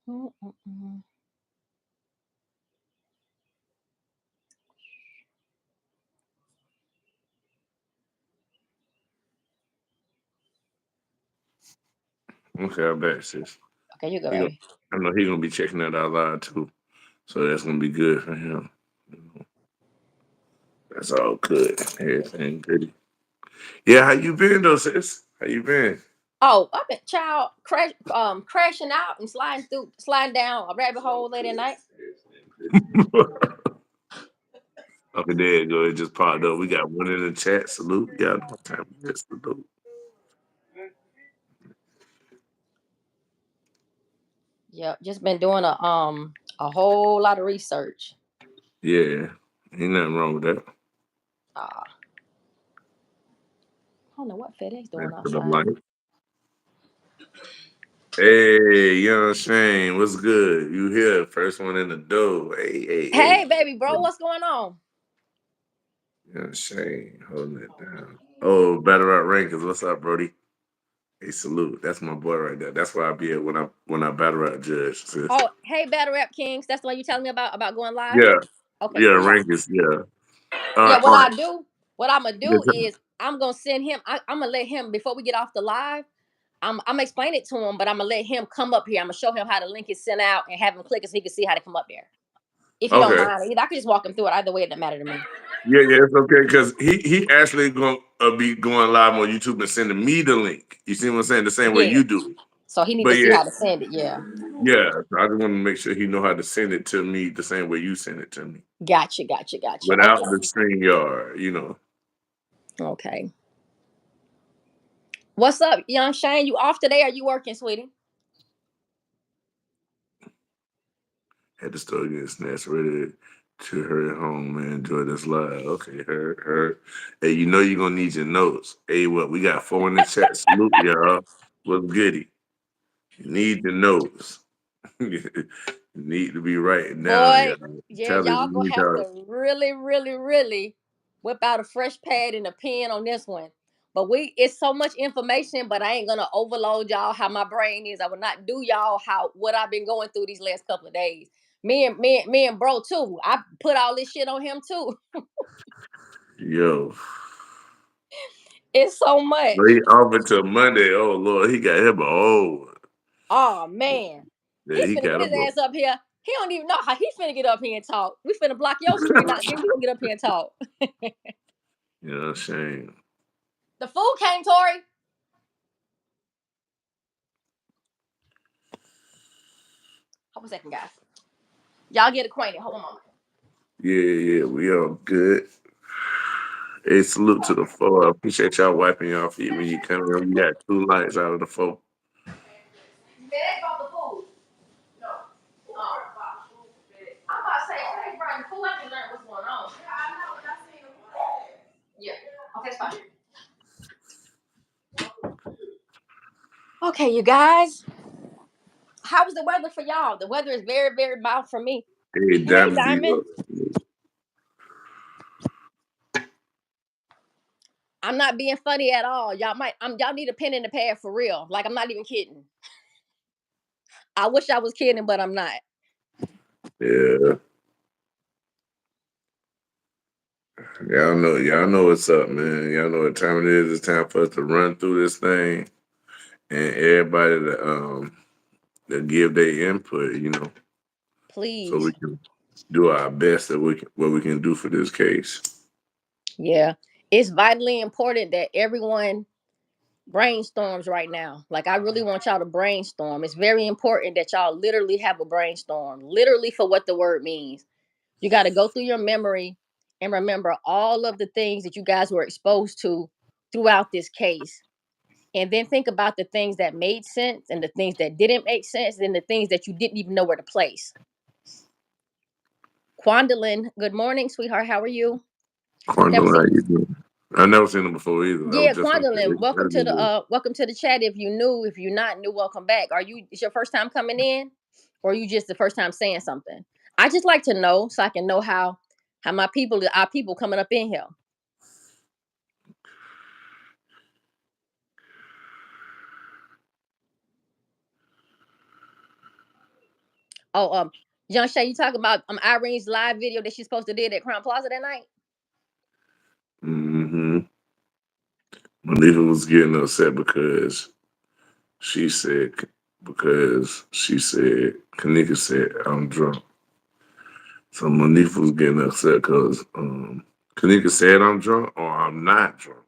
Mm-mm-mm. Okay, I bet, sis. Okay, you go, He gonna, baby. I know he gonna be checking that out loud too. So that's gonna be good for him. That's all good. Everything good. Yeah, how you been though, sis? How you been? Oh, I've been crashing out and sliding down a rabbit hole late at night. Okay, there you go. It just popped up. We got one in the chat. Salute. Y'all know what time it is. Salute. Yep, just been doing a whole lot of research. Yeah. Ain't nothing wrong with that. I don't know what FedEx doing Thanks for the outside. mic. Hey, young Shane, what's good? You here? First one in the door. Hey, hey, Hey, hey. baby bro, what's going on? Young Shane, holding it down. Oh, Battle Rap Rankings. What's up, Brody? Hey, salute. That's my boy right there. That's where I be at when I battle rap judge, sis. Oh, hey, Battle Rap Kings. That's the one you telling me about going live. Yeah, Okay, yeah, cool. Yeah, Rankings, yeah. yeah. All right. What I'm gonna Yeah, do is I'm gonna send him. I'm gonna let him before we get off the live. I'm gonna explain it to him, but I'm gonna let him come up here. I'm gonna show him how the link is sent out and have him click it so he can see how to come up there. If you don't okay. mind, either I could just walk him through it. Either way, it doesn't matter to me. Yeah, yeah, it's okay because he actually going to be going live on YouTube and sending me the link. You see what I'm saying? The same way Yeah. you do. So he need But to see yeah, how to send it. Yeah. yeah. So I just want to make sure he know how to send it to me the same way you send it to me Gotcha. Gotcha. Gotcha. without Okay. the string yard. Okay. What's up, young Shane? You off today? Or you working, sweetie? Had to start getting snatched ready to hurry home and enjoy this live. Okay, her. Hey, you know you're gonna need your notes. Hey, what we got 4 in the chat. Salute, y'all. What's goody? You need the notes. You need to be writing down, Boy, y'all. yeah, Tell us y'all you gonna need have to. to really, really, really whip out a fresh pad and a pen on this one. But it's so much information, but I ain't gonna overload y'all how my brain is. I will not do y'all how what I've been going through these last couple of days. Me and bro too. I put all this shit on him too. Yo. It's so much. But he off until Monday. Oh Lord, he got him. Oh, Oh man. yeah, He's he finna got get his him. ass up here. He don't even know how he finna get up here and talk. We finna block your screen out, then he gonna get up here and talk. Shame. The food came, Tori. Hold on a second, guys. Y'all get acquainted. Hold on. Yeah, we all good. Hey, salute to the four. I appreciate y'all wiping y'all feet when you come in. We got 2 lights out of the 4. They brought the food. No. I'm about to say, they brought the food. I can learn what's going on. Yeah, I know. I seen them. Yeah. Okay, it's fine. Okay, you guys. How was the weather for y'all? The weather is very, very mild for me. Hey, Hey, Diamond D. Diamond. I'm not being funny at all. Y'all need a pen and a pad for real. Like I'm not even kidding. I wish I was kidding, but I'm not. Yeah. Y'all know what's up, man. Y'all know what time it is. It's time for us to run through this thing and everybody to give their input, so we Please. can do our best that what we can do for this case. Yeah. It's vitally important that everyone brainstorms right now. Like I really want y'all to brainstorm. It's very important that y'all literally have a brainstorm, literally for what the word means. You got to go through your memory and remember all of the things that you guys were exposed to throughout this case. And then think about the things that made sense and the things that didn't make sense and the things that you didn't even know where to place. Quandalyn, good morning, sweetheart. How are you? Never Quandale, how seen you doing? I've never seen them before either. I was Yeah, just gonna say, Quandalyn, welcome to the chat. If you new, if you're not new, welcome back. It's your first time coming in, or you just the first time saying something? I just like to know so I can know how our people coming up in here. Oh, Young Shay, you talking about Irene's live video that she's supposed to did at Crown Plaza that night? Mm-hmm. Monifa was getting upset she said she said Kenneka said I'm drunk. So Monifa was getting upset because Kenneka said I'm drunk or I'm not drunk.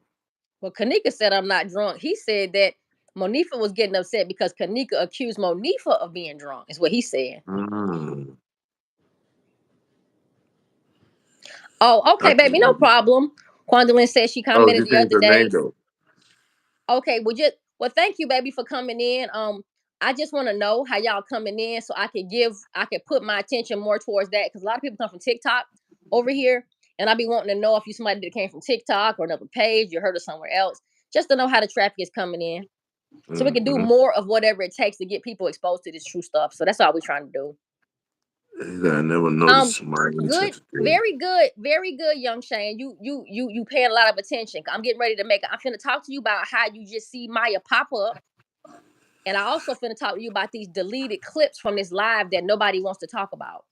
Well, Kenneka said I'm not drunk. He said that Monifa was getting upset because Kenneka accused Monifa of being drunk. Is what he said. Mm. Oh, I okay, baby, no can, problem. Quandalyn said she oh, commented you the changed other the name day. though. Okay, well, thank you, baby, for coming in. I just want to know how y'all coming in so I could put my attention more towards that because a lot of people come from TikTok over here, and I be wanting to know if you somebody that came from TikTok or another page, you heard of somewhere else, just to know how the traffic is coming in, so we can do Mm-hmm. more of whatever it takes to get people exposed to this true stuff. So that's all we're trying to do. I never Um, noticed my good, attention. very good, young Shane. You paying a lot of attention. I'm getting ready to make. I'm finna talk to you about how you just see Maya pop up. And I also finna talk to you about these deleted clips from this live that nobody wants to talk about.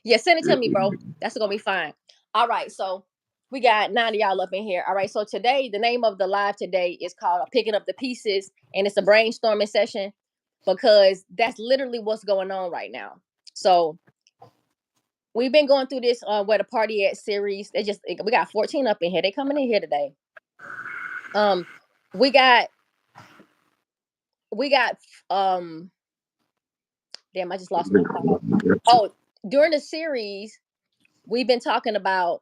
Yeah, send it to me, bro. That's gonna be fine. All right, so we got 9 of y'all up in here. All right, so today, the name of the live today is called Picking Up the Pieces, and it's a brainstorming session because that's literally what's going on right now. So we've been going through this where the party at series. We got 14 up in here. They coming in here today. We got we got damn, I just lost my thought. Oh, during the series, we've been talking about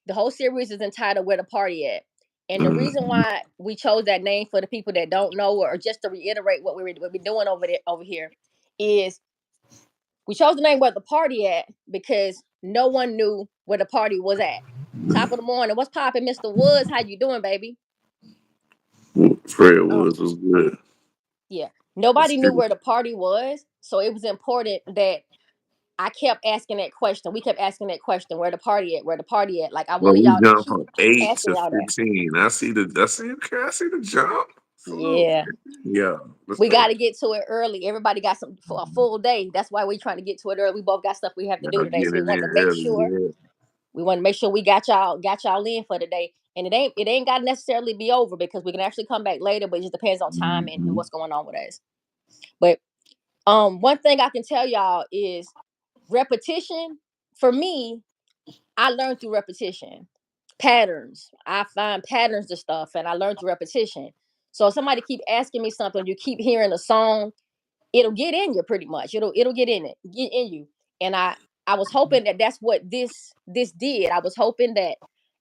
the whole series is entitled Where the Party At. And the reason Mm-hmm. why we chose that name for the people that don't know, or just to reiterate what we're doing over here, is we chose the name Where the Party At because no one knew where the party was at. Top of the morning, what's popping, Mr. Woods? How you doing, baby? Fred Um, was good. yeah, That's nobody knew good. where the party was, so it was important that I kept asking that question. We kept asking that question, where the party at? Where the party at? Like I Well, wanted we y'all to jumped keep from 8 asking to y'all that. 15. I see the jump. Salute. Yeah. Yeah, let's We go. got to get to it early. Everybody got something for a full day. That's why we're trying to get to it early. We both got stuff we have to do Y'all today. So getting in early, yeah. we want to make sure we got y'all in for today. And it ain't got to necessarily be over because we can actually come back later, but it just depends on time and Mm-hmm. what's going on with us. But one thing I can tell y'all is repetition. For me, I learned through repetition. Patterns. I find patterns to stuff and I learned through repetition. So if somebody keep asking me something, you keep hearing a song, it'll get in you pretty much. It'll get in you. And I was hoping that that's what this did. I was hoping that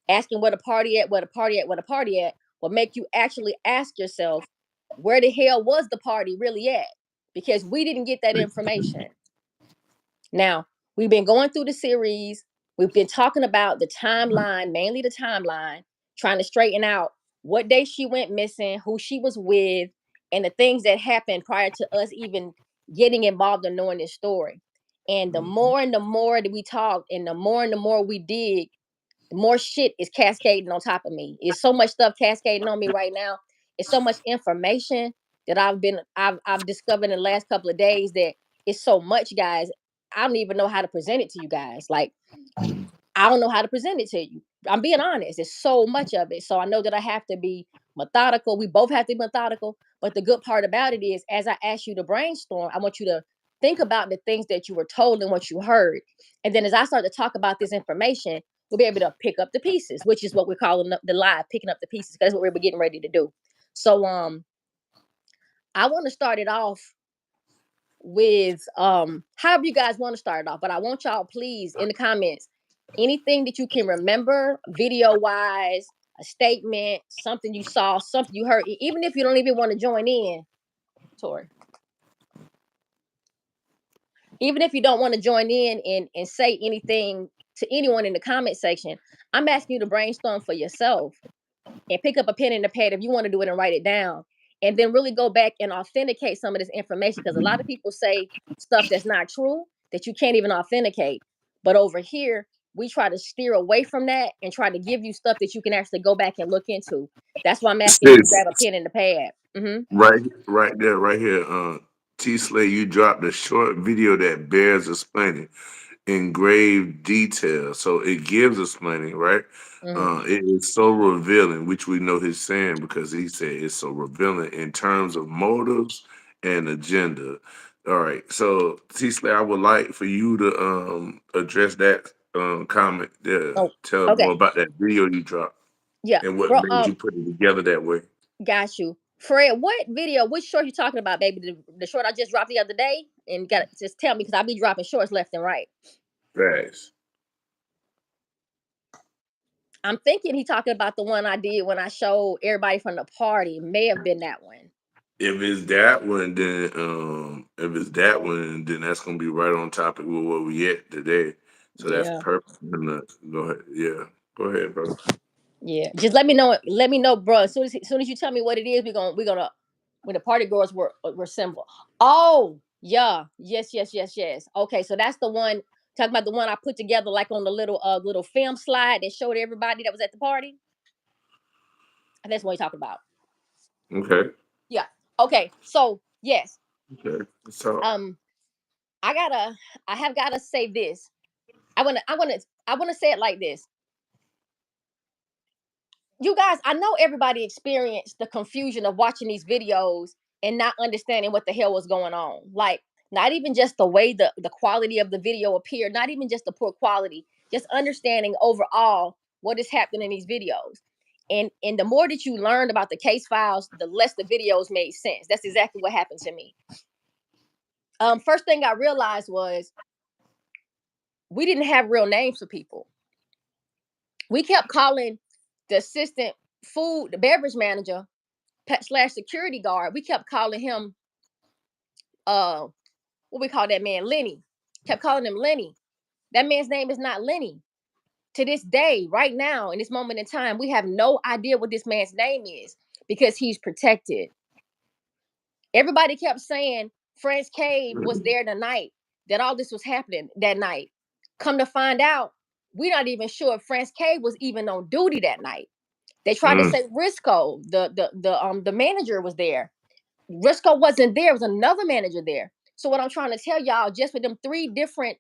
asking where the party at, where the party at, where the party at will make you actually ask yourself, where the hell was the party really at? Because we didn't get that information. Now, we've been going through the series. We've been talking about the timeline, mainly the timeline, trying to straighten out what day she went missing, who she was with, and the things that happened prior to us even getting involved in knowing this story. And the more that we talk, and the more we dig, the more shit is cascading on top of me. It's so much stuff cascading on me right now. It's so much information that I've discovered in the last couple of days that it's so much, guys. I don't even know how to present it to you guys. Like, I don't know how to present it to you. I'm being honest. There's so much of it. So I know that I have to be methodical. We both have to be methodical. But the good part about it is, as I ask you to brainstorm, I want you to think about the things that you were told and what you heard. And then as I start to talk about this information, we'll be able to pick up the pieces, which is what we're calling the live, picking up the pieces, because that's what we're getting ready to do. So I want to start it off with however you guys want to start it off, but I want y'all please in the comments anything that you can remember video wise, a statement, something you saw, something you heard, even if you don't even want to join in, Tori, even if you don't want to join in and say anything to anyone in the comment section, I'm asking you to brainstorm for yourself and pick up a pen and a pad if you want to do it and write it down, and then really go back and authenticate some of this information, because a lot of people say stuff that's not true that you can't even authenticate. But over here, we try to steer away from that and try to give you stuff that you can actually go back and look into. That's why I'm asking you to Sis, grab a pen and a pad. right there, right here. T Slay, you dropped a short video that bears explaining in grave detail. So it gives us money, right? Mhm. It is so revealing, which we know he's saying because he said it's so revealing in terms of motives and agenda. All right. So T Slay, I would like for you to address that comment there. Oh, Tell more okay. about that video you dropped Yeah, and what bro. made you put it together that way. Got you, Fred. What video? Which short you talking about, baby? The short I just dropped the other day, and got just tell me because I be dropping shorts left and right. Facts. I'm thinking he talking about the one I did when I showed everybody from the party. May have been that one. If it's that one, then that's gonna be right on topic with where we at today. So that's Yeah, perfect. Go ahead. Yeah. Go ahead, brother. yeah. Just let me know. Let me know, bro. As soon as you tell me what it is, we gonna when the party girls were simple. Oh yeah, yes. Okay, so that's the one talking about the one I put together like on the little film slide that showed everybody that was at the party. And that's what you talking about. Okay. Yeah. Okay. So yes. Okay. So Um. I gotta. I have gotta say this. I wanna say it like this. You guys, I know everybody experienced the confusion of watching these videos and not understanding what the hell was going on. Like, not even just the way the quality of the video appeared, not even just the poor quality, just understanding overall what is happening in these videos. And the more that you learned about the case files, the less the videos made sense. That's exactly what happened to me. First thing I realized was we didn't have real names for people. We kept calling the assistant food, the beverage manager, slash security guard. We kept calling him uh what we call that man Lenny. Kept calling him Lenny. That man's name is not Lenny. To this day, right now, in this moment in time, we have no idea what this man's name is because he's protected. Everybody kept saying France Cave was there the night that all this was happening that night. Come to find out, we're not even sure if France Cave was even on duty that night. They tried to mm, say Risco, the manager was there. Risco wasn't there. It was another manager there. So what I'm trying to tell y'all, just with them three different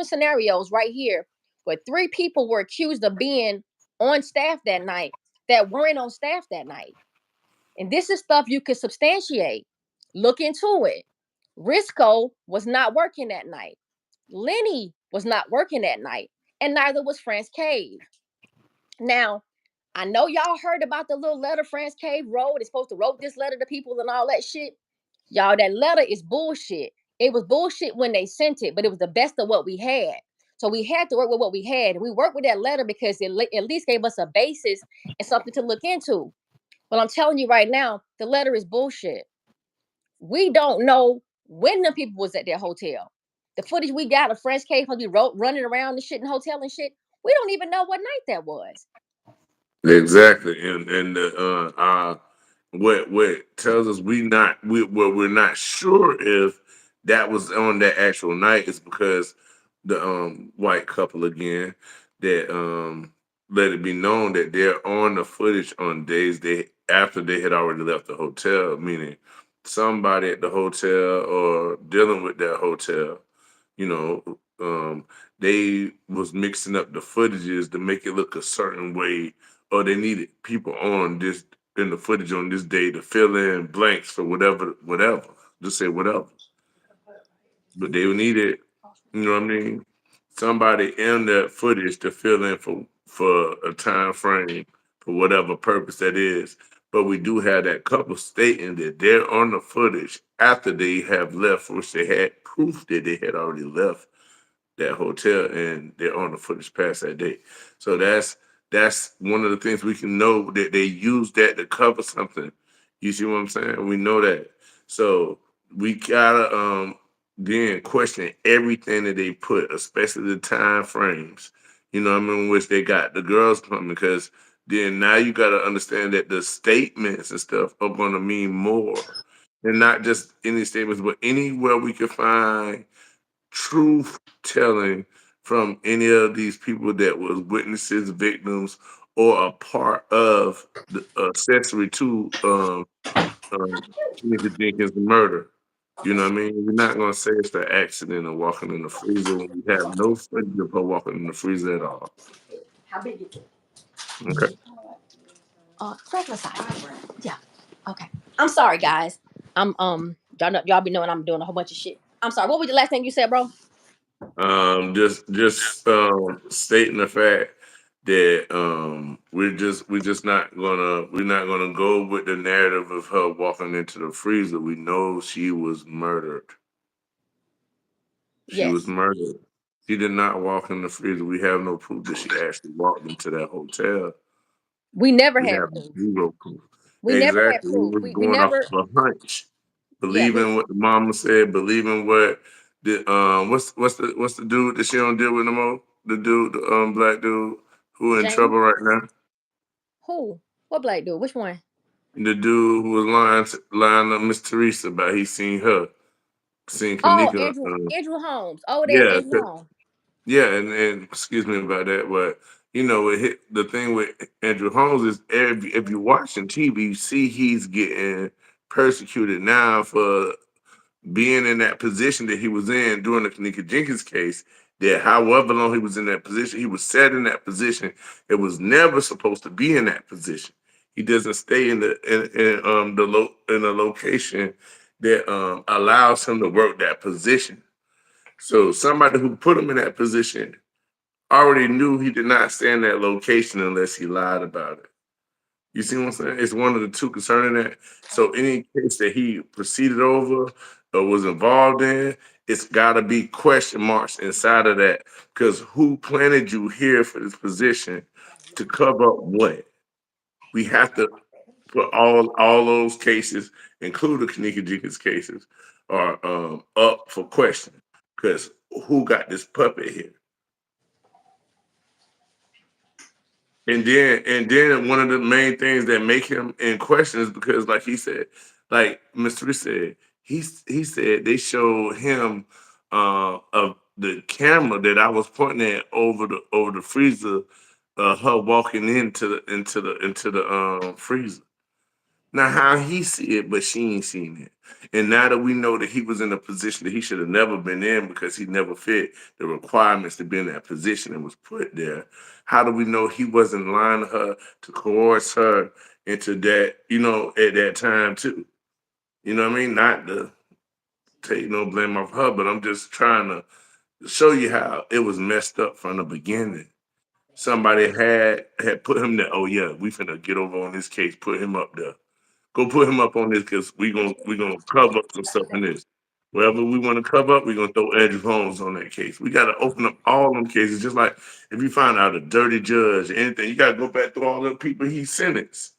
scenarios right here, where three people were accused of being on staff that night that weren't on staff that night. And this is stuff you could substantiate. Look into it. Risco was not working that night. Lenny was not working that night. And neither was France Cave. Now, I know y'all heard about the little letter France Cave wrote. It's supposed to wrote this letter to people and all that shit. Y'all, that letter is bullshit. It was bullshit when they sent it, but it was the best of what we had. So we had to work with what we had. And we worked with that letter because it at least gave us a basis and something to look into. But I'm telling you right now, the letter is bullshit. We don't know when the people was at their hotel. The footage we got of French Cave be running around the shit in hotel and shit. We don't even know what night that was. exactly. And what tells us we're not sure if that was on that actual night is because the white couple again that let it be known that they're on the footage on days they after they had already left the hotel, meaning somebody at the hotel or dealing with that hotel, you know, they was mixing up the footages to make it look a certain way, or they needed people on this in the footage on this day to fill in blanks for whatever. Just say whatever. But they needed, you know what I mean? Somebody in that footage to fill in for a time frame for whatever purpose that is. But we do have that couple stating that they're on the footage after they have left, which they had proof that they had already left that hotel and they're on the footage past that date. So that's one of the things we can know that they use that to cover something. You see what I'm saying? We know that. So we gotta then question everything that they put, especially the time frames. You know what I mean, which they got the girls coming because then now you gotta understand that the statements and stuff are gonna mean more. And not just any statements, but anywhere we can find truth telling from any of these people that was witnesses, victims, or a part of the accessory to Kenneka Jenkins' murder. You know what I mean? We're not gonna say it's the accident of walking in the freezer when we have no footage of her walking in the freezer at all. How big is it? Okay. Regular size. Yeah. Okay. I'm sorry, guys. Y'all be knowing I'm doing a whole bunch of shit. I'm sorry. What was the last thing you said, bro? Just stating the fact that we're not gonna go with the narrative of her walking into the freezer. We know she was murdered. She was Yes. murdered. She did not walk in the freezer. We have no proof that she actually walked into that hotel. We never We had have proof. zero proof. We never had Exactly. We proof. was We going off never. of a hunch, Yeah. believing what the mama said, believing what the what's the dude that she don't deal with no more? The dude, the black dude who in James. trouble right now. Who? What black dude? Which one? The dude who was lying to Miss Teresa about he seen her, seen Oh, Kenneka. Andrew Holmes. Oh, there, Yeah, Andrew Holmes. yeah, and excuse me about that, but the thing with Andrew Holmes is if you're watching TV, you see he's getting persecuted now for being in that position that he was in during the Kenneka Jenkins case. That however long he was in that position, he was set in that position. It was never supposed to be in that position. He doesn't stay in a location that allows him to work that position. So somebody who put him in that position already knew he did not stay in that location unless he lied about it. You see what I'm saying? It's one of the two concerning that. So any case that he proceeded over or was involved in, it's got to be question marks inside of that because who planted you here for this position to cover up what? We have to put all those cases, including Kenneka Jenkins cases, are up for question because who got this puppet here? And then one of the main things that make him in question is because, like he said, like Mr. said, he said they showed him of the camera that I was pointing at over the freezer, her walking into the freezer. Now how he see it, but she ain't seen it. And now that we know that he was in a position that he should have never been in because he never fit the requirements to be in that position and was put there, how do we know he wasn't lying to her to coerce her into that, at that time too? You know what I mean? Not to take no blame off her, but I'm just trying to show you how it was messed up from the beginning. Somebody had put him there. Oh yeah, we finna get over on this case, put him up there. Go put him up on this because we gonna cover up some stuff in this. Wherever we want to cover up, we're gonna throw Andrew Holmes on that case. We gotta open up all them cases. Just like if you find out a dirty judge, anything, you gotta go back through all the people he sentenced.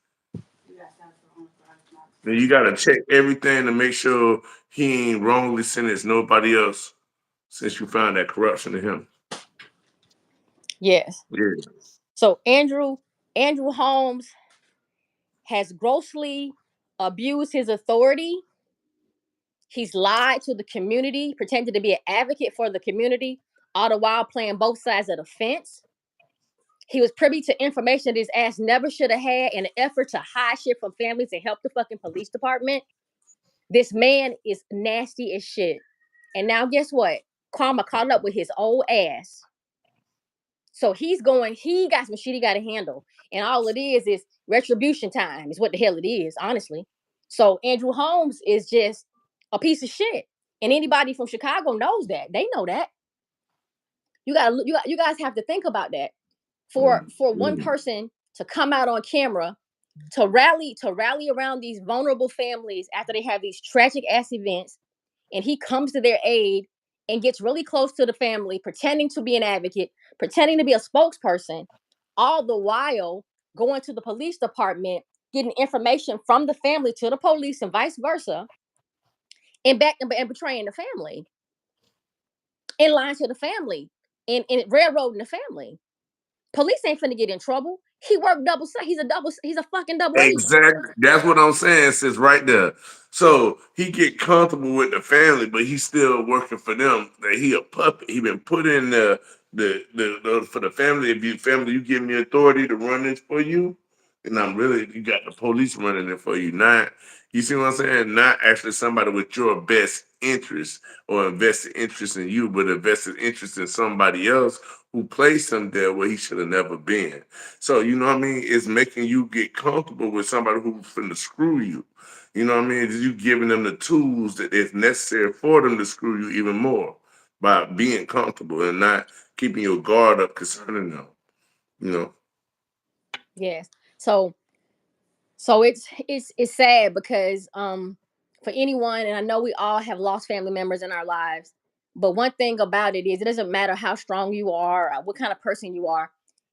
Then you gotta check everything to make sure he ain't wrongly sentenced nobody else since you found that corruption in him. Yes. Yeah. So Andrew Holmes has grossly abused his authority. He's lied to the community, pretended to be an advocate for the community, all the while playing both sides of the fence. He was privy to information that his ass never should have had in an effort to hide shit from families and help the fucking police department. This man is nasty as shit. And now guess what? Karma caught up with his old ass. So he got some shit he got to handle. And all it is retribution time, is what the hell it is, honestly. So Andrew Holmes is just a piece of shit. And anybody from Chicago knows that. They know that. You guys have to think about that. For one Mm. person to come out on camera to rally around these vulnerable families after they have these tragic ass events, and he comes to their aid and gets really close to the family, pretending to be an advocate, pretending to be a spokesperson, all the while going to the police department, getting information from the family to the police and vice versa, and betraying the family, and lying to the family, and railroading the family. Police ain't finna get in trouble. He worked double. He's a fucking double agent. Exactly. That's what I'm saying, sis, right there. So he get comfortable with the family, but he's still working for them. That he a puppet. He been put in the for the family. If you family, you give me authority to run this for you, And you got the police running it for you. Not, you see what I'm saying? Not actually somebody with your best interest or invested interest in you, but invested interest in somebody else who placed him there where he should have never been. So, you know what I mean? It's making you get comfortable with somebody who's finna screw you. You know what I mean? It's you giving them the tools that is necessary for them to screw you even more by being comfortable and not keeping your guard up concerning them. You know? Yes. So it's sad because for anyone, and I know we all have lost family members in our lives, but one thing about it is it doesn't matter how strong you are or what kind of person you are.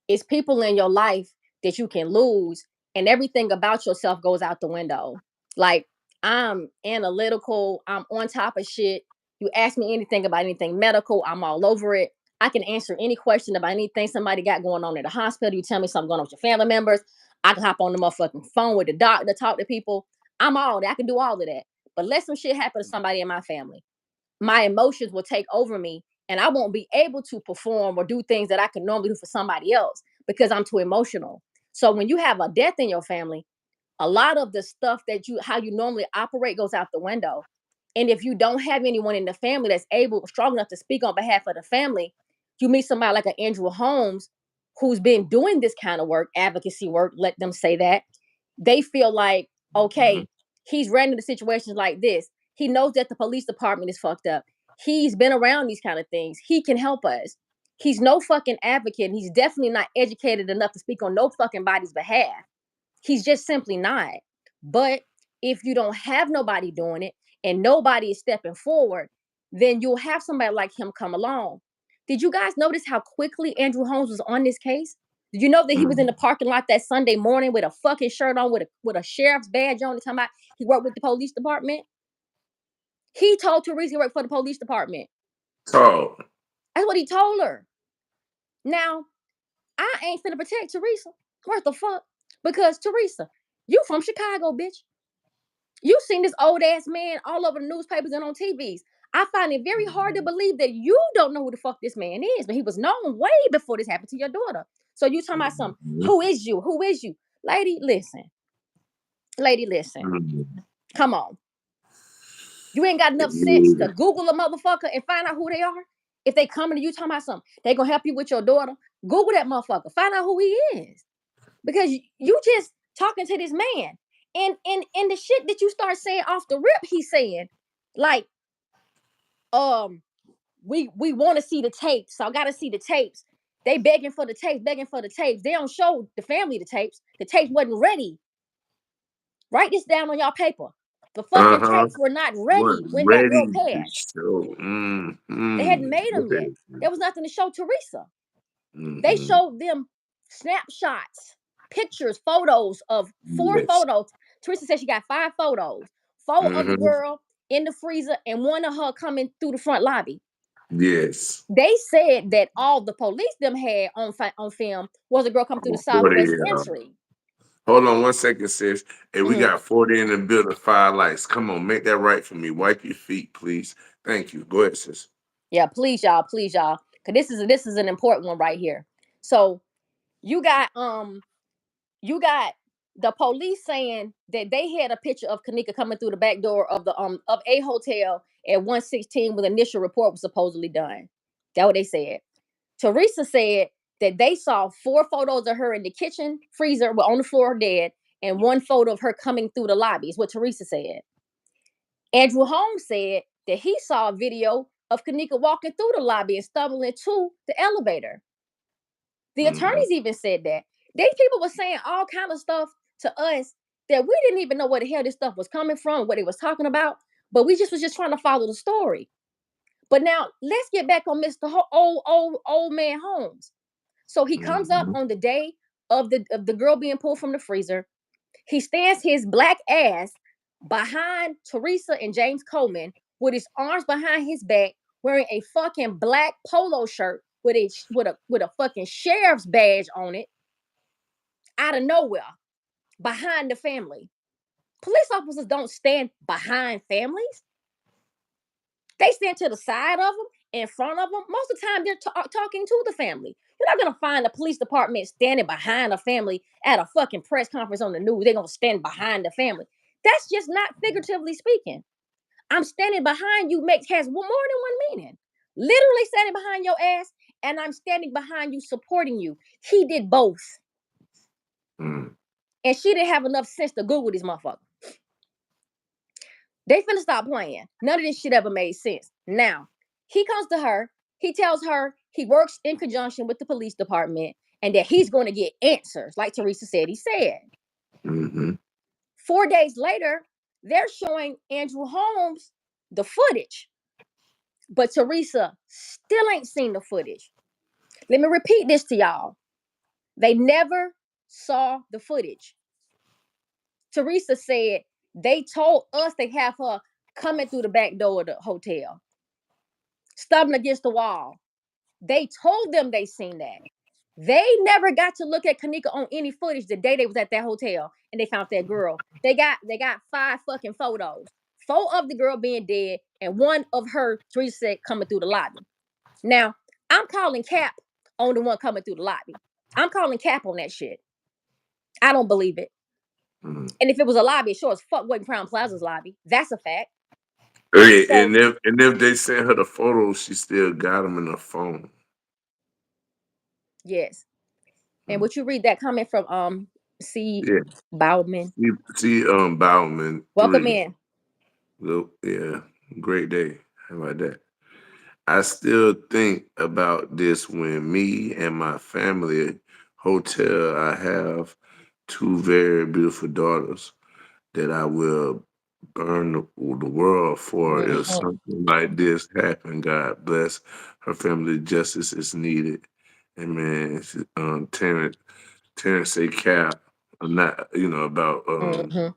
It's people in your life that you can lose, and everything about yourself goes out the window. Like, I'm analytical, I'm on top of shit. You ask me anything about anything medical, I'm all over it. I can answer any question about anything somebody got going on at the hospital. You tell me something going on with your family members, I can hop on the motherfucking phone with the doctor, talk to people. I'm all that. I can do all of that. But let some shit happen to somebody in my family, my emotions will take over me, and I won't be able to perform or do things that I can normally do for somebody else because I'm too emotional. So when you have a death in your family, a lot of the stuff that you how you normally operate goes out the window. And if you don't have anyone in the family that's able strong enough to speak on behalf of the family, you meet somebody like an Andrew Holmes who's been doing this kind of work, advocacy work, let them say that. They feel like, Mhm. okay, he's ran into situations like this. He knows that the police department is fucked up. He's been around these kind of things. He can help us. He's no fucking advocate. And he's definitely not educated enough to speak on no fucking body's behalf. He's just simply not. But if you don't have nobody doing it and nobody is stepping forward, then you'll have somebody like him come along. Did you guys notice how quickly Andrew Holmes was on this case? Did you know that he was in the Mhm. parking lot that Sunday morning with a fucking shirt on with a sheriff's badge on? Talking about he worked with the police department. He told Teresa he worked for the police department. So, That's what he told her. Now, I ain't finna protect Teresa. What the fuck? Because Teresa, you from Chicago, bitch. You seen this old ass man all over the newspapers and on TVs. I find it very hard to believe that you don't know who the fuck this man is, but he was known way before this happened to your daughter. So you talking about some, mhm. who is you? Who is you? Lady, listen. Lady, listen. Mhm. Come on. You ain't got enough sense to Yeah. Google a motherfucker and find out who they are. If they coming to you talking about something, they gonna help you with your daughter. Google that motherfucker. Find out who he is. Because you just talking to this man. And the shit that you start saying off the rip, he's saying, like, um, we want to see the tapes. So I gotta see the tapes. They begging for the tapes, begging for the tapes. They don't show the family the tapes. The tapes wasn't ready. Write this down on y'all paper. The fucking Uh-huh. tapes were not What ready when that girl ready to passed. show? They hadn't Mm-hmm. made them yet. Okay. There was nothing to show Teresa. They Mm-hmm. showed them snapshots, pictures, photos of four Yes. photos. Teresa said she got 5 photos. Four of the Mm-hmm. girl in the freezer and one of her coming through the front lobby. Yes. They said that all the police them had on film was a girl come through the Oh, 40. southwest entry. Hold on 1 second, sis. Hey, we Mhm. got 40 in the building, 5 lights. Come on, make that right for me. Wipe your feet, please. Thank you. Go ahead, sis. Yeah, please, y'all, because this is an important one right here. So you got you got the police saying that they had a picture of Kenneka coming through the back door of the of a hotel at 116 when the initial report was supposedly done. That's what they said. Teresa said that they saw 4 photos of her in the kitchen freezer, well, on the floor dead, and 1 photo of her coming through the lobby. Is what Teresa said. Andrew Holmes said that he saw a video of Kenneka walking through the lobby and stumbling to the elevator. The Mm-hmm. attorneys even said that. These people were saying all kind of stuff to us that we didn't even know where the hell this stuff was coming from, what it was talking about, but we just was just trying to follow the story. But now let's get back on Mr. Old man Holmes. So he comes up Mm-hmm. on the day of the girl being pulled from the freezer. He stands his black ass behind Teresa and James Coleman with his arms behind his back, wearing a fucking black polo shirt with a fucking sheriff's badge on it, out of nowhere, behind the family. Police officers don't stand behind families. They stand to the side of them in front of them, most of the time they're talking to the family. You're not gonna find the police department standing behind a family at a fucking press conference on the news. They're gonna stand behind the family. That's just not figuratively speaking. I'm standing behind you has more than one meaning. Literally standing behind your ass, and I'm standing behind you, supporting you. He did both. Mm. And she didn't have enough sense to Google this motherfucker. They finna stop playing. None of this shit ever made sense. Now, he comes to her. He tells her he works in conjunction with the police department and that he's going to get answers, like Teresa said he said. Mm-hmm. 4 days later, they're showing Andrew Holmes the footage. But Teresa still ain't seen the footage. Let me repeat this to y'all. They never saw the footage. Teresa said they told us they have her coming through the back door of the hotel, stubbing against the wall. They told them they seen that. They never got to look at Kenneka on any footage the day they was at that hotel and they found that girl. They got 5 fucking photos. 4 of the girl being dead and 1 of her, Teresa said, coming through the lobby. Now, I'm calling cap on the one coming through the lobby. I'm calling cap on that shit. I don't believe it. Mm-hmm. And if it was a lobby, it sure as fuck wasn't Crown Plaza's lobby. That's a fact. Okay, So, and if they sent her the photos, she still got them in her phone. yes. And Mm. would you read that comment from C. Yeah. Bowman? See, Bowman Welcome 3. in. Well, yeah, great day. How about that? I still think about this when me and my family hotel. I have 2 very beautiful daughters that I will burn the world for if Mm-hmm. something like this happened. God bless her family. Justice is needed. And man, Terrence say cap. I'm not, about Mm-hmm. them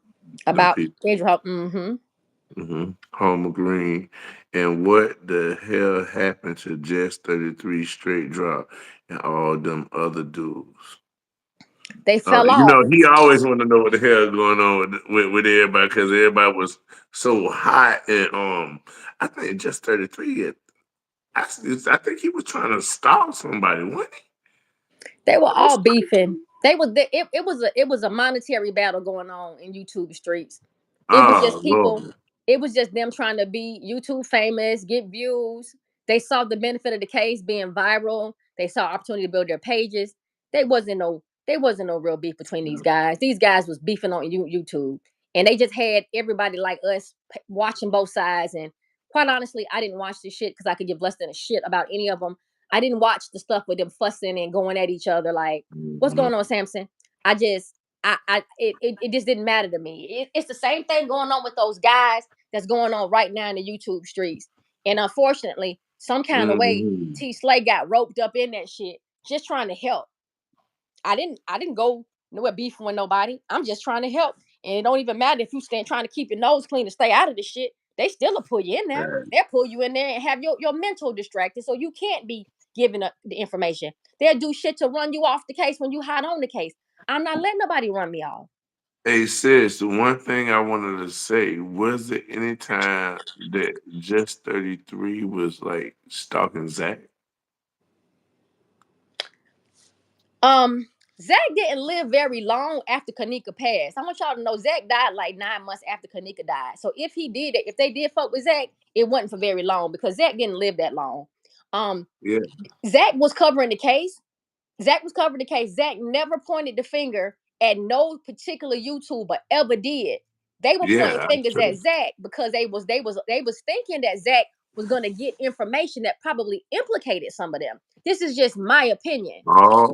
About people. Andrew Hop. Mm-hmm. Homer Green. And what the hell happened to Jess 33 straight drop and all them other dudes? They fell off. He always want to know what the hell going on with everybody because everybody was so hot and I think Just 33. I think he was trying to stall somebody, wasn't he? They were What was all beefing. It was a monetary battle going on in YouTube streets. It was Oh just people. Lord. It was just them trying to be YouTube famous, get views. They saw the benefit of the case being viral. They saw opportunity to build their pages. There wasn't no real beef between these guys. These guys was beefing on YouTube, and they just had everybody like us watching both sides. And quite honestly, I didn't watch this shit because I could give less than a shit about any of them. I didn't watch the stuff with them fussing and going at each other like, what's Mhm. going on, Samson? I just it just didn't matter to me. It's the same thing going on with those guys that's going on right now in the YouTube streets. And unfortunately, some kind of way, Mhm. T Slay got roped up in that shit, just trying to help. I didn't go nowhere beefing with nobody. I'm just trying to help. And it don't even matter if you stand trying to keep your nose clean to stay out of the shit. They still will pull you in there. Right. They'll pull you in there and have your mental distracted so you can't be giving up the information. They'll do shit to run you off the case when you hot on the case. I'm not letting nobody run me off. Hey sis, the one thing I wanted to say, was there any time that Just 33 was like stalking Zach? Zach didn't live very long after Kenneka passed. I want y'all to know Zach died like 9 months after Kenneka died. So if he did it, if they did fuck with Zach, it wasn't for very long because Zach didn't live that long. Um, Yeah. Zach was covering the case. Zach was covering the case. Zach never pointed the finger at no particular YouTuber ever did. They were pointing Yeah, I'm fingers at sure. Zach because they was thinking that Zach was gonna get information that probably implicated some of them. This is just my opinion.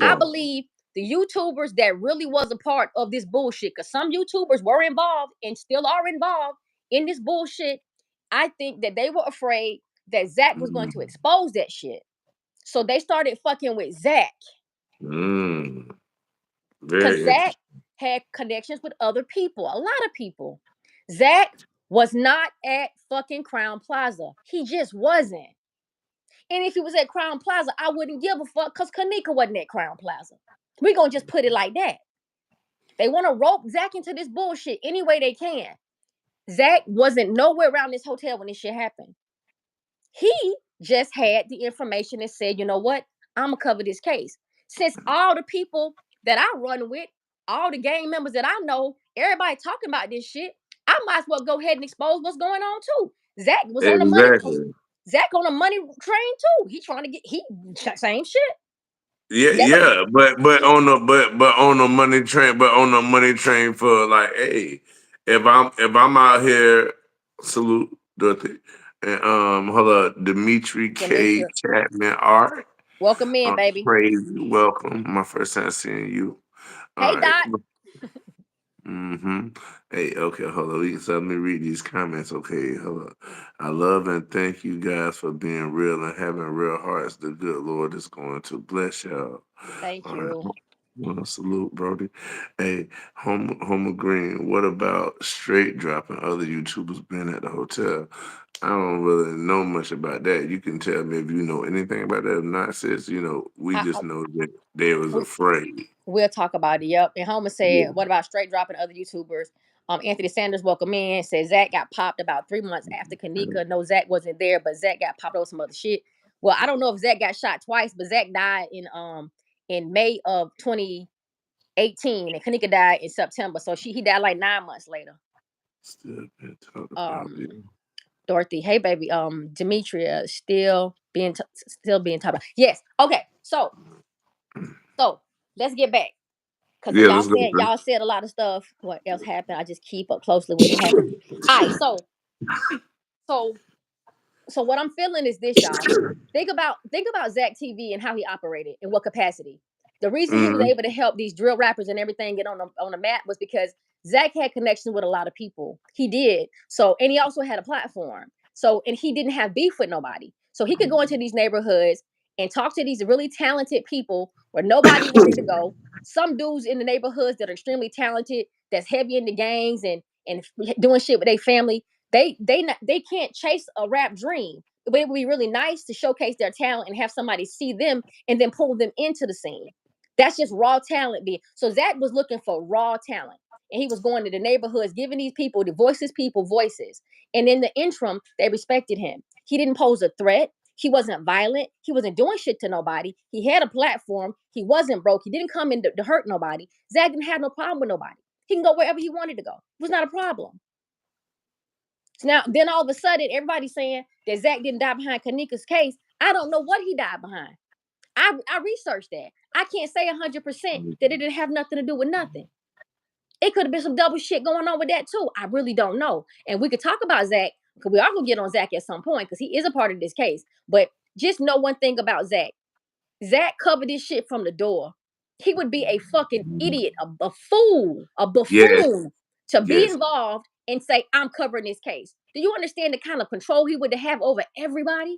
I Oh. believe the YouTubers that really was a part of this bullshit, because some YouTubers were involved and still are involved in this bullshit. I think that they were afraid that Zach was going to Mm. expose that shit. So they started fucking with Zach Mm. because Very Zach interesting. had connections with other people, a lot of people. Zach was not at fucking Crown Plaza. He just wasn't. And if he was at Crown Plaza, I wouldn't give a fuck because Kenneka wasn't at Crown Plaza. We're going to just put it like that. They want to rope Zach into this bullshit any way they can. Zach wasn't nowhere around this hotel when this shit happened. He just had the information and said, you know what? I'm gonna cover this case. Since all the people that I run with, all the gang members that I know, everybody talking about this shit, I might as well go ahead and expose what's going on too. Zach was on the money. Exactly. Zach on the money train too. He trying to get same shit. Yeah, They was yeah, but on the money train, for like, hey, if I'm out here, salute Dorothy, and hold up, Dimitri K. Demetria. Chapman Art, Welcome in, baby. crazy, welcome, my first time seeing you. All Hey right. Dot. Mm-hmm. Hey, okay, hold on. So let me read these comments. Okay, hold on. I love and thank you guys for being real and having real hearts. The good Lord is going to bless y'all. Thank All right. you. Well, salute, Brody. Hey, Homer Green, what about straight dropping other YouTubers being at the hotel? I don't really know much about that. You can tell me if you know anything about that. If not, sis, we I, just know that they was we, afraid. we'll talk about it. Yep. And Homer Yeah. said, what about straight dropping other YouTubers? Anthony Sanders, welcome in. Said Zach got popped about 3 months after Kenneka. No, Zach wasn't there, but Zach got popped over some other shit. Well, I don't know if Zach got shot twice, but Zach died in May of 2018, and Kenneka died in September. So he died like 9 months later. Still been talking about Um, it. Dorothy, hey baby, Demetria still being talked about. Yes. Okay. So let's get back. Cause Yeah, let's go. y'all said a lot of stuff. What else happened? I just keep up closely with it happening. All right, so so what I'm feeling is this, y'all. Think about Zach TV and how he operated in what capacity. The reason he was Mm-hmm. able to help these drill rappers and everything get on the map was because Zach had connection with a lot of people. He did. So, and he also had a platform. So, and he didn't have beef with nobody. So he could go into these neighborhoods and talk to these really talented people where nobody wanted to go. Some dudes in the neighborhoods that are extremely talented, that's heavy in the gangs and doing shit with their family, they can't chase a rap dream. But it would be really nice to showcase their talent and have somebody see them and then pull them into the scene. That's just raw talent. So Zach was looking for raw talent. And he was going to the neighborhoods, giving these people, the voices people, voices. And in the interim, they respected him. He didn't pose a threat. He wasn't violent. He wasn't doing shit to nobody. He had a platform. He wasn't broke. He didn't come in to hurt nobody. Zach didn't have no problem with nobody. He can go wherever he wanted to go. It was not a problem. So now, then all of a sudden, everybody's saying that Zach didn't die behind Kenneka's case. I don't know what he died behind. I researched that. I can't say 100% that it didn't have nothing to do with nothing. It could have been some double shit going on with that too. I really don't know. And we could talk about Zach because we are gonna get on Zach at some point because he is a part of this case. But just know one thing about Zach. Zach covered this shit from the door. He would be a fucking idiot, a fool, a Yes, buffoon to be yes. involved and say, I'm covering this case. Do you understand the kind of control he would have over everybody?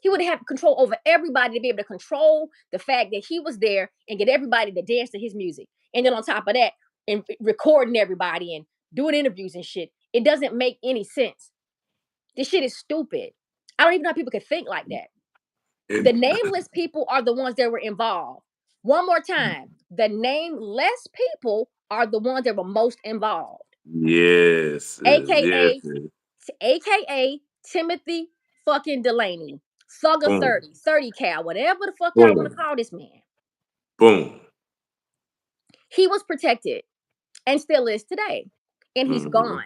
He would have control over everybody to be able to control the fact that he was there and get everybody to dance to his music. And then on top of that, and recording everybody and doing interviews and shit. It doesn't make any sense. This shit is stupid. I don't even know how people can think like that. The And nameless people are the ones that were involved. One more time, the nameless people are the ones that were most involved. yes, yes. AKA, AKA Timothy fucking Delaney. Thugger Boom, 30 cal, whatever the fuck y'all want to boom, call this man. boom. He was protected and still is today. And he's Mm-hmm. gone.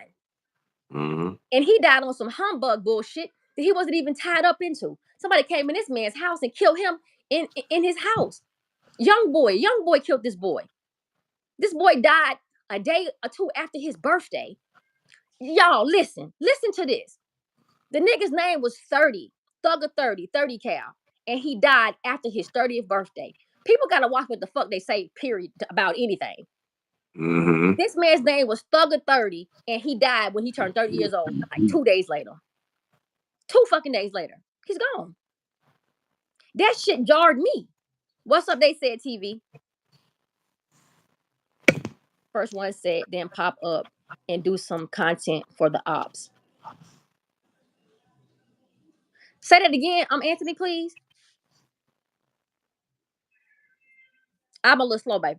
Mm-hmm. And he died on some humbug bullshit that he wasn't even tied up into. Somebody came in this man's house and killed him in his house. Young boy killed this boy. This boy died a day or two after his birthday. Y'all, listen to this. The nigga's name was 30, Thugger 30 cal, and he died after his 30th birthday. People gotta watch what the fuck they say, period, about anything. Mm-hmm. This man's name was Thugger 30, and he died when he turned 30 years old, like 2 days later. 2 fucking days later. He's gone. That shit jarred me. What's up, they said TV? First one said, then pop up and do some content for the ops. Say that again. I'm Anthony, please. I'm a little slow, baby.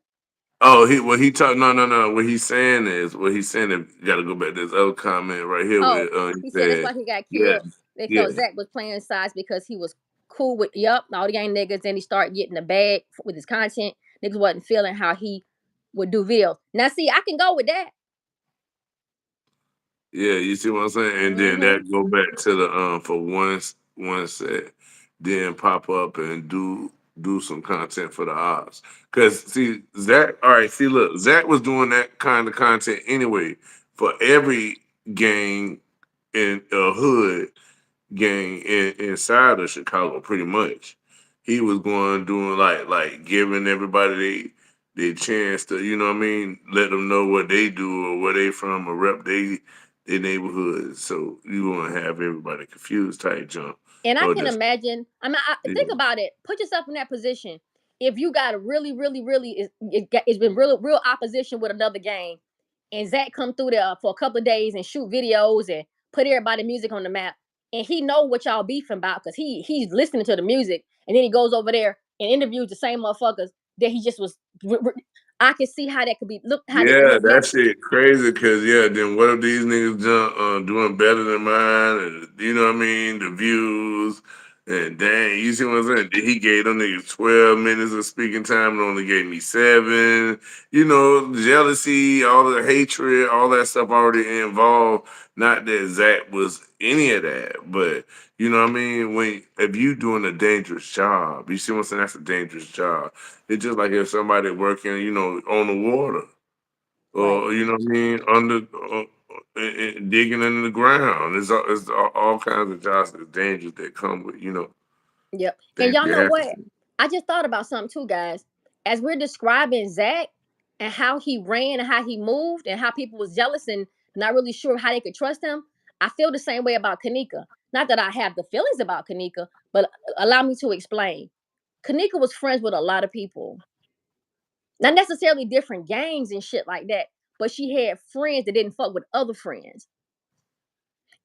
Oh, he talked. No, no, no. What he's saying is, you got to go back to this other comment right here. Oh, Where he he said that's said, why he got "Yeah, killed. They Yeah, felt Zach was playing sides because he was cool with all the gang niggas. Then he started getting the bag with his content. Niggas wasn't feeling how he would do videos. Now, see, I can go with that. yeah. You see what I'm saying? And then Mm-hmm. that go back to the for one set, then pop up and do some content for the odds. Cause see Zach, all right. See, look, Zach was doing that kind of content anyway for every gang in a hood gang inside of Chicago, pretty much. He was going doing like giving everybody they chance to, you know what I mean, let them know what they do or where they from or rep they neighborhood. So you won't have everybody confused type jump. And I Or can just imagine. I mean, think yeah. about it. Put yourself in that position. If you got a really, really, really, it's been real opposition with another gang, and Zach come through there for a couple of days and shoot videos and put everybody music on the map, and he know what y'all beefing about because he's listening to the music, and then he goes over there and interviews the same motherfuckers that he just was. I can see how that could be look how that could Yeah, look that messy. shit crazy. Cause yeah, then what if these niggas doing better than mine? And, you know what I mean? The views and dang, you see what I'm saying? He gave them niggas 12 minutes of speaking time and only gave me 7. You know, jealousy, all the hatred, all that stuff already involved. Not that Zach was any of that, but you know what I mean? When if you doing a dangerous job, you see what I'm saying? That's a dangerous job. It's just like if somebody working, you know, on the water Right. or you know what I mean, under digging into the ground. It's all kinds of jobs that's dangerous that come with Yep. And things y'all you know have to what? do. I just thought about something too, guys. As we're describing Zach and how he ran and how he moved and how people was jealous and not really sure how they could trust him, I feel the same way about Kenneka. Not that I have the feelings about Kenneka, but allow me to explain. Kenneka was friends with a lot of people. Not necessarily different gangs and shit like that, but she had friends that didn't fuck with other friends.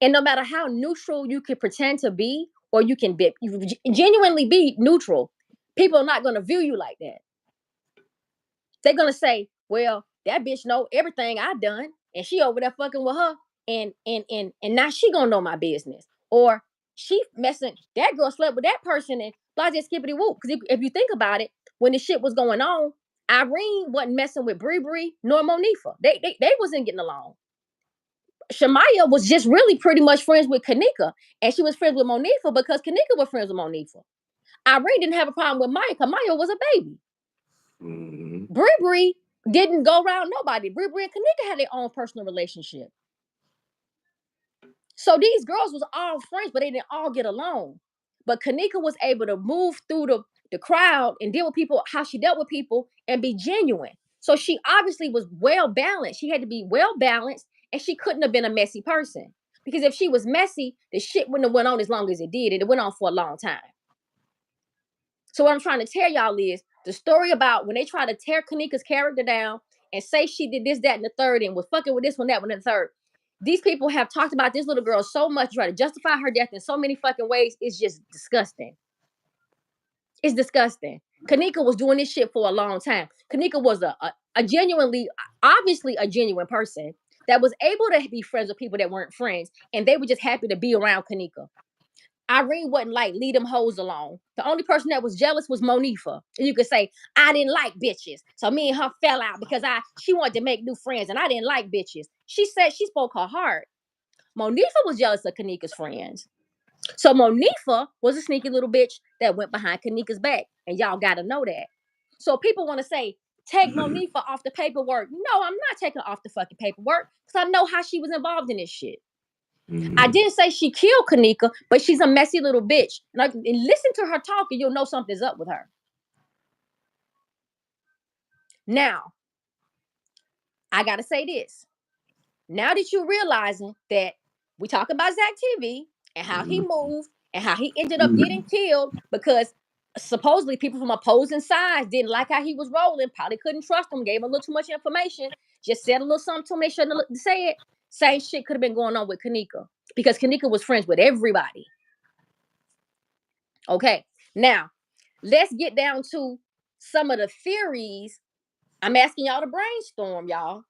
And no matter how neutral you can pretend to be, or you can be you genuinely be neutral, people are not gonna view you like that. They're gonna say, "Well, that bitch know everything I done, and she over there fucking with her, and now she gonna know my business." Or she messing that girl slept with that person and blah just skippity whoop. Because if you think about it, when the shit was going on, Irene wasn't messing with Bree nor Monifa. They wasn't getting along. Shamaya was just really pretty much friends with Kenneka, and she was friends with Monifa because Kenneka was friends with Monifa. Irene didn't have a problem with Maya because Maya was a baby. Hmm. Bree didn't go around nobody. Bree and Kenneka had their own personal relationship. So these girls was all friends, but they didn't all get along. But Kenneka was able to move through the crowd and deal with people how she dealt with people and be genuine. So she obviously was well balanced. She had to be well balanced, and she couldn't have been a messy person. Because if she was messy, the shit wouldn't have went on as long as it did, and it went on for a long time. So what I'm trying to tell y'all is the story about when they try to tear Kenneka's character down and say she did this, that, and the third, and was fucking with this one, that one, and the third. These people have talked about this little girl so much, try to justify her death in so many fucking ways. It's just disgusting. It's disgusting. Kenneka was doing this shit for a long time. Kenneka was a genuinely, obviously a genuine person that was able to be friends with people that weren't friends, and they were just happy to be around Kenneka. Irene wasn't like lead them hoes along. The only person that was jealous was Monifa. And you could say, I didn't like bitches. So me and her fell out because she wanted to make new friends and I didn't like bitches. She said she spoke her heart. Monifa was jealous of Kenneka's friends. So Monifa was a sneaky little bitch that went behind Kenneka's back. And y'all gotta know that. So people want to say, take Monifa off the paperwork. No, I'm not taking her off the fucking paperwork because I know how she was involved in this shit. I Hmm. didn't say she killed Kenneka, but she's a messy little bitch. And listen to her talk, and you'll know something's up with her. Now, I gotta say this. Now that you're realizing that we talk about Zach TV and how he moved and how he ended up getting killed because supposedly people from opposing sides didn't like how he was rolling, probably couldn't trust him, gave him a little too much information, just said a little something to him they shouldn't have said. Same shit could have been going on with Kenneka because Kenneka was friends with everybody. Okay, now let's get down to some of the theories. I'm asking y'all to brainstorm, y'all.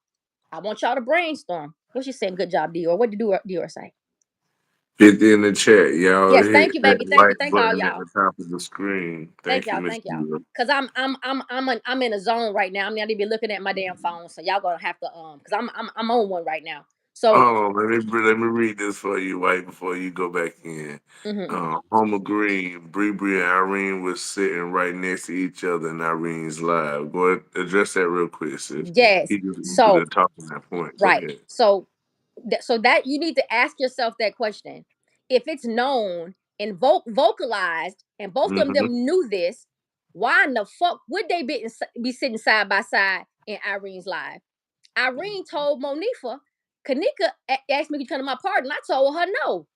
I want y'all to brainstorm. What she saying? Good job, Dior. What did Dior say? 50 in the chat. Y'all Yes, hit thank you, that baby. Thank you. like Thank all button at y'all. the top of the screen. Thank Thank you, y'all. Miss Thank y'all. Eva. Cause I'm in a zone right now. I'm not even looking at my damn phone. So y'all gonna have to cause I'm on one right now. So Oh, let me read this for you, White, before you go back in. mhm. Homer Green, Bree, and Irene was sitting right next to each other in Irene's live. Go ahead, address that real quick, sis. Yes. He just went through So that talking that point. Go right. ahead. So that you need to ask yourself that question. If it's known and vocalized, and both of Mm-hmm. them knew this, why in the fuck would they be sitting side by side in Irene's live? Irene told Monifa, Kenneka asked me to come to my party, and I told her no.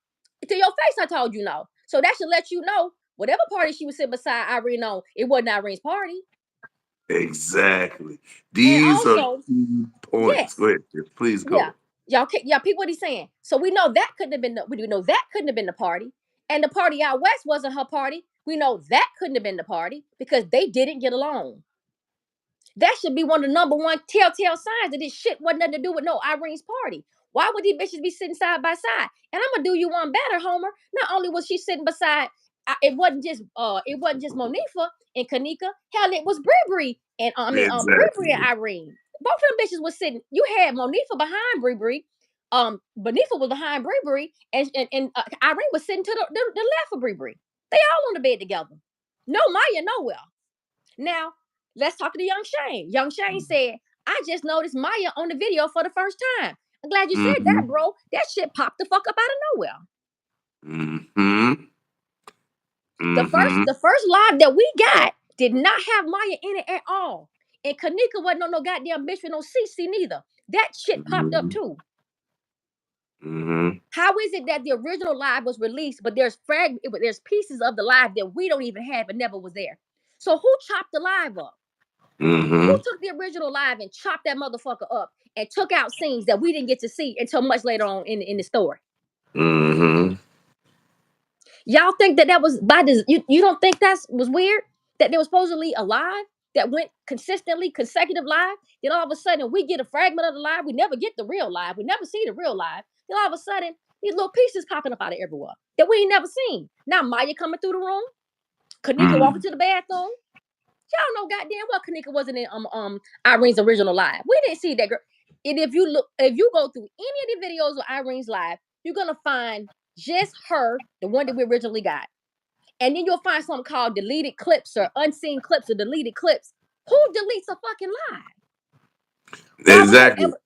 To your face, I told you no. So that should let you know whatever party she was sitting beside Irene on, it wasn't Irene's party. Exactly. And These are also, key points. yes, Go ahead, sis. Please yeah, go. yeah, people, what he's saying. So we know that couldn't have been. We do know that couldn't have been the party, and the party out west wasn't her party. We know that couldn't have been the party because they didn't get along. That should be one of the number one telltale signs that this shit wasn't nothing to do with no Irene's party. Why would these bitches be sitting side by side? And I'm gonna do you one better, Homer. Not only was she sitting beside, it wasn't just Monifa and Kenneka. Hell, it was Bree and Bree and Exactly. Irene. Both of them bitches was sitting. You had Monifa behind Bree. Bonifa was behind Bree, and Irene was sitting to the left of Bree. They all on the bed together. No Maya nowhere. Now, let's talk to Young Shane. Young Shane said, I just noticed Maya on the video for the first time. I'm glad you said Mm-hmm. that, bro. That shit popped the fuck up out of nowhere. Mm-hmm. The first Mm-hmm. the first live that we got did not have Maya in it at all. And Kenneka wasn't on no goddamn bitch with no CC neither. That shit popped up Mm-hmm. too. Mm-hmm. How is it that the original live was released, but there's pieces of the live that we don't even have and never was there? So who chopped the live up? Who Mm-hmm. took the original live and chopped that motherfucker up and took out scenes that we didn't get to see until much later on in the story? Mm-hmm. Y'all think that was by this? You don't think that was weird? That there was supposedly a live that went consistently consecutive live. Then all of a sudden we get a fragment of the live. We never get the real live. We never see the real live. Then all of a sudden these little pieces popping up out of everywhere that we ain't never seen. Now Maya coming through the room. Kenneka walking to the bathroom. Y'all know goddamn well Kenneka wasn't in Irene's original live. We didn't see that girl. And if you go through any of the videos of Irene's live, you're gonna find just her, the one that we originally got. And then you'll find something called deleted clips or unseen clips or deleted clips. Who deletes a fucking live? Why would they Exactly. ever?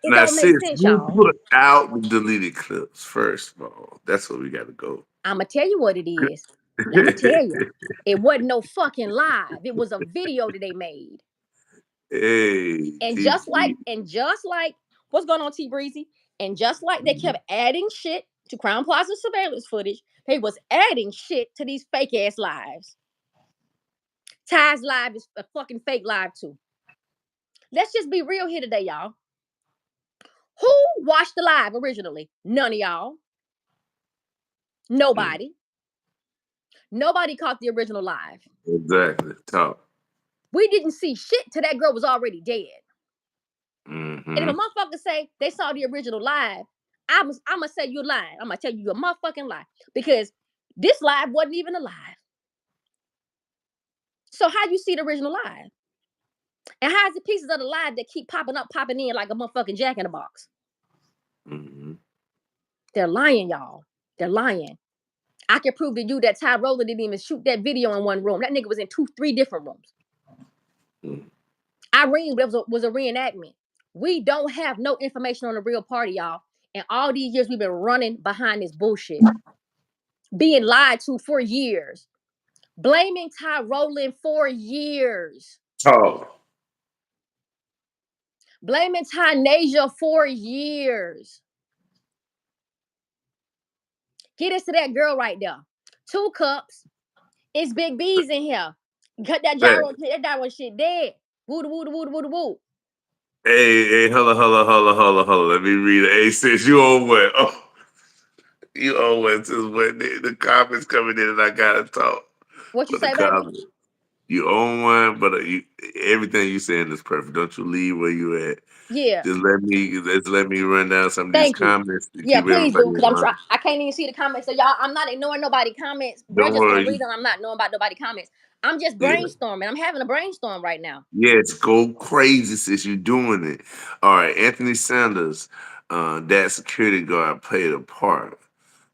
It Now, don't make sis, sense, who y'all. put out the deleted clips first of all? That's where we got to go. I'ma tell you what it is. I'ma tell you. It wasn't no fucking live. It was a video that they made. Hey, And just like, TT. what's going on, T Breezy? And just like they kept adding shit to Crown Plaza surveillance footage, they was adding shit to these fake ass lives. Ty's live is a fucking fake live too. Let's just be real here today, y'all. Who watched the live originally? None of y'all. Mm, Nobody. Nobody caught the original live. exactly. Talk. We didn't see shit till that girl was already dead. And if a Mm-hmm. motherfucker say they saw the original live, I'm gonna say you're lying. I'm gonna tell you you're a motherfucking lie because this live wasn't even alive. So how you see the original live? And how is the pieces of the live that keep popping up, popping in like a motherfucking jack in the box? Mm-hmm. They're lying, y'all. They're lying. I can prove to you that Ty Roller didn't even shoot that video in one room. That nigga was in three different rooms. Mm-hmm. Irene was a reenactment. We don't have no information on the real party, y'all. And all these years we've been running behind this bullshit, being lied to for years, blaming Ty Rowland for years, Talk. blaming Ty Nasia for years. Get us to that girl right there. 2 cups. It's Big B's in here. Cut that gyro shit dead. Woo woo woo woo woo. Hey, hold on. Let me read it. Hey, sis, you on what? Oh, you on what? Since when the comments coming in and I gotta talk What you for the say, baby? comments. You own one, but everything you saying is perfect. Don't you leave where you at. Yeah. Just let me run down some of these Thank you. comments to Yeah, keep please everybody do, because in line. I can't even see the comments. So y'all, I'm not ignoring nobody comments. We're Don't just gonna worry. read them. I'm not knowing about nobody comments. I'm just Yeah. brainstorming. I'm having a brainstorm right now. Yes, go crazy since you're doing it. All right, Anthony Sanders, that security guard played a part.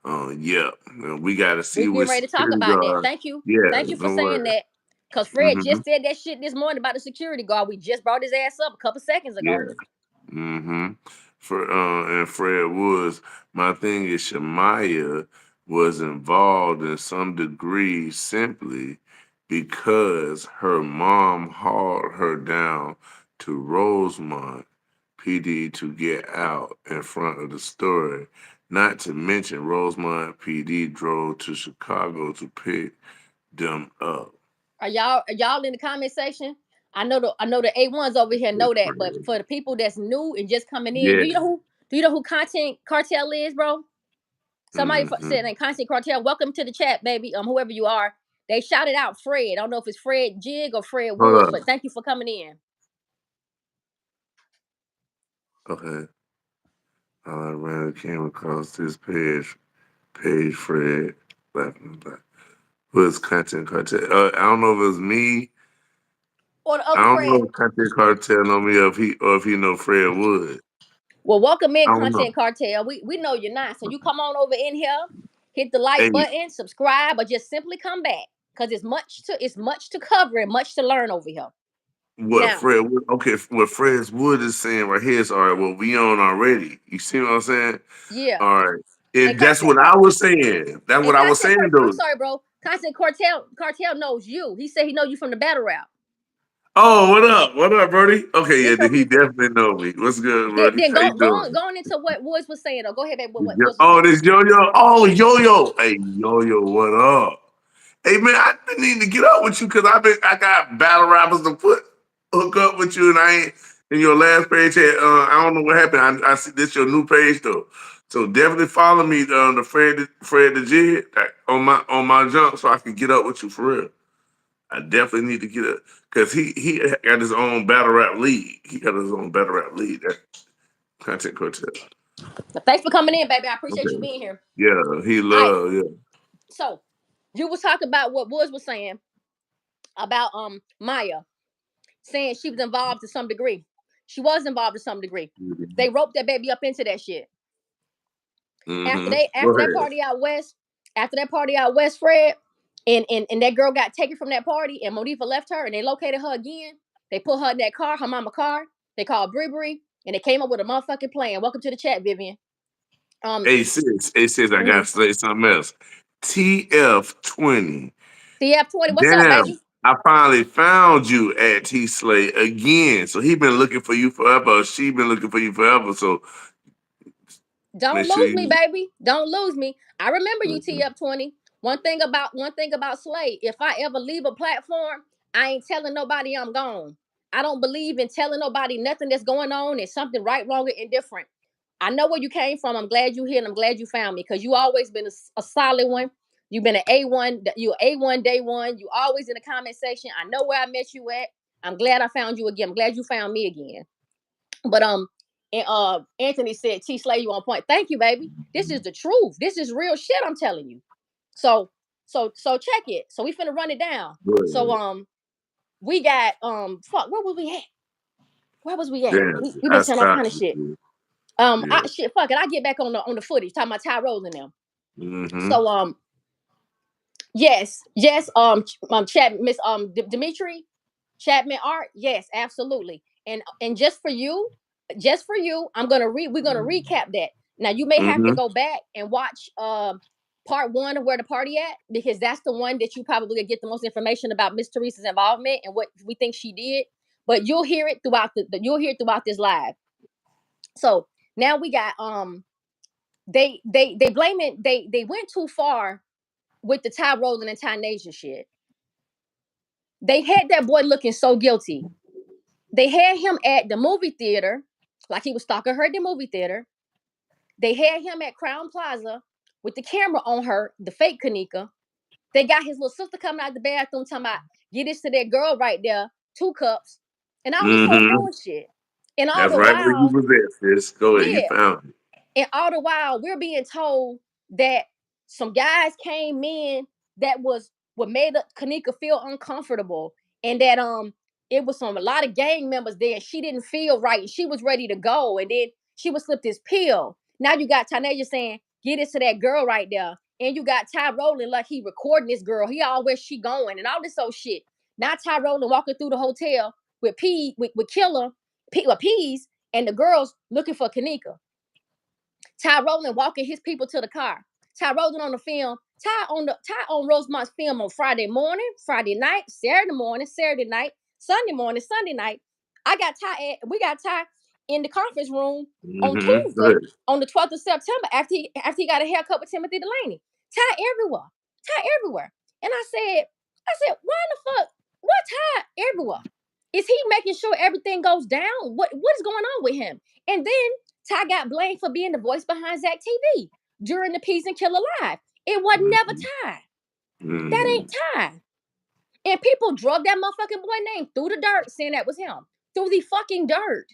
Yeah, we got to We see getting which ready to talk security about that. guard. Thank you. Yeah, Thank you for don't saying worry. that. Cause Fred Mm-hmm. just said that shit this morning about the security guard. We just brought his ass up a couple seconds ago. Yeah. Mm-hmm. For and Fred Woods, my thing is Shemaya was involved in some degree simply because her mom hauled her down to Rosemont PD to get out in front of the story. Not to mention Rosemont PD drove to Chicago to pick them up. Are y'all in the comment section? I know the A1s over here know that, but for the people that's new and just coming in, Yeah. do you know who Content Cartel is, bro? Somebody Mm-hmm. said in Content Cartel, welcome to the chat, baby. Whoever you are, they shouted out Fred. I don't know if it's Fred Jig or Fred Hold Woods, up. but thank you for coming in. Okay. I ran came across this page Fred laughing about. What's content cartel? I don't know if it was me. Or the I other don't Fred. know if content cartel know me or if he know Fred Wood. Well, welcome in, I don't know. Content Cartel. We know you're not. So you come on over in here, hit the like Hey, button, subscribe, or just simply come back. Cause it's much to cover and much to learn over here. what Now, Fred Wood? Okay, what Fred Wood is saying right here is all right. Well, we on already. You see what I'm saying? yeah. All right. And And that's what I was saying. That's what I was saying I'm though. sorry, bro. Constant Cartel knows you. He said he know you from the battle rap. Oh, what up? What up, Brody? Okay, yeah, Get your he definitely know me. What's good, then, Brody? then How you go go on, doing? going into what Woods was saying. Though, go ahead, baby. What Woods was Oh, saying. this Yo-Yo. Oh, Yo-Yo. Hey, Yo-Yo, what up? Hey, man, I've been needing to get up with you because I got battle rappers to hook up with you, and I ain't in your last page had, I don't know what happened. I see this your new page though. So definitely follow me the Fred the Jig on my jump so I can get up with you for real. I definitely need to get up because he got his own battle rap league. He got his own battle rap league. That content cartel. But thanks for coming in, baby. I appreciate you Okay. being here. Yeah, he All right. love, yeah. So you was talking about what Woods was saying about Maya saying she was involved to some degree. She was involved to some degree. They roped that baby up into that shit. After Mm-hmm. they Go after that ahead. party out west, Fred, and that girl got taken from that party, and Monifa left her, and they located her again. They put her in that car, her mama car. They called Bree, and they came up with a motherfucking plan. Welcome to the chat, Vivian. Um, Hey sis, I gotta mhm. say something else. TF20. CF20, what's up, Damn, baby? I finally found you at T Slay again. So he been looking for you forever. Or she been looking for you forever. So Don't make sure lose me, you. baby. Don't lose me. I remember you, Mhm. TF20. One thing about Slay. If I ever leave a platform, I ain't telling nobody I'm gone. I don't believe in telling nobody nothing that's going on. It's something right, wrong, or indifferent. I know where you came from. I'm glad you here, and I'm glad you found me because you always been a solid one. You've been an A1. You A1 day one. You always in the comment section. I know where I met you at. I'm glad I found you again. I'm glad you found me again. But and Anthony said, T Slay, you on point. Thank you, baby. This is the truth. This is real shit, I'm telling you. So so check it. So we finna run it down. Go So ahead. we got fuck, where was we at? Where was we at? Damn, We been I saying all kind stopped of you. shit. Sis. Yeah. Shit, fuck it. I get back on the footage, talking about Tyrone and them. Mm-hmm. So yes, chat Miss Dimitri, Chapman Art, yes, absolutely. And just for you, we're gonna recap that. Now you may have to Mm-hmm. go back and watch part one of Where the Party At, because that's the one that you probably get the most information about Miss Teresa's involvement and what we think she did. But you'll hear it throughout this live. So now we got they blame it, they went too far with the Ty Roland and Ty Nation shit. They had that boy looking so guilty. They had him at the movie theater, like he was stalking her at the movie theater. They had him at Crown Plaza with the camera on her, the fake Kenneka. They got his little sister coming out the bathroom talking about get this to that girl right there, 2 cups, and all this whole Mm-hmm. bullshit. And all That's the right where you while, was at, sis. Go ahead. You yeah, found it. and all the while we're being told that some guys came in that was what made Kenneka feel uncomfortable, and that it was a lot of gang members there. She didn't feel right, and she was ready to go, and then she was slipped this pill. Now you got Tanaja saying, "Get it to that girl right there," and you got Ty Rolling like he recording this girl. He all where she going and all this old shit. Now Ty Rolling walking through the hotel with with Killer, with Peas, and the girls looking for Kenneka. Ty Rowland walking his people to the car. Ty Rowland on the film. Ty on Rosemont's film on Friday morning, Friday night, Saturday morning, Saturday night, Sunday morning, Sunday night. We got Ty in the conference room on Mm-hmm. Go Tuesday, ahead. on the 12th of September, after he got a haircut with Timothy Delaney. Ty everywhere. Ty everywhere. And I said, why the fuck? What Ty everywhere? Is he making sure everything goes down? What is going on with him? And then Ty got blamed for being the voice behind Zach TV during the Peas and Killer Live. It was never Mm-hmm. Ty. That Mm-hmm. ain't Ty. And people drug that motherfucking boy name through the dirt saying that was him. Through the fucking dirt.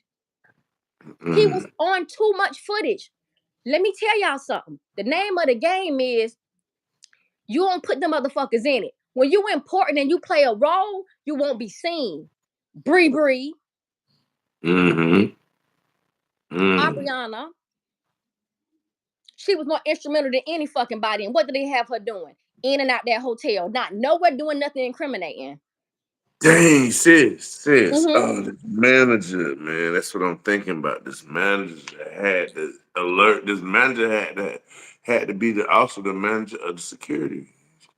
He was Mm-hmm. on too much footage. Let me tell y'all something. The name of the game is you don't put the motherfuckers in it. When you important and you play a role, you won't be seen. Bree Bree, Mm-hmm. Mm. Ariana, she was more instrumental than any fucking body. And what did they have her doing? In and out that hotel, not nowhere doing nothing incriminating. Dang, sis. Mm-hmm. Oh, this manager, man. That's what I'm thinking about. This manager had to alert. This manager had to be also the manager of the security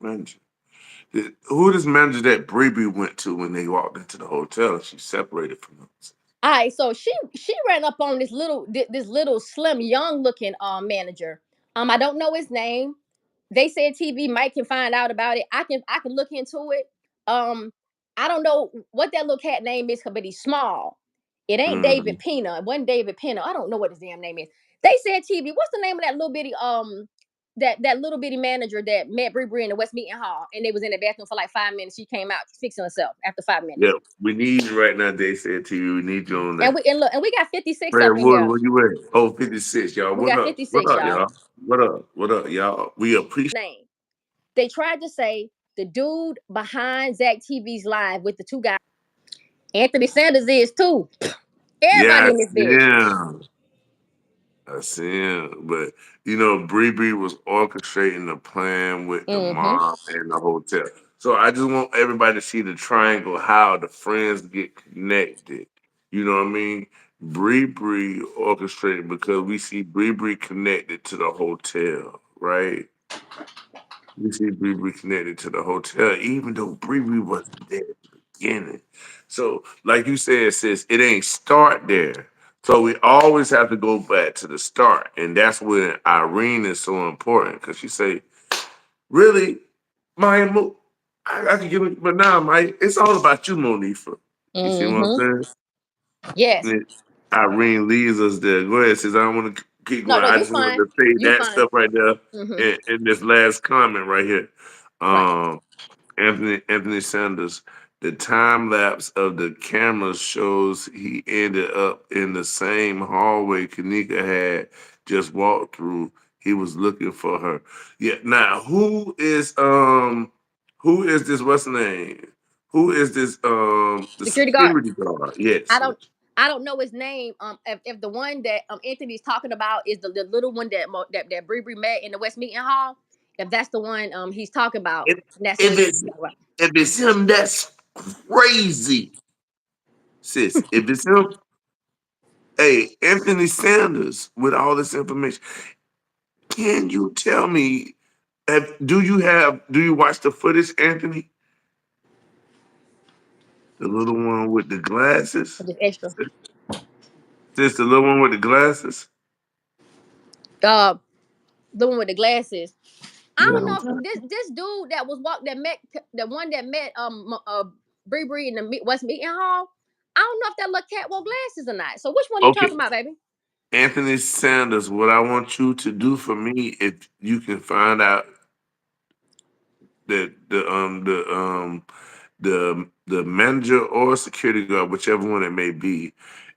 manager. Who this manager that Bree went to when they walked into the hotel and she separated from them? All right, so she ran up on this little slim young looking manager. I don't know his name. They said TV Mike can find out about it. I can look into it. Um, I don't know what that little cat name is, but he's small. It ain't David Mm. Pena. It wasn't David Pena. I don't know what his damn name is. They said TV. What's the name of that little bitty that little bitty manager that met Bree in the West Meeting Hall and they was in the bathroom for like 5 minutes. She came out fixing herself after 5 minutes. Yeah, we need you right now. They said to you, we need you on And that. we got 56 Fred up in Wood, here. where you at? Oh, 56, y'all. We What got up? What 56, up, y'all. y'all? What up? What up, y'all? We appreciate. Name. They tried to say the dude behind Zach TV's live with the two guys. Anthony Sanders is too. Everybody in Yes, this bitch. yeah. I see him. But Bree was orchestrating the plan with the Mm-hmm. mom and the hotel. So I just want everybody to see the triangle, how the friends get connected. You know what I mean? Bree orchestrated because we see Bree connected to the hotel, right? We see Bree connected to the hotel, even though Bree wasn't there at the beginning. So, like you said, sis, it ain't start there. So we always have to go back to the start, and that's when Irene is so important because she say, "Really, Maya, I can give it, but now, Maya, it's all about you, Monifa." You see what I'm Mm-hmm. saying? Yes. And Irene leads us there. Go ahead, sis. I don't want to keep No, going. no, I you just wanted fine. to say You that fine. stuff right there Mm-hmm. in this last comment right here. Right. Um, Anthony Sanders. The time lapse of the camera shows he ended up in the same hallway Kenneka had just walked through. He was looking for her. Yeah. Now, who is this? What's the name? Who is this? The Security guard. security guard. Yes. I don't I don't know his name. If the one that Anthony's talking about is the little one that Bree met in the West Meeting Hall, if that's the one he's talking about, If that's the one if he's it's talking about. if it's him, that's crazy, sis. If it's him, hey, Anthony Sanders, with all this information, can you tell me? Do you watch the footage, Anthony? The little one with the glasses, Just extra. sis. The little one with the glasses. Uh, the one with the glasses. I You know don't what I'm know talking. if this dude that met the one that met Bree in the West Meeting Hall. I don't know if that little cat wore glasses or not. So which one you Okay, talking about, baby? Anthony Sanders. What I want you to do for me, if you can find out that the manager or security guard, whichever one it may be,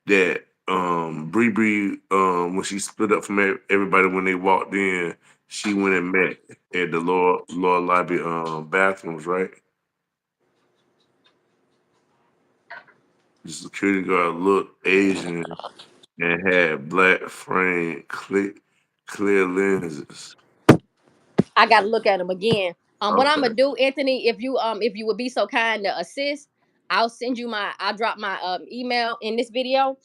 that Bree when she split up from everybody when they walked in, she went and met at the lower lobby bathrooms, right? The security guard looked Asian and had black frame clear lenses. I gotta look at them again. What I'm Okay. gonna do, Anthony, if you would be so kind to assist, I'll drop my email in this video,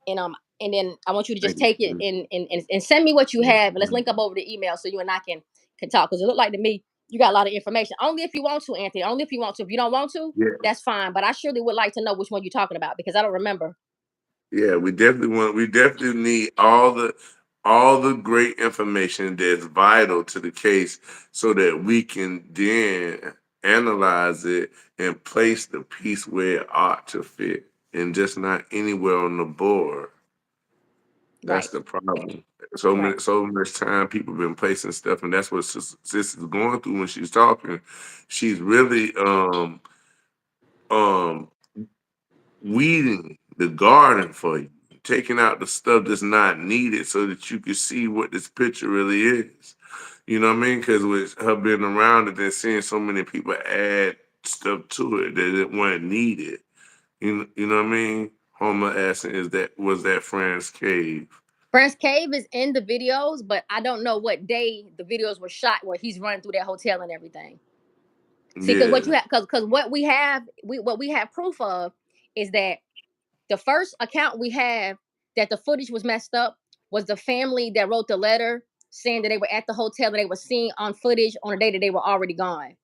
and then I want you to just Thank take it you. and send me what you have, and let's Mhm. link up over the email so you and I can talk, because it looked like to me you got a lot of information. Only if you want to, Anthony. Only if you want to. If you don't want to, Yeah. that's fine. But I surely would like to know which one you're talking about because I don't remember. Yeah, we definitely need all the great information that's vital to the case so that we can then analyze it and place the piece where it ought to fit and just not anywhere on the board. That's Right. the problem. Right. So much time people been placing stuff, and that's what sis is going through when she's talking. She's really um weeding the garden for you, taking out the stuff that's not needed so that you can see what this picture really is. You know what I mean? Because with her being around it and seeing so many people add stuff to it that it wasn't needed. You know what I mean? Homer asking, is that was that Fran's cave? Frank's Cave is in the videos, but I don't know what day the videos were shot where he's running through that hotel and everything. See, because what Yeah. you have, because what we have proof of is that the first account we have that the footage was messed up was the family that wrote the letter saying that they were at the hotel and they were seen on footage on a day that they were already gone.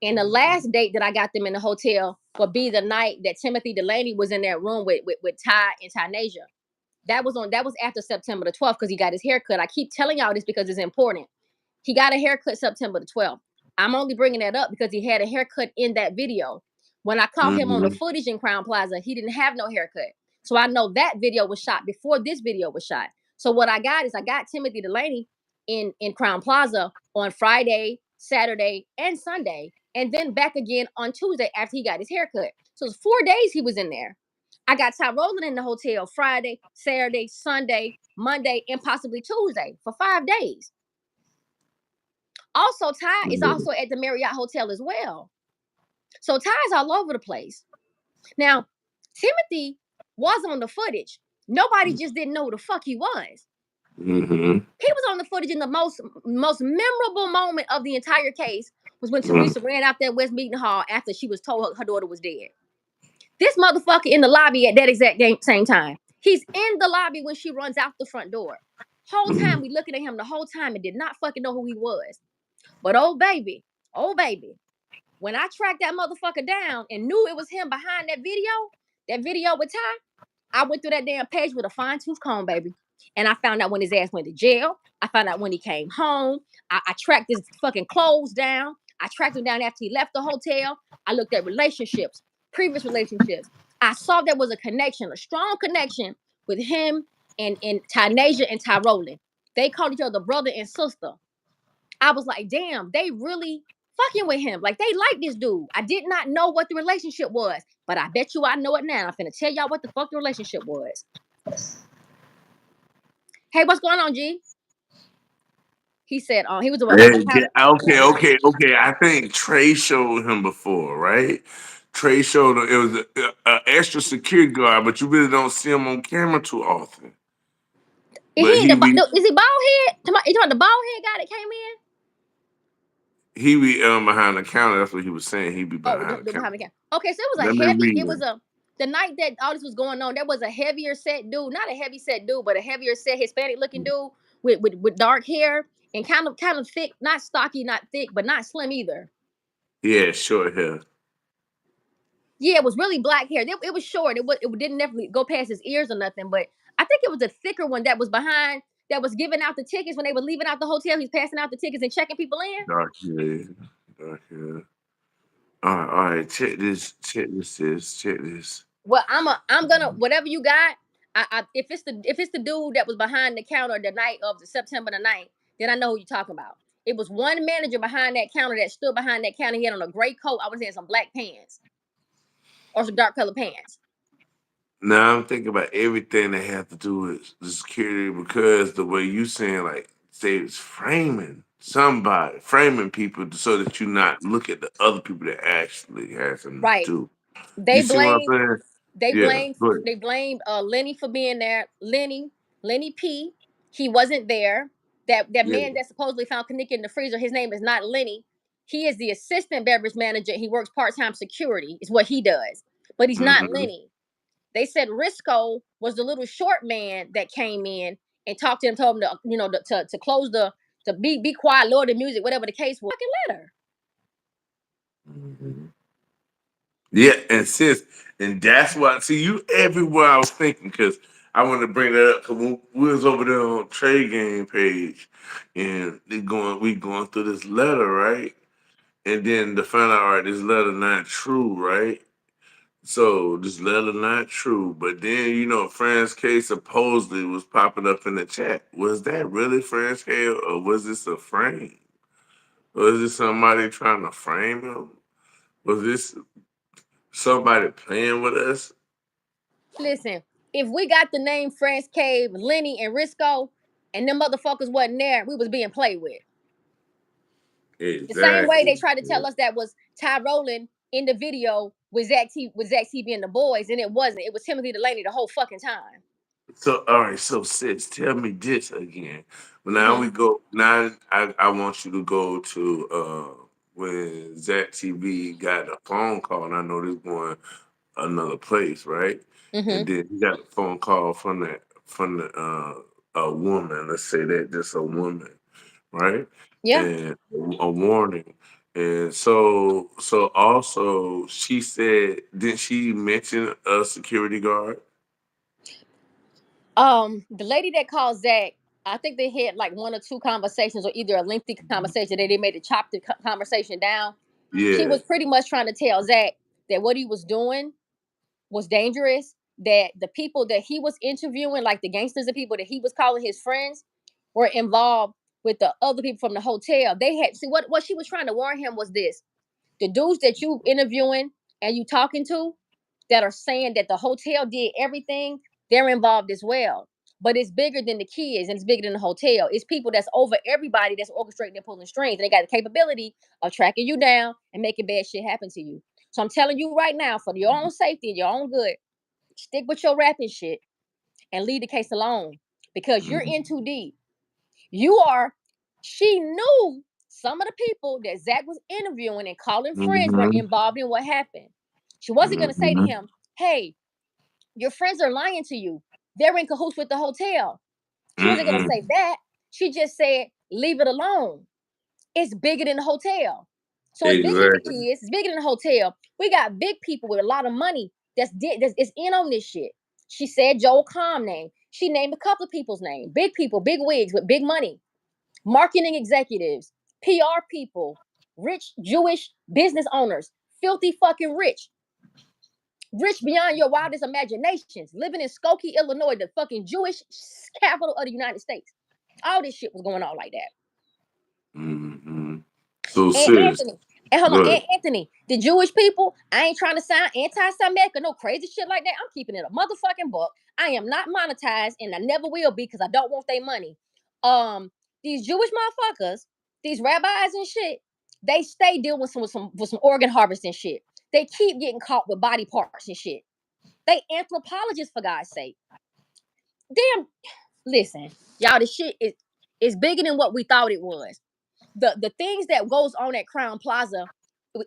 And the last date that I got them in the hotel would be the night that Timothy Delaney was in that room with Ty and Tynasia. That was after September the 12th because he got his hair cut. I keep telling y'all this because it's important. He got a haircut September the 12th. I'm only bringing that up because he had a haircut in that video. When I caught him on the Hmm. footage in Crown Plaza, he didn't have no haircut. So I know that video was shot before this video was shot. So what I got is I got Timothy Delaney in Crown Plaza on Friday, Saturday, and Sunday, and then back again on Tuesday after he got his haircut. So it's 4 days he was in there. I got Ty Rowland in the hotel Friday, Saturday, Sunday, Monday, and possibly Tuesday for 5 days. Also, Ty is also at the Marriott Hotel as well. So Ty's all over the place. Now, Timothy was on the footage. Nobody just didn't know who the fuck he was. Hmm. He was on the footage in the most memorable moment of the entire case was when Teresa ran out that West Meeting Hall after she was told her daughter was dead. This motherfucker in the lobby at that exact same time. He's in the lobby when she runs out the front door. Whole time we looking at him the whole time and did not fucking know who he was. But oh baby, when I tracked that motherfucker down and knew it was him behind that video with Ty, I went through that damn page with a fine tooth comb, baby. And I found out when his ass went to jail. I found out when he came home. I tracked his fucking clothes down. I tracked him down after he left the hotel. I looked at relationships, previous relationships. I saw there was a connection, a strong connection with him and Tynasia and Ty Rowland. They called each other brother and sister. I was like, damn, they really fucking with him. Like they like this dude. I did not know what the relationship was, but I bet you I know it now. I'm finna tell y'all what the fuck the relationship was. Hey, what's going on, G? He said, he was behind. Okay. I think Trey showed him before, right? Trey showed him. It was an extra security guard, but you really don't see him on camera too often. Is he But in the? No, is he bald head? You talking the bald head guy that came in? he be behind the counter. That's what he was saying. He be Oh, behind the the behind counter. the camera. Okay, so it was a Let me heavy. read It was him. a the night that all this was going on. There was a heavier set dude, not a heavy set dude, but a heavier set Hispanic looking dude with dark hair and kind of thick, not stocky, not thick, but not slim either. Yeah, short hair. Yeah, it was really black hair. It was short. It didn't definitely go past his ears or nothing. But I think it was a thicker one that was behind that was giving out the tickets when they were leaving out the hotel. He's passing out the tickets and checking people in. Dark hair. Dark hair. All right. Check this. Check this. Check this. Well, I'm gonna whatever you got. If it's the dude that was behind the counter the night of the September the 9th, then I know who you're talking about. It was one manager behind that counter that stood behind that counter. He had on a gray coat. I was in some black pants or some dark color pants. Now I'm thinking about everything that has to do with the security because the way you saying like say it's framing somebody, framing people so that you not look at the other people that actually has something to Right. do. You They see what I'm blamed saying? they Yeah, blamed go ahead. they blamed Lenny for being there. Lenny P. He wasn't there. That Yeah. man that supposedly found Kenneka in the freezer, his name is not Lenny. He is the assistant beverage manager. He works part-time security, is what he does. But he's not Mm-hmm. Lenny. They said Risco was the little short man that came in and talked to him, told him to, to close to be quiet, lower the music, whatever the case was. Fucking letter. Mm-hmm. Yeah, and sis, and that's why. See, you everywhere I was thinking because I want to bring that up because we was over there on trade game page, and we going through this letter, right? And then to find out, all right, this letter not true, right? So this letter not true, but then Fran's case supposedly was popping up in the chat. Was that really Fran's case, or was this a frame? Was this somebody trying to frame him? Was this somebody playing with us? Listen, if we got the name France Cave, Lenny, and Risco, and them motherfuckers wasn't there, we was being played with. The same way they Exactly. tried to tell us that was Ty Rowland in the video with Zach TV and the boys, and it wasn't. It was Timothy Delaney the whole fucking time. So all right, so sis, tell me this again. Well, now Mm-hmm. we go. Now I want you to go to when Zach TV got a phone call, and I know this going another place, right? And Mm-hmm. then he got a phone call from the a woman. Let's say that just a woman, right? Yeah. And a warning. And so also she said, didn't she mention a security guard? The lady that called Zach, I think they had like one or two conversations, or either a lengthy conversation that they made to chop the conversation down. She Yeah. was pretty much trying to tell Zach that what he was doing was dangerous. That the people that he was interviewing, like the gangsters and people that he was calling his friends, were involved with the other people from the hotel. They had see what she was trying to warn him was this: the dudes that you interviewing and you talking to that are saying that the hotel did everything, they're involved as well. But it's bigger than the kids and it's bigger than the hotel. It's people that's over everybody that's orchestrating and pulling strings. And they got the capability of tracking you down and making bad shit happen to you. So I'm telling you right now, for your own safety and your own good, stick with your rapping shit and leave the case alone because you're in too deep. You are, she knew some of the people that Zach was interviewing and calling friends were Mm-hmm. involved in what happened. She wasn't going to say to Mm-hmm. him, hey, your friends are lying to you. They're in cahoots with the hotel. She wasn't going to say Mm-mm. that. She just said, leave it alone. It's bigger than the hotel. So it's bigger than the Exactly. kids. It's bigger than the hotel. We got big people with a lot of money that's is in on this shit. She said Joel Calm name. She named a couple of people's name. Big people, big wigs with big money, marketing executives, PR people, rich Jewish business owners, filthy fucking rich, rich beyond your wildest imaginations, living in Skokie, Illinois, the fucking Jewish capital of the United States. All this shit was going on like that. Mm-hmm. So And sis, Anthony, and hold on, good. and Anthony, the Jewish people, I ain't trying to sound anti-Semitic or no crazy shit like that. I'm keeping it a motherfucking book. I am not monetized, and I never will be because I don't want their money. Um, these Jewish motherfuckers, these rabbis and shit, they stay dealing with some organ harvesting shit. They keep getting caught with body parts and shit. They anthropologists for God's sake. Damn, listen, y'all, the shit is bigger than what we thought it was. The things that goes on at Crown Plaza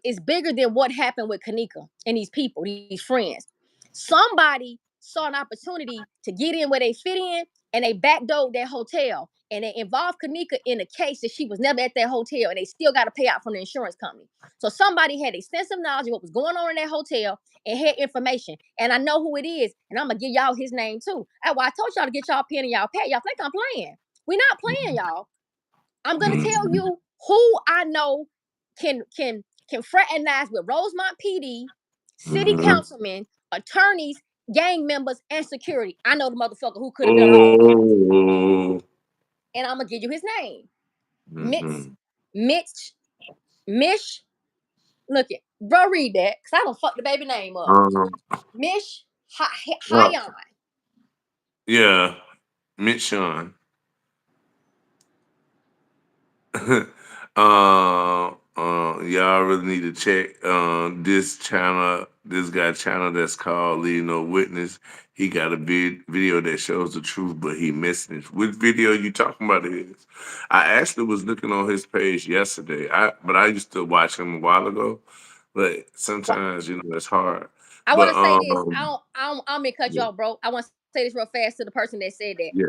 is bigger than what happened with Kenneka and these people, these friends. Somebody saw an opportunity to get in where they fit in, and they backdoored that hotel, and they involved Kenneka in a case that she was never at that hotel, and they still got to pay out from the insurance company. So somebody had extensive knowledge of what was going on in that hotel and had information. And I know who it is, and I'm gonna give y'all his name too. That's why I told y'all to get y'all pen and y'all pad. Y'all think I'm playing? We not playing, y'all. I'm gonna tell Mm-hmm. you who I know can fraternize with Rosemont PD, city Mm-hmm. councilmen, attorneys, gang members, and security. I know the motherfucker who could have done all that. Oh. And I'm gonna give you his name. Mm-hmm. Mitch, Mish, look it, bro, read that, cause I don't fuck the baby name up. Um, Mish uh, Hyon. yeah, Mitchon. Y'all really need to check this channel. This guy channel that's called Leave No Witness. He got a video that shows the truth, but he missing it. Which video you talking about is? I actually was looking on his page yesterday. I used to watch him a while ago, but Well, sometimes it's hard. I want But to say this. I don't mean cut you yeah, off, bro. I want to say this real fast to the person that said that. yeah.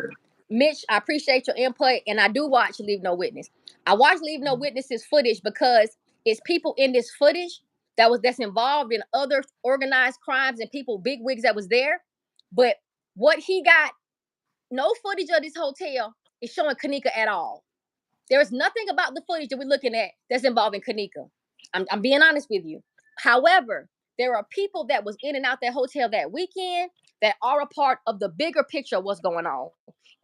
Mitch, I appreciate your input, and I do watch Leave No Witness. I watch Leave No Witnesses footage because it's people in this footage that's involved in other organized crimes and people, big wigs that was there. But what he got, no footage of this hotel is showing Kenneka at all. There is nothing about the footage that we're looking at that's involving Kenneka. I'm being honest with you. However, there are people that was in and out that hotel that weekend that are a part of the bigger picture of what's going on.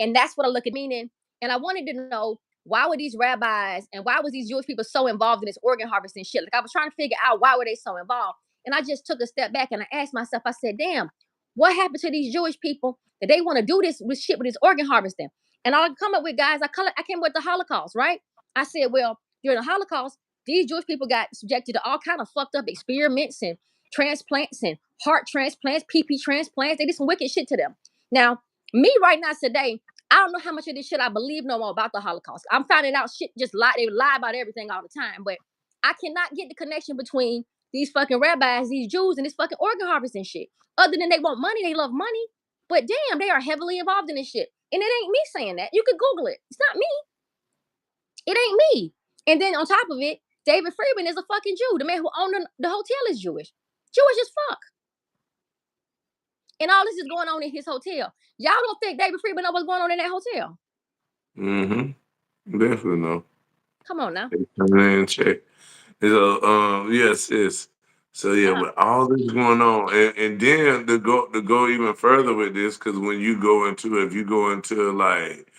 And that's what I look at meaning. And I wanted to know, why were these rabbis and why was these Jewish people so involved in this organ harvesting shit? Like, I was trying to figure out, why were they so involved? And I just took a step back and I asked myself, I said, damn, what happened to these Jewish people that they want to do this with shit with this organ harvesting? And I come up with, guys, I came up with the Holocaust, right? I said, well, during the Holocaust, these Jewish people got subjected to all kind of fucked up experiments and transplants and heart transplants, PP transplants. They did some wicked shit to them. Now, me right now today, I don't know how much of this shit I believe no more about the Holocaust. I'm finding out shit just lie. They lie about everything all the time. But I cannot get the connection between these fucking rabbis, these Jews, and this fucking organ harvesting shit. Other than they want money, they love money. But damn, they are heavily involved in this shit. And it ain't me saying that. You could Google it. It's not me. It ain't me. And then on top of it, David Friedman is a fucking Jew. The man who owned the hotel is Jewish. Jewish as fuck. And all this is going on in his hotel. Y'all don't think David Friedman know what's going on in that hotel? Mm-hmm. Definitely no. Come on now. They come in and check. So, yes, yes. So yeah, Yeah. with all this going on, and then to go even further with this, because when you go into if you go into like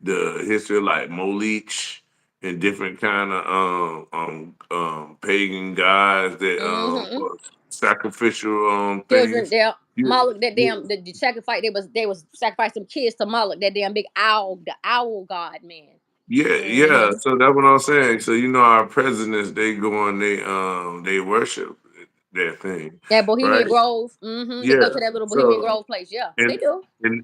the history of like Molich and different kind of pagan gods that Mm-hmm. were sacrificial Children, things. they You, Moloch, that yeah, damn the sacrifice, they was sacrificing kids to Moloch, that damn big owl, the owl god man. yeah, yeah. Mm-hmm. So that's what I'm saying. So our presidents, they go and they worship that thing, That right? Bohemian Grove. Mm-hmm. They go Yeah. to that little Bohemian So Grove place. Yeah, they and do.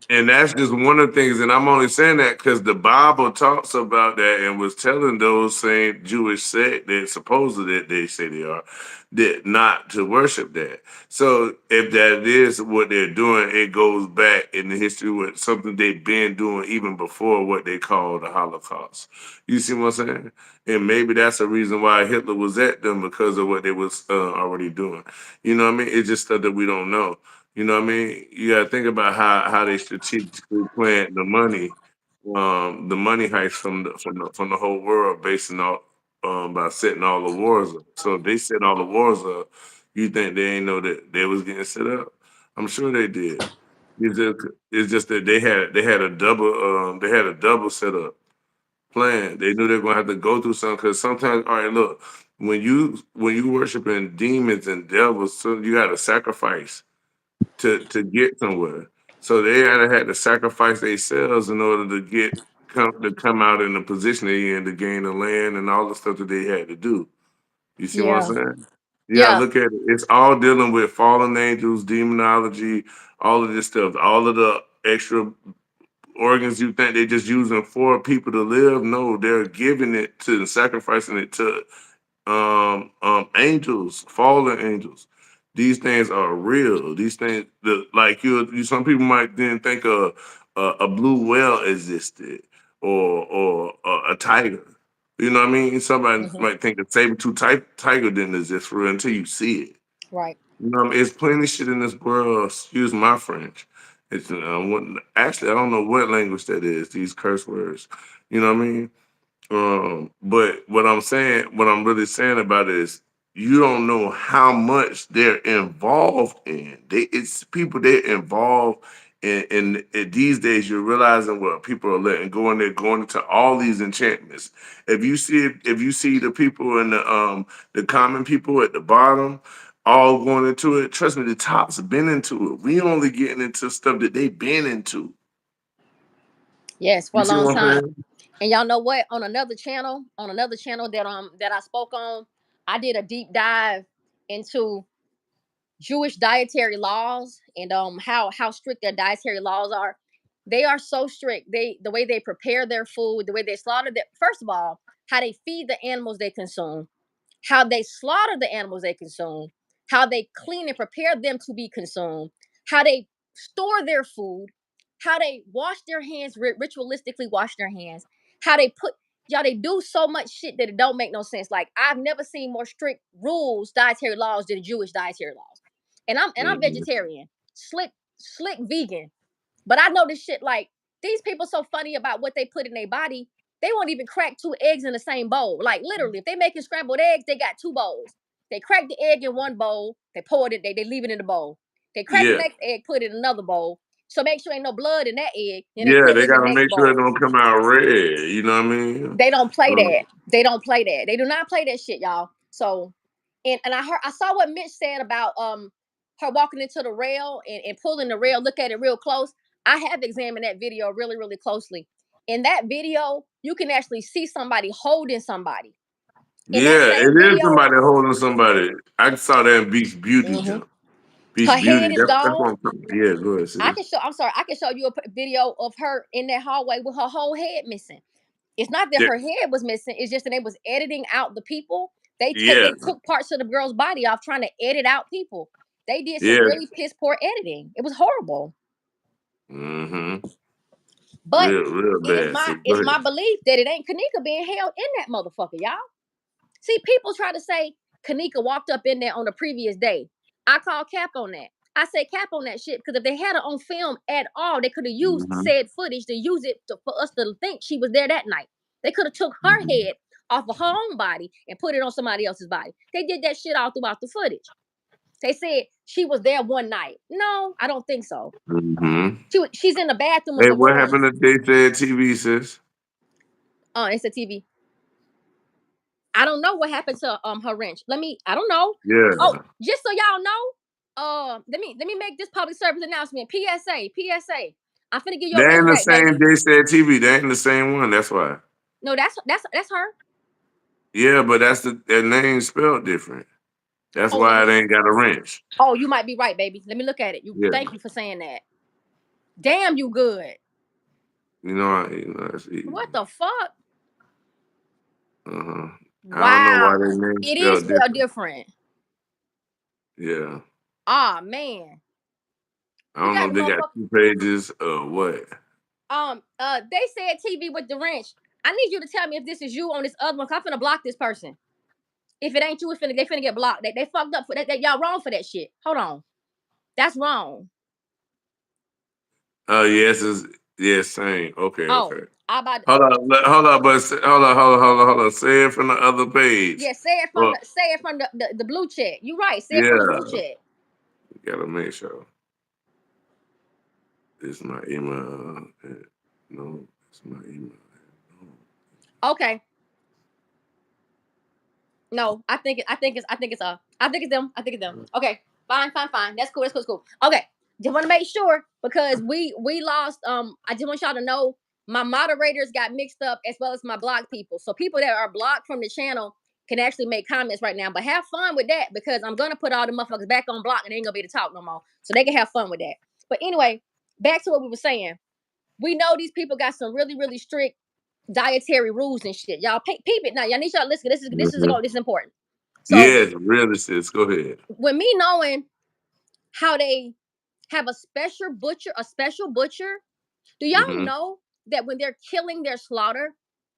and that's just one of the things, and I'm only saying that because the Bible talks about that and was telling those same Jewish sect that supposedly that they say they are, that not to worship that. So if that is what they're doing, it goes back in the history with something they've been doing even before what they call the Holocaust. You see what I'm saying? And maybe that's a reason why Hitler was at them, because of what they was already doing. You know what I mean? It's just stuff that we don't know. You know what I mean? You got to think about how they strategically plan the money heist from the whole world, basing all by setting all the wars up. So if they set all the wars up, you think they ain't know that they was getting set up? I'm sure they did. It's just that they had a double setup plan. They knew they were gonna have to go through something, because sometimes, all right, look, when you worshiping demons and devils, so you got to sacrifice to get somewhere. So they had to sacrifice themselves in order to come out in the position they in to gain the land and all the stuff that they had to do. You see what I'm Yeah. saying? Yeah, Yeah. look at it. It's all dealing with fallen angels, demonology, all of this stuff, all of the extra organs you think they're just using for people to live. No, they're giving it to and sacrificing it to angels, fallen angels. These things are real. These things, like some people might then think a blue whale existed, or a tiger. You know what I mean? Somebody Mm-hmm. might think a saber-tooth tiger didn't exist for real until you see it. Right. You know what I mean? It's plenty of shit in this world. Excuse my French. Actually, I don't know what language that is. These curse words. You know what I mean? But what I'm really saying about it is, you don't know how much they're involved in. It's people they're involved And these days, you're realizing what people are letting go, and they're going into all these enchantments. If you see the people in the common people at the bottom all going into it, trust me, the top's been into it. We only getting into stuff that they've been into. Yes, for You a see long what I'm time. saying? And y'all know what? On another channel that I spoke on, I did a deep dive into Jewish dietary laws and how strict their dietary laws are. They are so strict. The way they prepare their food, the way they slaughter their, first of all, how they feed the animals they consume, how they slaughter the animals they consume, how they clean and prepare them to be consumed, how they store their food, how they wash their hands, ritualistically wash their hands, how they put, y'all, they do so much shit that it don't make no sense. Like, I've never seen more strict rules, dietary laws than Jewish dietary laws. And I'm Mhm. vegetarian, slick vegan. But I know this shit, like, these people so funny about what they put in their body. They won't even crack two eggs in the same bowl. Like, literally, if they making scrambled eggs, they got two bowls. They crack the egg in one bowl, they pour it in, they leave it in the bowl. They crack the Yeah, next egg, put it in another bowl. So make sure ain't no blood in that egg. Then they yeah, put it they in the gotta next make sure it bowl. don't come out red. You know what I mean? They don't play Um, that. They don't play that. They do not play that shit, y'all. So, and I saw what Mitch said about her walking into the rail and pulling the rail. Look at it real close. I have examined that video really, really closely. In that video, you can actually see somebody holding somebody. In that yeah, same it is video, somebody holding somebody. I saw that in Beast Beauty mhm, jump. Beast her Beauty. head is That's gone. what I'm talking about. Yeah, go ahead, I sis. can show. I'm sorry. I can show you a video of her in that hallway with her whole head missing. It's not that Yeah, her head was missing. It's just that they was editing out the people. yeah, They took parts of the girl's body off trying to edit out people. They did some yeah. really piss poor editing. It was horrible. Mm-hmm. But Real bad. So go it's ahead. my belief that it ain't Kenneka being held in that motherfucker, y'all. See, people try to say Kenneka walked up in there on the previous day. I call cap on that. I say cap on that shit because if they had her on film at all, they could have used Mm-hmm. said footage to use it for us to think she was there that night. They could have took her Mm-hmm. head off of her own body and put it on somebody else's body. They did that shit all throughout the footage. They said she was there one night. No, I don't think so. Mm-hmm. She's in the bathroom of Hey, the what room. happened to They Said TV, sis? Oh, it's a TV. I don't know what happened to her wrench. I don't know. Oh, Yeah. just so y'all know, let me make this public service announcement. PSA, PSA. I'm finna give your They wrench ain't the back, same baby. They Said TV. They ain't the same one. That's why. No, that's her. Yeah, but that's their name spelled different. That's Oh, why it ain't got a wrench. you might be right, baby. Let me look at it. You Yeah. thank you for saying that. Damn, you good. It's What easy. the fuck? Uh-huh. I don't know why their Wow. name It is spelled spelled different. different. Yeah. Ah, man. I You don't know got if the they got motherfucker. 2 pages or what. They said TV with the wrench. I need you to tell me if this is you on this other one. 'Cause I'm finna block this person. If it ain't you, they finna get blocked. They fucked up for that. Y'all wrong for that shit. Hold on. That's wrong. Oh, yes, same. Okay, Oh, okay. I about Hold on, but hold on. Say it from the other page. yeah. Say it from Well, the blue check. You right. Say it from the blue yeah, check. gotta make sure. This is my email. No, it's my email. No. Okay. No, I think it's them. I think it's them. Okay. Fine, fine, fine. That's cool. That's cool. That's cool. Okay. Just want to make sure because we lost. I just want y'all to know my moderators got mixed up as well as my blocked people. So people that are blocked from the channel can actually make comments right now. But have fun with that because I'm gonna put all the motherfuckers back on block and they ain't gonna be able to talk no more. So they can have fun with that. But anyway, back to what we were saying. We know these people got some really, really strict dietary rules and shit. Y'all peep it now. Y'all need y'all to listen. Mhm. This is important. So Yes, really, sis. Go ahead. when me knowing how they have a special butcher, do y'all Mm-hmm. know that when they're killing their slaughter,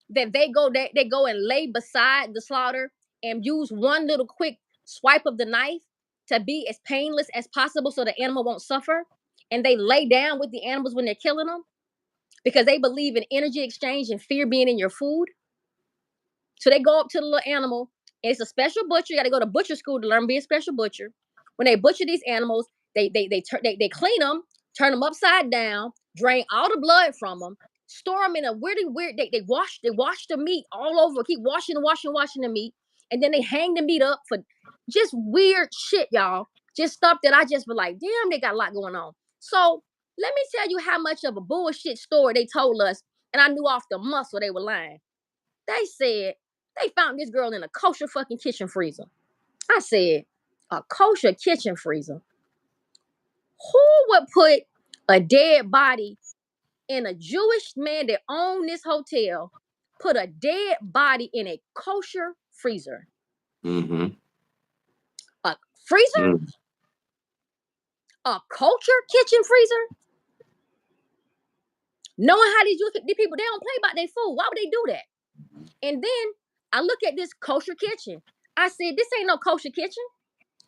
that they go and lay beside the slaughter and use one little quick swipe of the knife to be as painless as possible so the animal won't suffer. And they lay down with the animals when they're killing them because they believe in energy exchange and fear being in your food. So they go up to the little animal, and it's a special butcher. You got to go to butcher school to learn to be a special butcher. When they butcher these animals, they clean them, turn them upside down, drain all the blood from them, store them in a weird. They wash the meat all over, keep washing the meat, and then they hang the meat up for just weird shit, y'all. Just stuff that I just be like, damn, they got a lot going on. So let me tell you how much of a bullshit story they told us, and I knew off the muscle they were lying. They said they found this girl in a kosher fucking kitchen freezer. I said, a kosher kitchen freezer? Who would put a dead body in a Jewish man that owned this hotel, put a dead body in a kosher freezer? Mm-hmm. A freezer? Mm-hmm. A culture kitchen freezer? Knowing how these people, they don't play about their food. Why would they do that? And then I look at this kosher kitchen. I said, this ain't no kosher kitchen.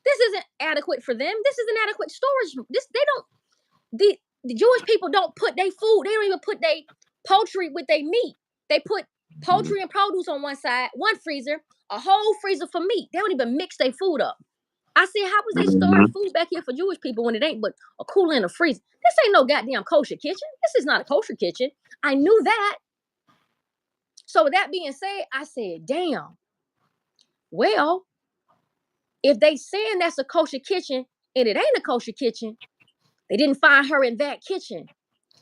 This isn't adequate for them. This is an adequate storage. The Jewish people don't put their food. They don't even put their poultry with their meat. They put poultry and produce on one side, one freezer, a whole freezer for meat. They don't even mix their food up. I said, how was they storing food back here for Jewish people when it ain't but a cooler and a freezer? This ain't no goddamn kosher kitchen. This is not a kosher kitchen. I knew that. So with that being said, I said, damn. Well, if they saying that's a kosher kitchen and it ain't a kosher kitchen, they didn't find her in that kitchen.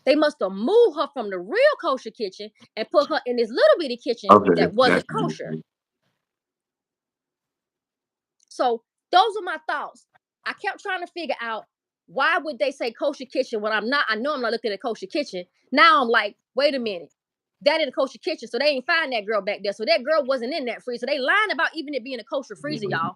They must have moved her from the real kosher kitchen and put her in this little bitty kitchen that wasn't kosher. So those are my thoughts. I kept trying to figure out, why would they say kosher kitchen when I'm not? I know I'm not looking at a kosher kitchen. Now I'm like, wait a minute. That ain't a kosher kitchen, so they ain't find that girl back there. So that girl wasn't in that freezer. They lying about even it being a kosher freezer, y'all.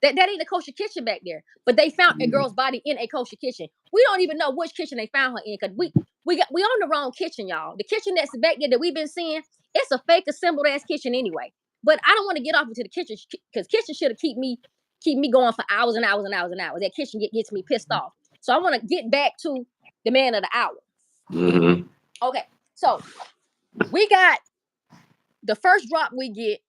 That ain't a kosher kitchen back there. But they found a girl's body in a kosher kitchen. We don't even know which kitchen they found her in, because we on the wrong kitchen, y'all. The kitchen that's back there that we've been seeing, it's a fake assembled ass kitchen anyway. But I don't want to get off into the kitchen, because kitchen should have keep me going for hours and hours and hours and hours. That kitchen gets me pissed off. So I want to get back to the man of the hour. Mm-hmm. Okay, so we got the first drop we get,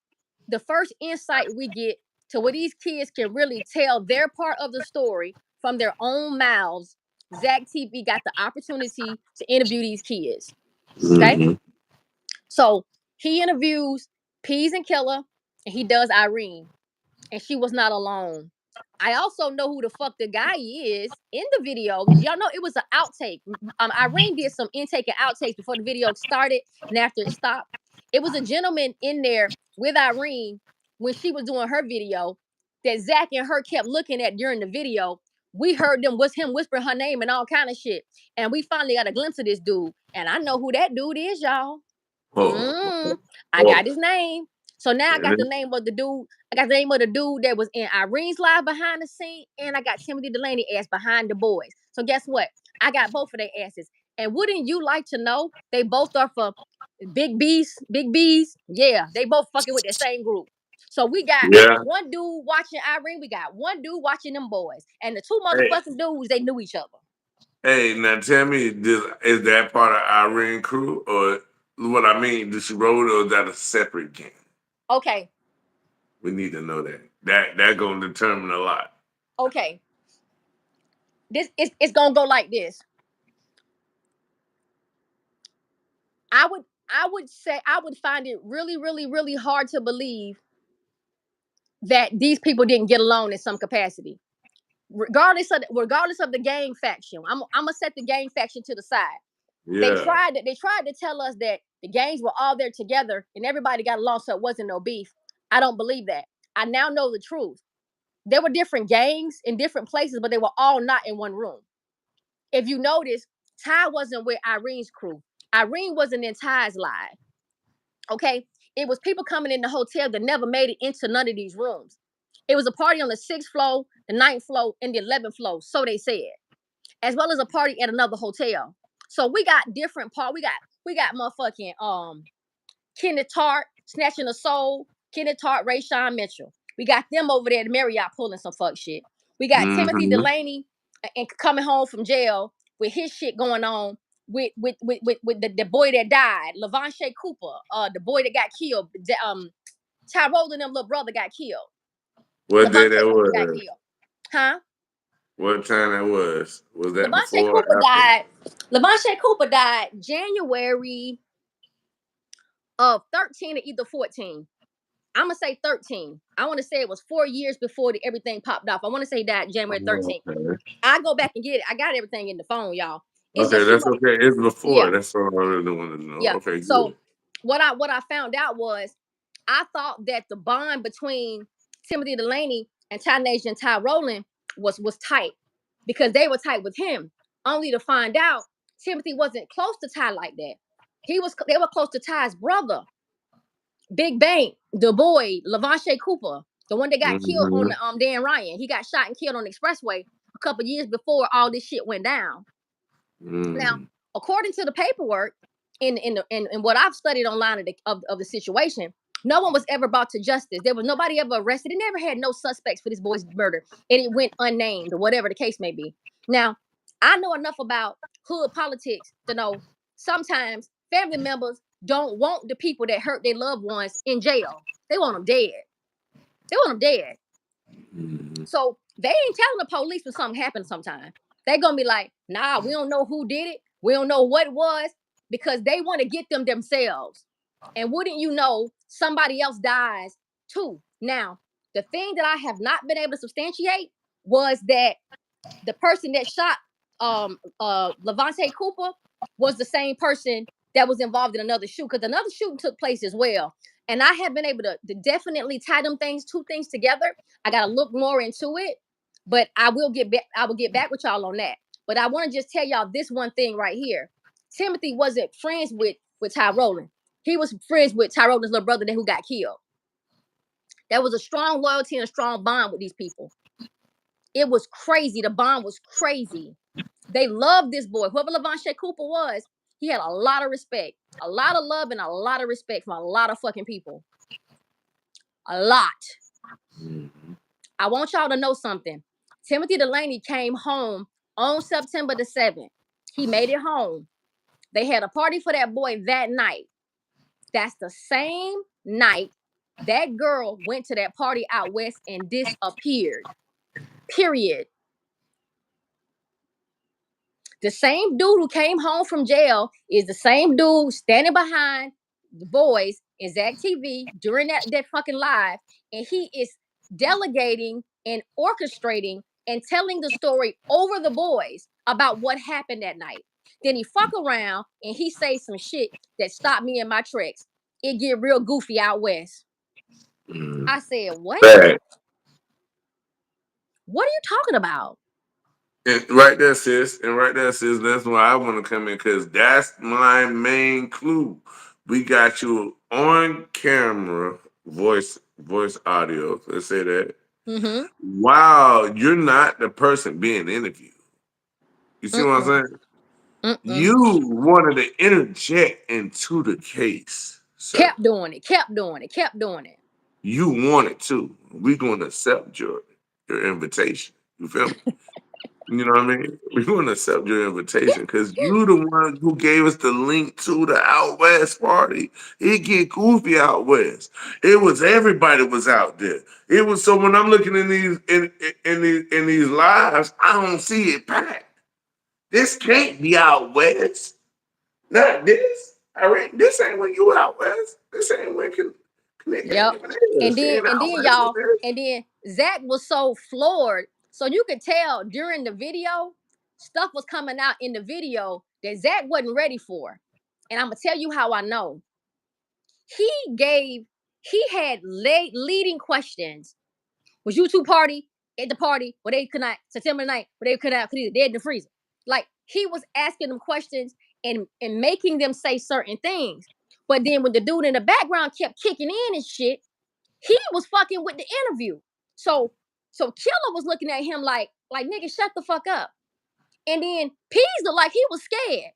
the first insight we get to where these kids can really tell their part of the story from their own mouths. Zach TV got the opportunity to interview these kids. Okay? Mm-hmm. So he interviews Peas and Killer, and he does Irene. And she was not alone. I also know who the fuck the guy is in the video. Y'all know it was an outtake. Irene did some intake and outtakes before the video started and after it stopped. It was a gentleman in there with Irene when she was doing her video that Zach and her kept looking at during the video. We heard him whispering her name and all kind of shit. And we finally got a glimpse of this dude. And I know who that dude is, y'all. I got his name. So now I got the name of the dude. I got the name of the dude that was in Irene's live behind the scene, and I got Timothy Delaney ass behind the boys. So guess what? I got both of their asses. And wouldn't you like to know they both are for Big B's? Big B's? Yeah, they both fucking with the same group. So we got one dude watching Irene, we got one dude watching them boys. And the two motherfucking dudes, they knew each other. Hey, now tell me, is that part of Irene crew, or what I mean, did she roll, or is that a separate gang? Okay. We need to know that. That gonna determine a lot. Okay. It's gonna go like this. I would say I would find it really, really, really hard to believe that these people didn't get along in some capacity. Regardless of the gang faction. I'm gonna set the gang faction to the side. Yeah. They tried to tell us that the gangs were all there together and everybody got along, so it wasn't no beef. I don't believe that. I now know the truth. There were different gangs in different places, but they were all not in one room. If you notice, Ty wasn't with Irene's crew. Irene wasn't in Ty's live. Okay? It was people coming in the hotel that never made it into none of these rooms. It was a party on the 6th floor, the 9th floor, and the 11th floor, so they said. As well as a party at another hotel. So we got different parts. We got motherfucking Kenneth Tart, Snatching a Soul, Kenneth Tart, Rayshawn Mitchell. We got them over there at Marriott pulling some fuck shit. We got Timothy Delaney and coming home from jail with his shit going on with the boy that died, Lavonche Cooper, the boy that got killed, Tyrone and them little brother got killed. What day that was? Huh? What time that was? Was that Lavonte before Cooper or after? died. Lavonte Cooper died January of 13 or either 14. I'm gonna say 13. I want to say it was 4 years before everything popped off. I want to say that January Oh, 13th. okay. I go back and get it. I got everything in the phone, y'all. It's Okay, just you that's know, okay. It's yeah, before. That's all I really want to know. yeah. Okay, So good. what I found out was I thought that the bond between Timothy Delaney and Ty Nation and Ty Rowland was tight because they were tight with him. Only to find out Timothy wasn't close to Ty like that. They were close to Ty's brother, Big Bang, the boy, Lavonte Cooper, the one that got killed on Mm-hmm. the Dan Ryan. He got shot and killed on the expressway a couple years before all this shit went down. Now, Mm. according to the paperwork, in what I've studied online of the situation, no one was ever brought to justice. There was nobody ever arrested. They never had no suspects for this boy's murder, and it went unnamed or whatever the case may be. Now, I know enough about hood politics to know sometimes family members don't want the people that hurt their loved ones in jail. They want them dead. They want them dead. Mm-hmm. So they ain't telling the police when something happened sometime. They gonna be like, nah, we don't know who did it. We don't know what it was because they want to get them themselves. And wouldn't you know, somebody else dies too. Now, the thing that I have not been able to substantiate was that the person that shot Lavonte Cooper was the same person that was involved in another shoot because another shooting took place as well. And I have been able to definitely tie two things together. I gotta look more into it, but I will get back. I will get back with y'all on that. But I want to just tell y'all this one thing right here. Timothy wasn't friends with Ty Rowland. He was friends with Ty Rowland's little brother who got killed. There was a strong loyalty and a strong bond with these people. It was crazy. The bond was crazy. They loved this boy. Whoever Lavonte Cooper was, he had a lot of respect, a lot of love, and a lot of respect from a lot of fucking people. A lot. Mm-hmm. I want y'all to know something. Timothy Delaney came home on September the 7th. He made it home. They had a party for that boy that night. That's the same night that girl went to that party out west and disappeared. Period. The same dude who came home from jail is the same dude standing behind the boys in Zach TV during that fucking live. And he is delegating and orchestrating and telling the story over the boys about what happened that night. Then he fuck around and he say some shit that stopped me in my tracks. It get real goofy out west. Mm. I said, what? Bad. What are you talking about? And right there, sis. And right there, sis. That's why I want to come in because that's my main clue. We got you on camera, voice audio. Let's say that. Mm-hmm. Wow, you're not the person being interviewed. You see what I'm Mm-mm. saying? Mm-mm. You wanted to interject into the case, sir. Kept doing it, kept doing it, kept doing it. You wanted to. We're going to accept your invitation. You feel me? You know what I mean? We're going to accept your invitation because you the one who gave us the link to the Out West party. It get goofy out west. It was everybody was out there. It was so when I'm looking in these lives, I don't see it packed. This can't be out west. Not this. All right, this ain't when you out west. This ain't when Kenneka Yep. even And is. She then ain't and out then west with y'all, this. and then Zach was so floored. So you could tell during the video, stuff was coming out in the video that Zach wasn't ready for. And I'm gonna tell you how I know. He gave, he had leading questions. Was you two party at the party where they could not September night where they could not could either dead in the freezer? Like he was asking them questions and making them say certain things. But then when the dude in the background kept kicking in and shit, he was fucking with the interview. So Killer was looking at him like nigga, shut the fuck up. And then Pease looked like he was scared.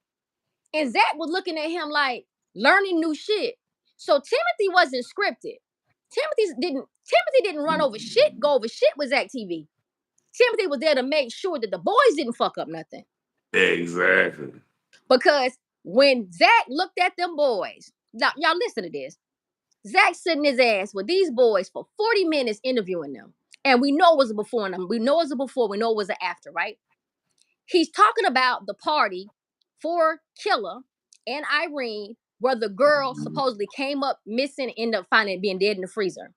And Zach was looking at him like learning new shit. So Timothy wasn't scripted. Timothy didn't run over shit, go over shit with Zach TV. Timothy was there to make sure that the boys didn't fuck up nothing. Exactly. Because when Zach looked at them boys, now y'all listen to this. Zach sitting his ass with these boys for 40 minutes interviewing them. And we know it was a before and we know it was a before, we know it was an after, right? He's talking about the party for Killer and Irene, where the girl supposedly came up missing, ended up finding being dead in the freezer.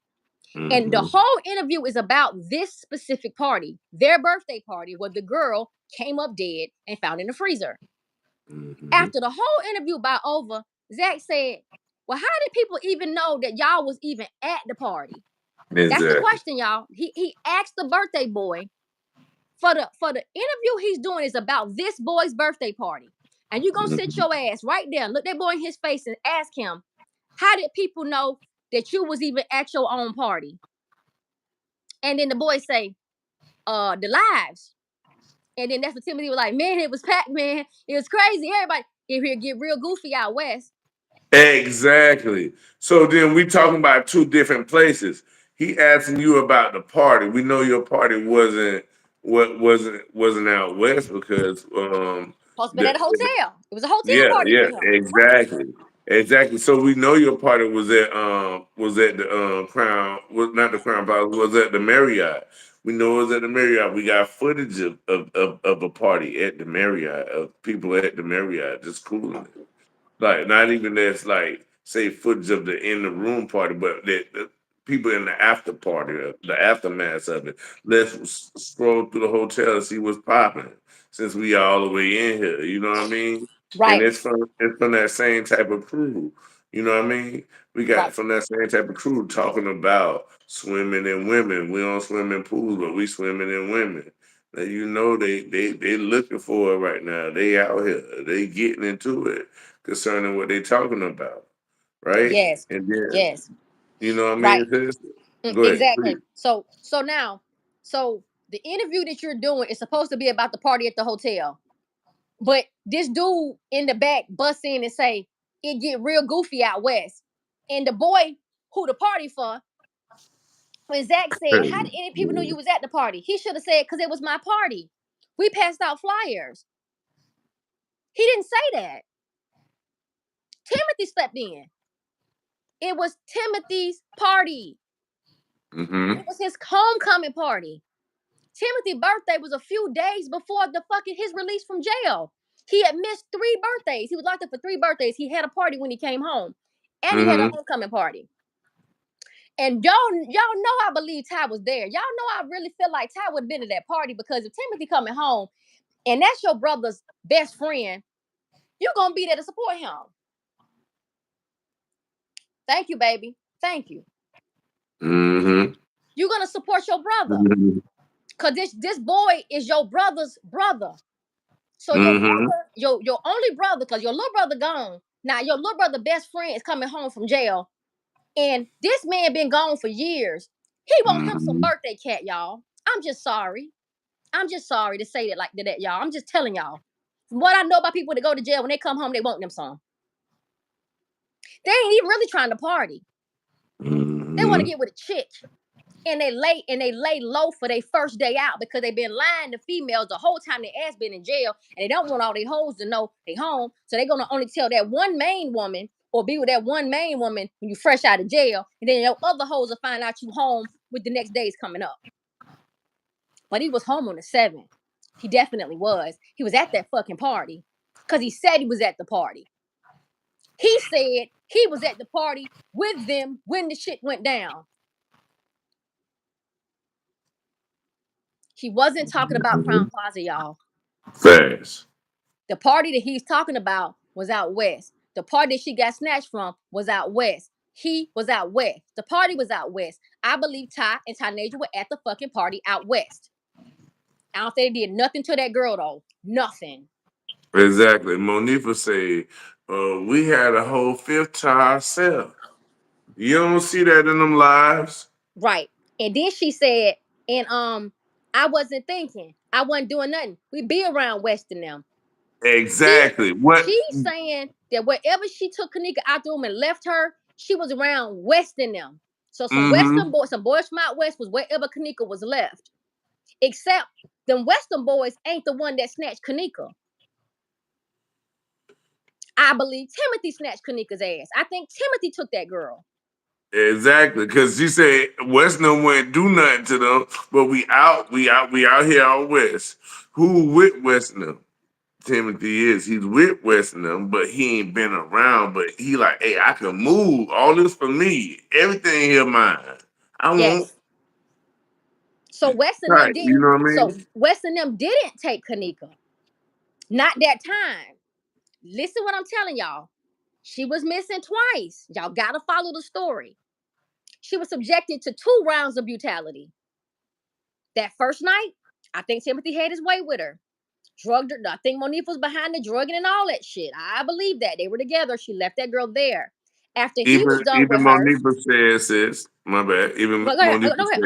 And the whole interview is about this specific party, their birthday party, where the girl came up dead and found in the freezer. After the whole interview about over, Zach said, well, how did people even know that y'all was even at the party? That's the Exactly. question, y'all. He asked the birthday boy for the interview he's doing is about this boy's birthday party. And you gonna sit your ass right there, look that boy in his face and ask him, how did people know that you was even at your own party? And then the boy say, the lives. And then that's what Timothy was like, man, it was packed, man. It was crazy. Everybody here get real goofy out west. Exactly. So then we talking about two different places. He asking you about the party. We know your party wasn't out west because Supposed to be the at a hotel. It was a hotel yeah, party yeah, for him. exactly. Exactly. So we know your party was at the Crown, was not the Crown Palace, was at the Marriott. We know it was at the Marriott. We got footage of a party at the Marriott, of people at the Marriott just cooling it. Like not even that's like say footage of the in the room party, but the people in the after party, the aftermath of it. Let's scroll through the hotel and see what's popping. Since we all the way in here, you know what I mean? And Right, it's from that same type of crew. You know what I mean? We got right. from that same type of crew talking about swimming in women. We don't swim in pools, but we swimming in women. Now, you know they looking for it right now. They out here. They getting into it concerning what they talking about, right? Yes, And then yes, you know what I right. mean? Go ahead, Exactly. please. So now, so the interview that you're doing is supposed to be about the party at the hotel. But this dude in the back bust in and say, it get real goofy out west. And the boy who the party for, when Zach said, how did any people know you was at the party? He should have said, because it was my party. We passed out flyers. He didn't say that. Timothy stepped in. It was Timothy's party. Mm-hmm. It was his homecoming party. Timothy's birthday was a few days before the fucking his release from jail. He had missed 3 birthdays. He was locked up for 3 birthdays. He had a party when he came home. And he had a Mm-hmm. homecoming party. And y'all know I believe Ty was there. Y'all know I really feel like Ty would have been at that party because if Timothy coming home and that's your brother's best friend, you're gonna be there to support him. Thank you, baby. Thank you. Mm-hmm. You're gonna support your brother. Mm-hmm. Cause this boy is your brother's brother. So your Mm-hmm. brother, your only brother, because your little brother gone. Now your little brother best friend is coming home from jail. And this man been gone for years. He want him some Mm-hmm. birthday cat, y'all. I'm just sorry. I'm just sorry to say that like that, y'all. I'm just telling y'all. From what I know about people that go to jail, when they come home, they want them some. They ain't even really trying to party. They want to Mm-hmm. get with a chick. And they lay low for their first day out because they been lying to females the whole time their ass been in jail, and they don't want all their hoes to know they home. So they're gonna only tell that one main woman or be with that one main woman when you fresh out of jail, and then your other hoes will find out you home with the next days coming up. But he was home on the 7th. He definitely was. He was at that fucking party because he said he was at the party. He said he was at the party with them when the shit went down. He wasn't talking about Mm-hmm. Crown Plaza, y'all. Fast. The party that he's talking about was out west. The party that she got snatched from was out west. He was out west. The party was out west. I believe Ty and Tynasia were at the fucking party out west. I don't think they did nothing to that girl though. Nothing. Exactly. Monifa said, we had a whole fifth to ourselves. You don't see that in them lives. Right. And then she said, and I wasn't thinking. I wasn't doing nothing. We be around West and them. She Exactly. What? she's saying that wherever she took Kenneka out the room and left her, she was around West and them. So some Mm-hmm. Western boys, some boys from out west was wherever Kenneka was left. Except them Western boys ain't the one that snatched Kenneka. I believe Timothy snatched Kenneka's ass. I think Timothy took that girl. Exactly, because she said Western wouldn't do nothing to them, but we out here out west. Who with Western? Timothy is. He's with Western, but he ain't been around. But he like, hey, I can move. All this for me. Everything here mine. I won't. Yes. So West and them Right. You didn't. know what I So mean? West and them didn't take Kenneka. Not that time. Listen what I'm telling y'all. She was missing twice. Y'all gotta follow the story. She was subjected to 2 rounds of brutality. That first night, I think Timothy had his way with her. Drugged her. I think Monique was behind the drugging and all that shit. I believe that. They were together. She left that girl there. After he was done Even with her, Monifa said, sis, my bad. Even go ahead. Monifa Go ahead.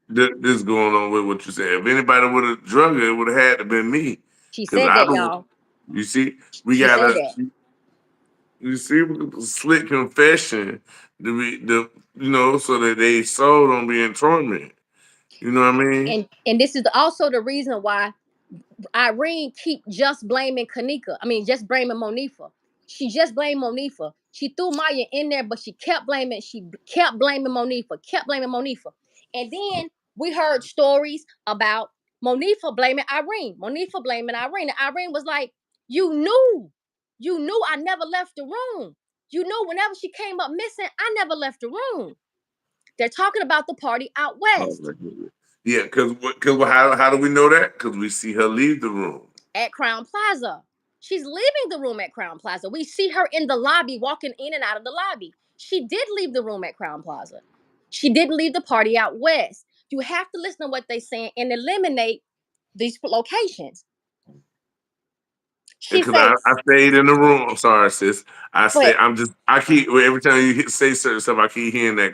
said, this going on with what you said. If anybody would have drug her, it would have had to been me. She Cause said I that, don't. y'all. You see, we She said gotta. that. You see, slick confession to be so that they soul don't be in torment. You know what I mean? And this is also the reason why Irene keep just blaming Kenneka. I mean, just blaming Monifa. She just blamed Monifa. She threw Maya in there, but she kept blaming. She kept blaming Monifa. Kept blaming Monifa. And then we heard stories about Monifa blaming Irene. Monifa blaming Irene. And Irene was like, you knew I never left the room. You knew whenever she came up missing, I never left the room. They're talking about the party out Oh, west my goodness. Yeah, because how do we know that? Because we see her leave the room. at Crown Plaza. She's leaving the room at Crown Plaza. We see her in the lobby, walking in and out of the lobby. She did leave the room at Crown Plaza. She didn't leave the party out west. You have to listen to what they're saying and eliminate these locations. She Because I says, stayed in the room. I'm sorry, sis. but I keep every time say certain stuff, I keep hearing the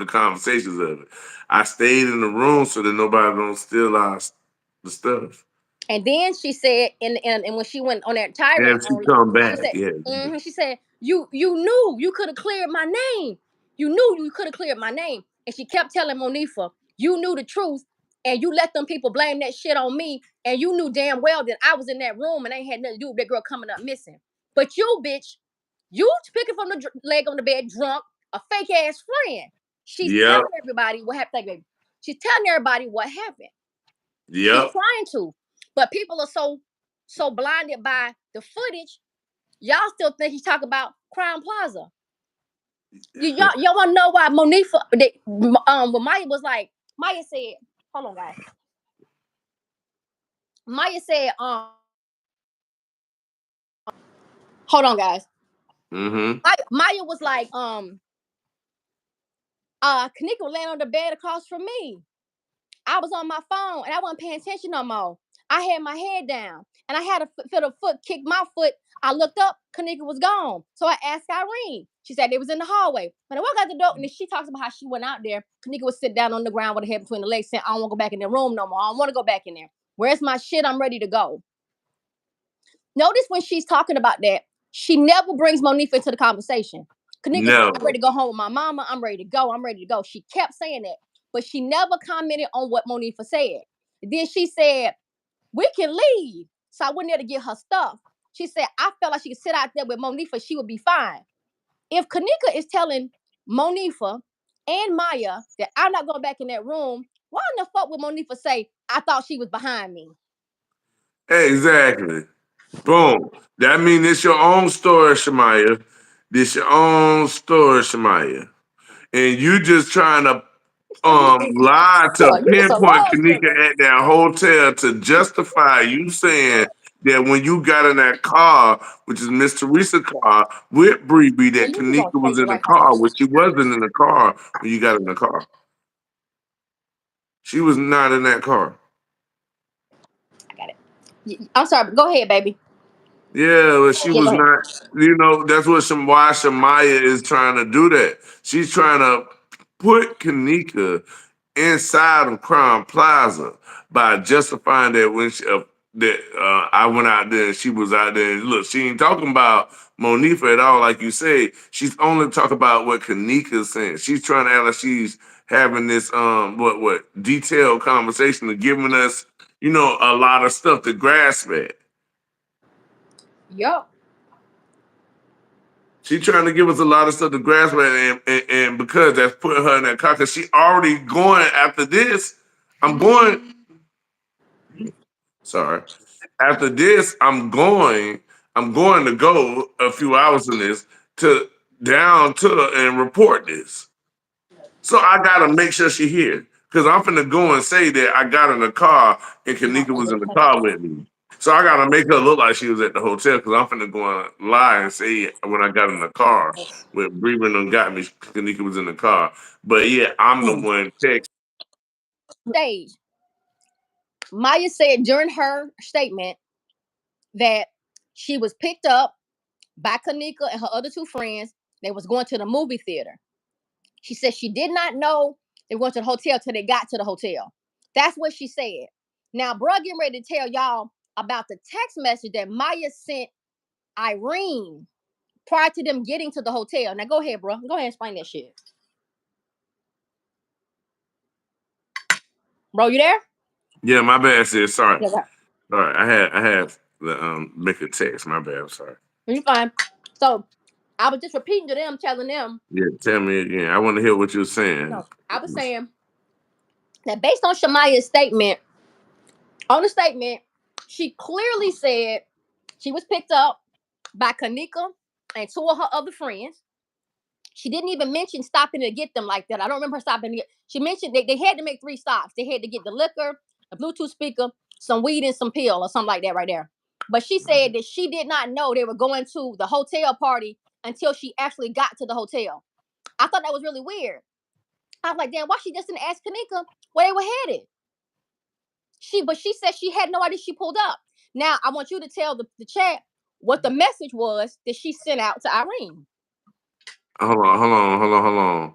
conversations of it. I stayed in the room so that nobody don't steal the stuff. and then she said, and when she went on that tirade And she on you, come she back. said, Yeah. she said, you knew you could have cleared my name. You knew you could have cleared my name. And she kept telling Monifa, you knew the truth, and you let them people blame that shit on me, and you knew damn well that I was in that room and ain't had nothing to do with that girl coming up missing. But you, bitch, you picking from the leg on the bed drunk, a fake ass friend. She's Yep. telling everybody what happened. Baby. She's telling everybody what happened. She's Yep. trying to, but people are so blinded by the footage. Y'all still think he's talking about Crown Plaza. Y'all want to know why Monifa? When Maya was like, Maya said, "Hold on, guys." Maya said, hold on, guys." Mm-hmm. Maya was like, Kenneka was laying on the bed across from me. I was on my phone and I wasn't paying attention no more. I had my head down and I had a feel the foot kick my foot. I looked up, Kenneka was gone. So I asked Irene. She said they was in the hallway. When I walked out the door, and then she talks about how she went out there. Kenneka was sitting down on the ground with her head between the legs, saying, I don't want to go back in the room no more. I don't want to go back in there. Where's my shit? I'm ready to go. Notice when she's talking about that, she never brings Monifa into the conversation. Kenneka said, I'm No. ready to go home with my mama. I'm ready to go. I'm ready to go. She kept saying that, but she never commented on what Monifa said. Then she said, we can leave. So I went there to get her stuff. She said, I felt like she could sit out there with Monifa. She would be fine. If Kenneka is telling Monifa and Maya that I'm not going back in that room, why in the fuck would Monifa say, I thought she was behind me? Exactly. Boom. That means it's your own story, Shemaya. This your own story, Shemaya. And you just trying to lie to You just a pinpoint love Kenneka slinger. at that hotel to justify you saying that when you got in that car, which is Miss Teresa's car, with Bree, And that you gonna Kenneka was take it in the right home. car, which she wasn't in the car when you got in the car. She was not in that car. I got it. I'm sorry, but go ahead, baby. Yeah, well, she Yeah, was go ahead. not. That's what why Shemaya is trying to do that. She's trying to put Kenneka inside of Crown Plaza by justifying that I went out there and she was out there. And look, she ain't talking about Monifa at all, like you say. She's only talking about what Kenneka's saying. She's trying to act like she's having this what detailed conversation and giving us a lot of stuff to grasp at. Yup. She trying to give us a lot of stuff to grasp at, and because that's putting her in that car, because she already going after this. I'm going. Sorry. After this, I'm going to go a few hours in this to down to and report this. So I gotta make sure she here. Cause I'm finna go and say that I got in the car and Kenneka was in the car with me. So I gotta make her look like she was at the hotel because I'm finna go and lie and say when I got in the car when Breven done got me, Kenneka was in the car. But yeah, I'm the one text. Stage. Maya said during her statement that she was picked up by Kenneka and her other two friends. They was going to the movie theater. She said she did not know they were going to the hotel till they got to the hotel. That's what she said. Now, bro, getting ready to tell y'all about the text message that Maya sent Irene prior to them getting to the hotel. Now, go ahead, bro. Go ahead and explain that shit. Bro, you there? Yeah, my bad, sis. Sorry. Yeah, Sorry. I had the make a text. My bad. I'm sorry. you fine. So, I was just repeating to them, telling them. Yeah, tell me again. I want to hear what you're saying. No, I was saying that based on Shamaya's statement, on the statement, she clearly said she was picked up by Kenneka and two of her other friends. She didn't even mention stopping to get them like that. I don't remember her stopping to get. She mentioned they had to make 3 stops. They had to get the liquor, a Bluetooth speaker, some weed, and some pill or something like that right there. But she said that she did not know they were going to the hotel party until she actually got to the hotel. I thought that was really weird. I was like, damn, why she just didn't ask Kenneka where they were headed? But she said she had no idea she pulled up. Now I want you to tell the chat what the message was that she sent out to Irene. Hold on.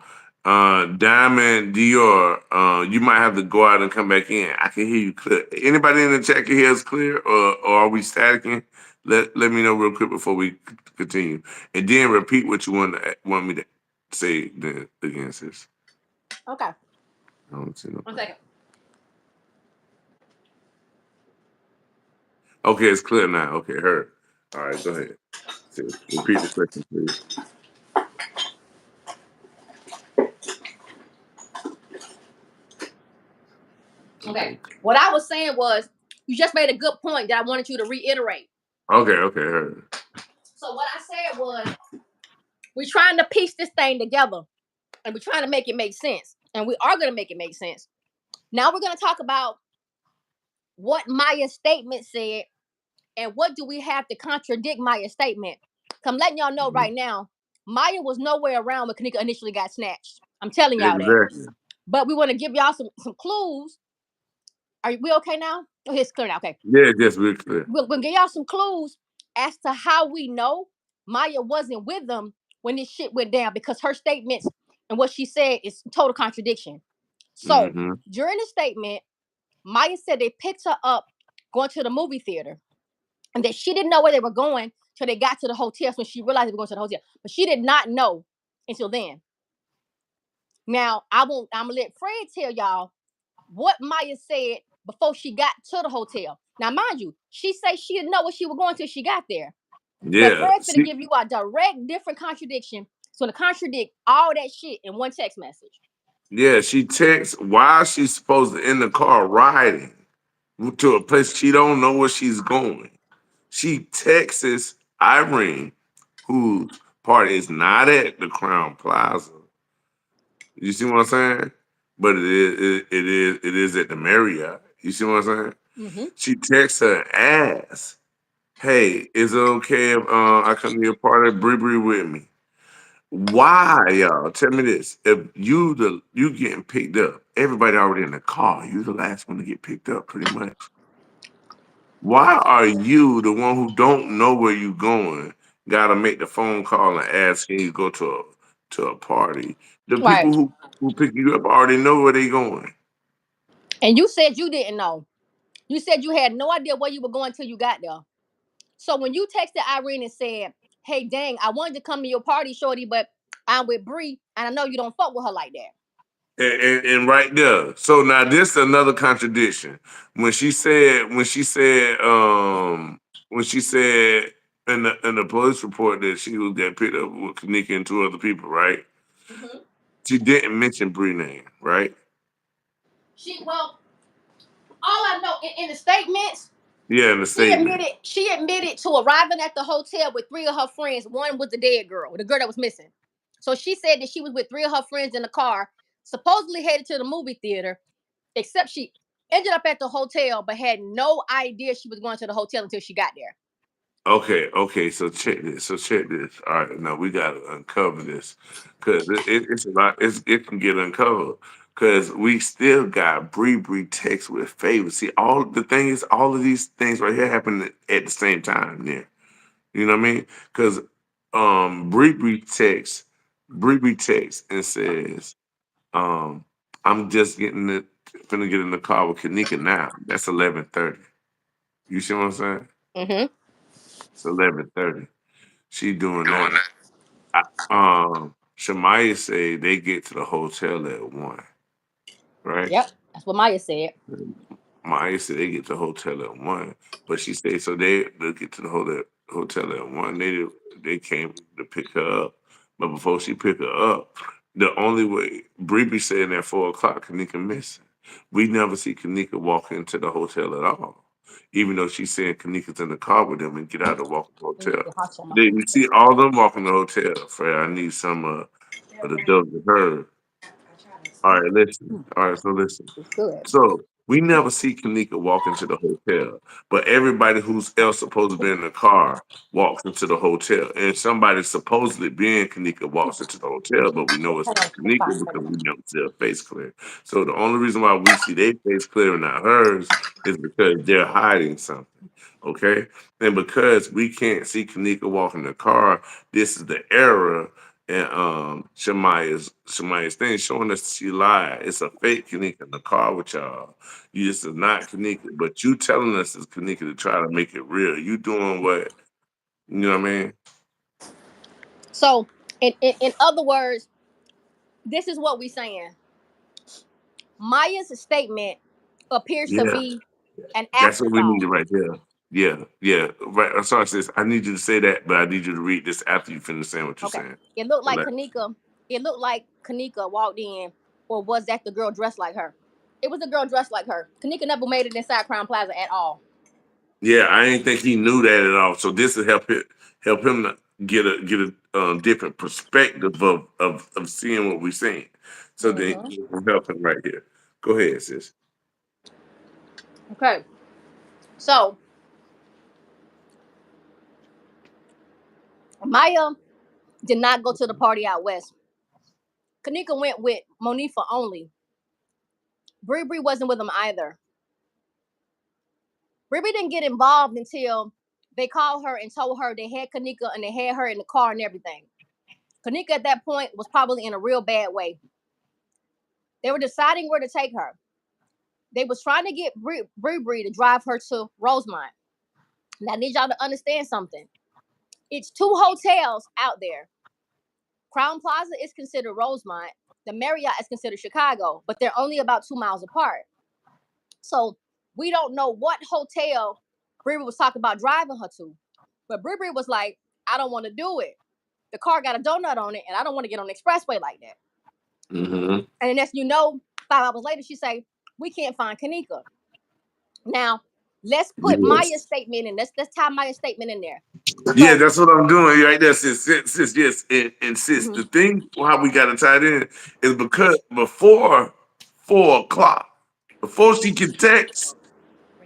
Diamond Dior, you might have to go out and come back in. I can hear you clear. Anybody in the chat can hear us clear, or are we staticking? Let me know real quick before we continue, and then repeat what you want me to say then again, sis. Okay. I don't see no. 1 second. Okay, it's clear now. Okay, heard. All right, go ahead. Sis, repeat the question, please. Okay. What I was saying was you just made a good point that I wanted you to reiterate. Okay, heard. So what I said was we're trying to piece this thing together and we're trying to make it make sense. And we are going to make it make sense. Now we're going to talk about what Maya's statement said and what do we have to contradict Maya's statement. I'm letting y'all know right now, Maya was nowhere around when Kenneka initially got snatched. I'm telling y'all Exactly. that. But we want to give y'all some clues. Are we okay now? Oh, it's clear now. Okay. Yeah, yes, we're clear. We'll give y'all some clues as to how we know Maya wasn't with them when this shit went down because her statements and what she said is total contradiction. So during the statement, Maya said they picked her up going to the movie theater and that she didn't know where they were going till they got to the hotel. So she realized they were going to the hotel, but she did not know until then. Now I'm gonna let Fred tell y'all what Maya said before she got to the hotel. Now, mind you, she said she didn't know what she was going till she got there. Yeah. But Fred's gonna give you a direct different contradiction. So to contradict all that shit in one text message. Yeah, she texts while she's supposed to in the car riding to a place she don't know where she's going. She texts Irene, whose party is not at the Crown Plaza. You see what I'm saying? But it is at the Marriott. You see what I'm saying? She texts her ass, "Hey, is it okay if I come to your party? Bree with me." Why, y'all? Tell me this: if you getting picked up, everybody already in the car. You the last one to get picked up, pretty much. Why are you the one who don't know where you going? Got to make the phone call and ask can you go to a party? The people who pick you up already know where they going. And you said you didn't know. You said you had no idea where you were going till you got there. So when you texted Irene and said, "Hey, dang, I wanted to come to your party, shorty, but I'm with Bree, and I know you don't fuck with her like that." And right there. So now this is another contradiction. When she said and the police report that she was got picked up with Kenneka and two other people, right? Hmm. She didn't mention Bree name, right? Well, all I know in the statements, Yeah, in the statement. she admitted to arriving at the hotel with three of her friends. One was the dead girl, the girl that was missing. So she said that she was with three of her friends in the car, supposedly headed to the movie theater, except she ended up at the hotel but had no idea she was going to the hotel until she got there. Okay. So check this. All right, now we gotta uncover this because it's a lot. It can get uncovered because we still got Bree text with favor. See, all the thing is, all of these things right here happen at the same time. There, you know what I mean? Because Bree texts and says, um, "I'm just finna get in the car with Kenneka now." That's 11:30. You see what I'm saying? Mm-hmm. It's 11:30. She doing that. Shemaya say they get to the hotel at 1, right? Yep, that's what Maya said. Maya said they get to the hotel at 1, but she said so they'll get to the hotel at 1. They came to pick her up, but before she pick her up, the only way Bree be saying at 4 o'clock, Kenneka missing. We never see Kenneka walk into the hotel at all, even though she's saying Kanika's in the car with them and get out to walk in the Let me hotel. get hot on my You see all of them walk in the hotel. Fred, I need some of the dope with her. All right, listen. All right, so listen. It's good. So we never see Kenneka walk into the hotel, but everybody who's else supposed to be in the car walks into the hotel, and somebody supposedly being Kenneka walks into the hotel, but we know it's Hang not on, it's Kenneka fine. because we never see her face clear. So the only reason why we see their face clear and not hers is because they're hiding something. Okay, and because we can't see Kenneka walk in the car, this is the error and Shemaya's thing showing us she lied. It's a fake Kanika in the car with y'all. You just is not Kanika, but you telling us it's Kanika to try to make it real. You doing what you know what I mean? So, in other words, this is what we're saying. Maya's statement appears to Yeah, be an that's what we afterthought. need right there. Yeah. Right. I'm sorry, sis. I need you to say that, but I need you to read this after you finish saying what you're Okay. saying. It looked like Let- Kanika. It looked like Kanika walked in, or was that the girl dressed like her? It was the girl dressed like her. Kanika never made it inside Crown Plaza at all. Yeah, I ain't think he knew that at all. So this will help him to get a different perspective of seeing what we're seeing. So then Hmm. he can help him right here. Go ahead, sis. Okay. So Maya did not go to the party out west. Kanika went with Monifa only. Bree wasn't with them either. Bree didn't get involved until they called her and told her they had Kanika and they had her in the car and everything. Kanika at that point was probably in a real bad way. They were deciding where to take her. They was trying to get Bree to drive her to Rosemont. Now I need y'all to understand something. It's two hotels out there. Crown Plaza is considered Rosemont. The Marriott is considered Chicago, but they're only about 2 miles apart. So we don't know what hotel Bree was talking about driving her to. But Bree was like, I don't want to do it. The car got a donut on it, and I don't want to get on the expressway like that. Mm-hmm. And then next you know, 5 hours later, she say, we can't find Kenneka. Now, let's put Maya's Yes. statement in. Let's tie Maya's statement in there. Yeah, So, that's what I'm doing right there, sis, yes, and sis. mhm, The thing how we got to tie it in is because before 4 o'clock, before she can text,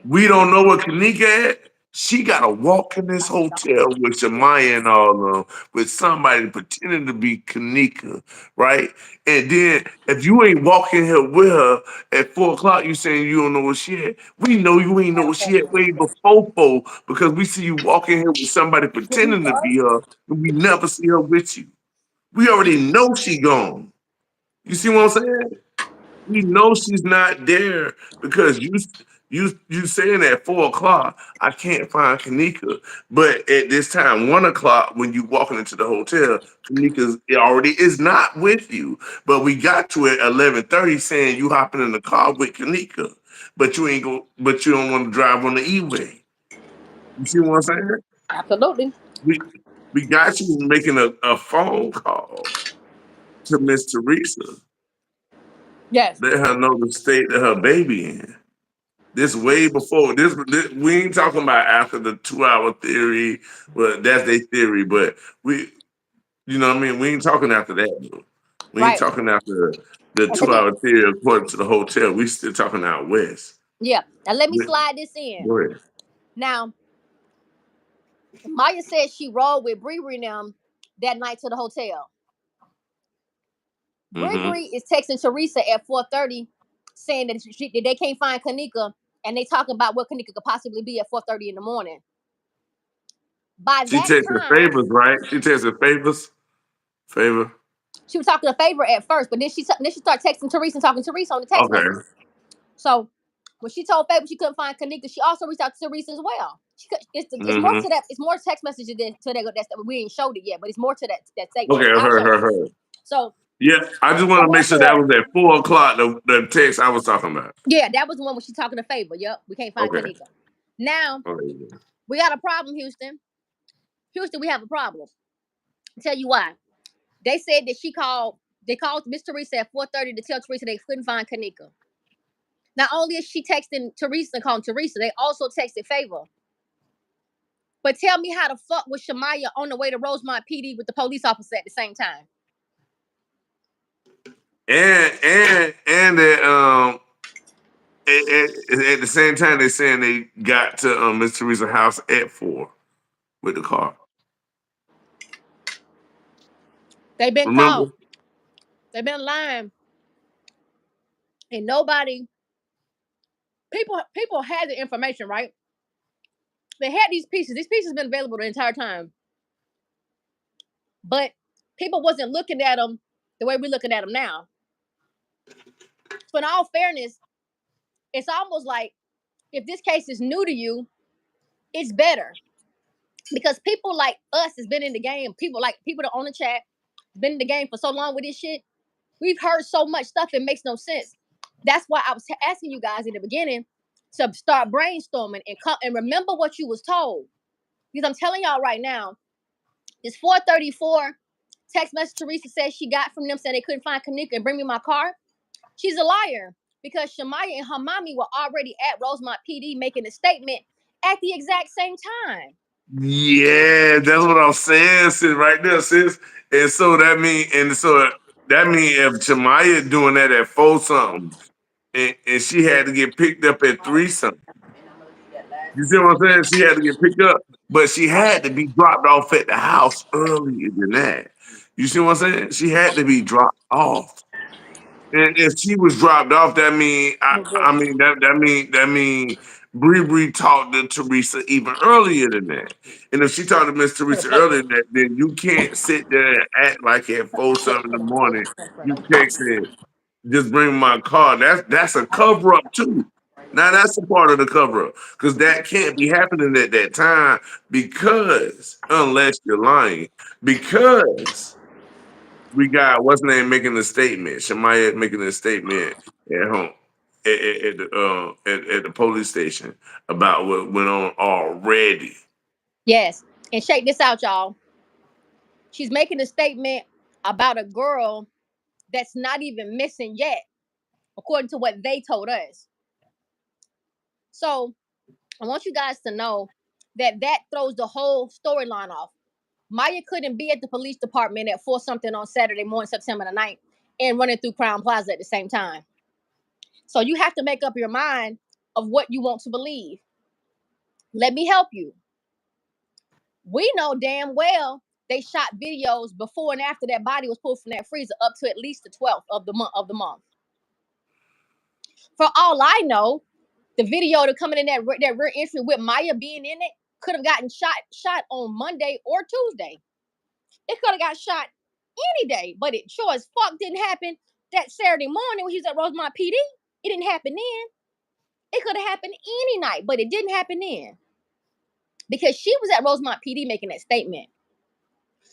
we don't know what Kanika at. She gotta walk in this hotel with Shemaya and all of them, with somebody pretending to be Kanika, right? And then if you ain't walking here with her at 4 o'clock, you saying you don't know where she at. We know you ain't know where she at way before 4 because we see you walking here with somebody pretending to be her, and we never see her with you. We already know she gone. You see what I'm saying? We know she's not there because you saying at 4 o'clock I can't find Kanika, but at this time 1 o'clock when you walking into the hotel, Kanika's already is not with you. But we got to at 11:30 saying you hopping in the car with Kanika, but you don't want to drive on the E-way. You see what I'm saying? absolutely. we got you making a phone call to Miss Teresa. Yes. Let her know the state that her baby in. This way before this. We ain't talking about after the 2 hour theory. Well, that's their theory, but we, you know what I mean? We ain't talking after that, bro. We ain't Right. talking after the And 2 hour theory according to the hotel. We still talking out west. yeah. Now let me We- slide this in. Go ahead. Now, Maya said she rode with Bree and them that night to the hotel. Mm-hmm. Bree is texting Teresa at 4:30 saying that they can't find Kenneka, and they talking about what Kenneka could possibly be at 4:30 in the morning. By She that texted time, favors, right? She texted favors. Favor. she was talking to Favor at first, but then she started texting Teresa and talking to Teresa on the text Okay. message. So when she told Favor she couldn't find Kenneka, she also reached out to Teresa as well. It's more Mm-hmm. to that. It's more text messages to that we ain't showed it yet, but it's more to that statement. Okay. I'll show it. Her. So Yeah, I just want so to make sure that therefore, was at 4 o'clock. The text I was talking about. yeah, that was the one when she talking to Favor. Yep, we can't find Okay. Kenneka. Now Okay. we got a problem, Houston. Houston, we have a problem. I'll tell you why. They said that they called Miss Teresa at 4:30 to tell Teresa they couldn't find Kenneka. Not only is she texting Teresa and calling Teresa, they also texted Favor. But tell me how the fuck was Shamaya on the way to Rosemont PD with the police officer at the same time? And that at the same time they saying they got to Miss Teresa's house at 4 with the car. They've been Remember? called. They've been lying. And nobody, people had the information, right? They had these pieces. These pieces been available the entire time. But people wasn't looking at them the way we're looking at them now. So in all fairness, it's almost like if this case is new to you, it's better. Because people like us has been in the game. People that on the chat, been in the game for so long with this shit. We've heard so much stuff, it makes no sense. That's why I was asking you guys in the beginning to start brainstorming and remember what you was told. Because I'm telling y'all right now, this 4:34 text message Teresa says she got from them saying they couldn't find Kenneka and bring me my car. She's a liar because Shamaya and her mommy were already at Rosemont PD making a statement at the exact same time. Yeah, that's what I'm saying, sis, right there, sis. And so that mean if Shamaya doing that at 4 something and she had to get picked up at 3 something. You see what I'm saying? She had to get picked up, but she had to be dropped off at the house earlier than that. You see what I'm saying? She had to be dropped off. And if she was dropped off, that mean Bree talked to Teresa even earlier than that. And if she talked to Miss Teresa earlier than that, then you can't sit there and act like at 4 something in the morning you texting, just bring my car. That's a cover up too. Now that's a part of the cover up because that can't be happening at that time because unless you're lying, because we got what's the name making a statement, Shemaya making a statement at home at the police station about what went on already. Yes. And check this out, y'all. She's making a statement about a girl that's not even missing yet, according to what they told us. So I want you guys to know that throws the whole storyline off. Maya couldn't be at the police department at 4 something on Saturday morning, September the 9th, and running through Crown Plaza at the same time. So you have to make up your mind of what you want to believe. Let me help you. We know damn well they shot videos before and after that body was pulled from that freezer up to at least the 12th of the month. For all I know, the video to coming in that rear entry with Maya being in it could have gotten shot on Monday or Tuesday. It could have got shot any day, but it sure as fuck didn't happen that Saturday morning when he was at Rosemont PD. It didn't happen then. It could have happened any night, but it didn't happen then because she was at Rosemont PD making that statement.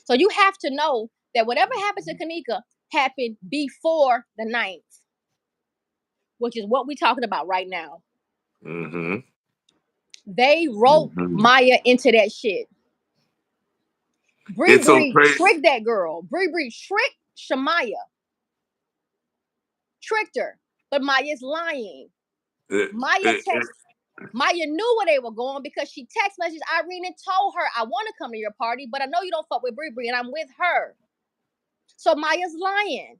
So you have to know that whatever happened to Kenneka happened before the 9th, which is what we're talking about right now. Mm-hmm. They wrote Mm-hmm. Maya into that shit. Bree It's so Bree crazy. tricked that girl. Bree Bree tricked Shamaya, tricked her. But Maya's lying. It, Maya it, it, text. Maya knew where they were going because she text messaged Irene and told her, "I want to come to your party, but I know you don't fuck with Bree Bree, and I'm with her." So Maya's lying.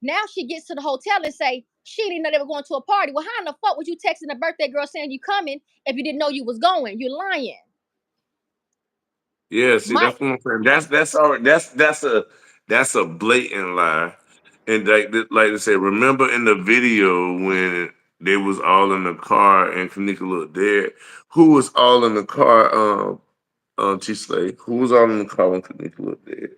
Now she gets to the hotel and say she didn't know they were going to a party. Well, how in the fuck was you texting a birthday girl saying you coming if you didn't know you was going? You're lying. yeah, see, My that's what I'm saying. That's all right. That's a blatant lie. And like I said, remember in the video when they was all in the car and Kanika looked dead? Who was all in the car? T Slay. Who was all in the car when Kanika looked dead?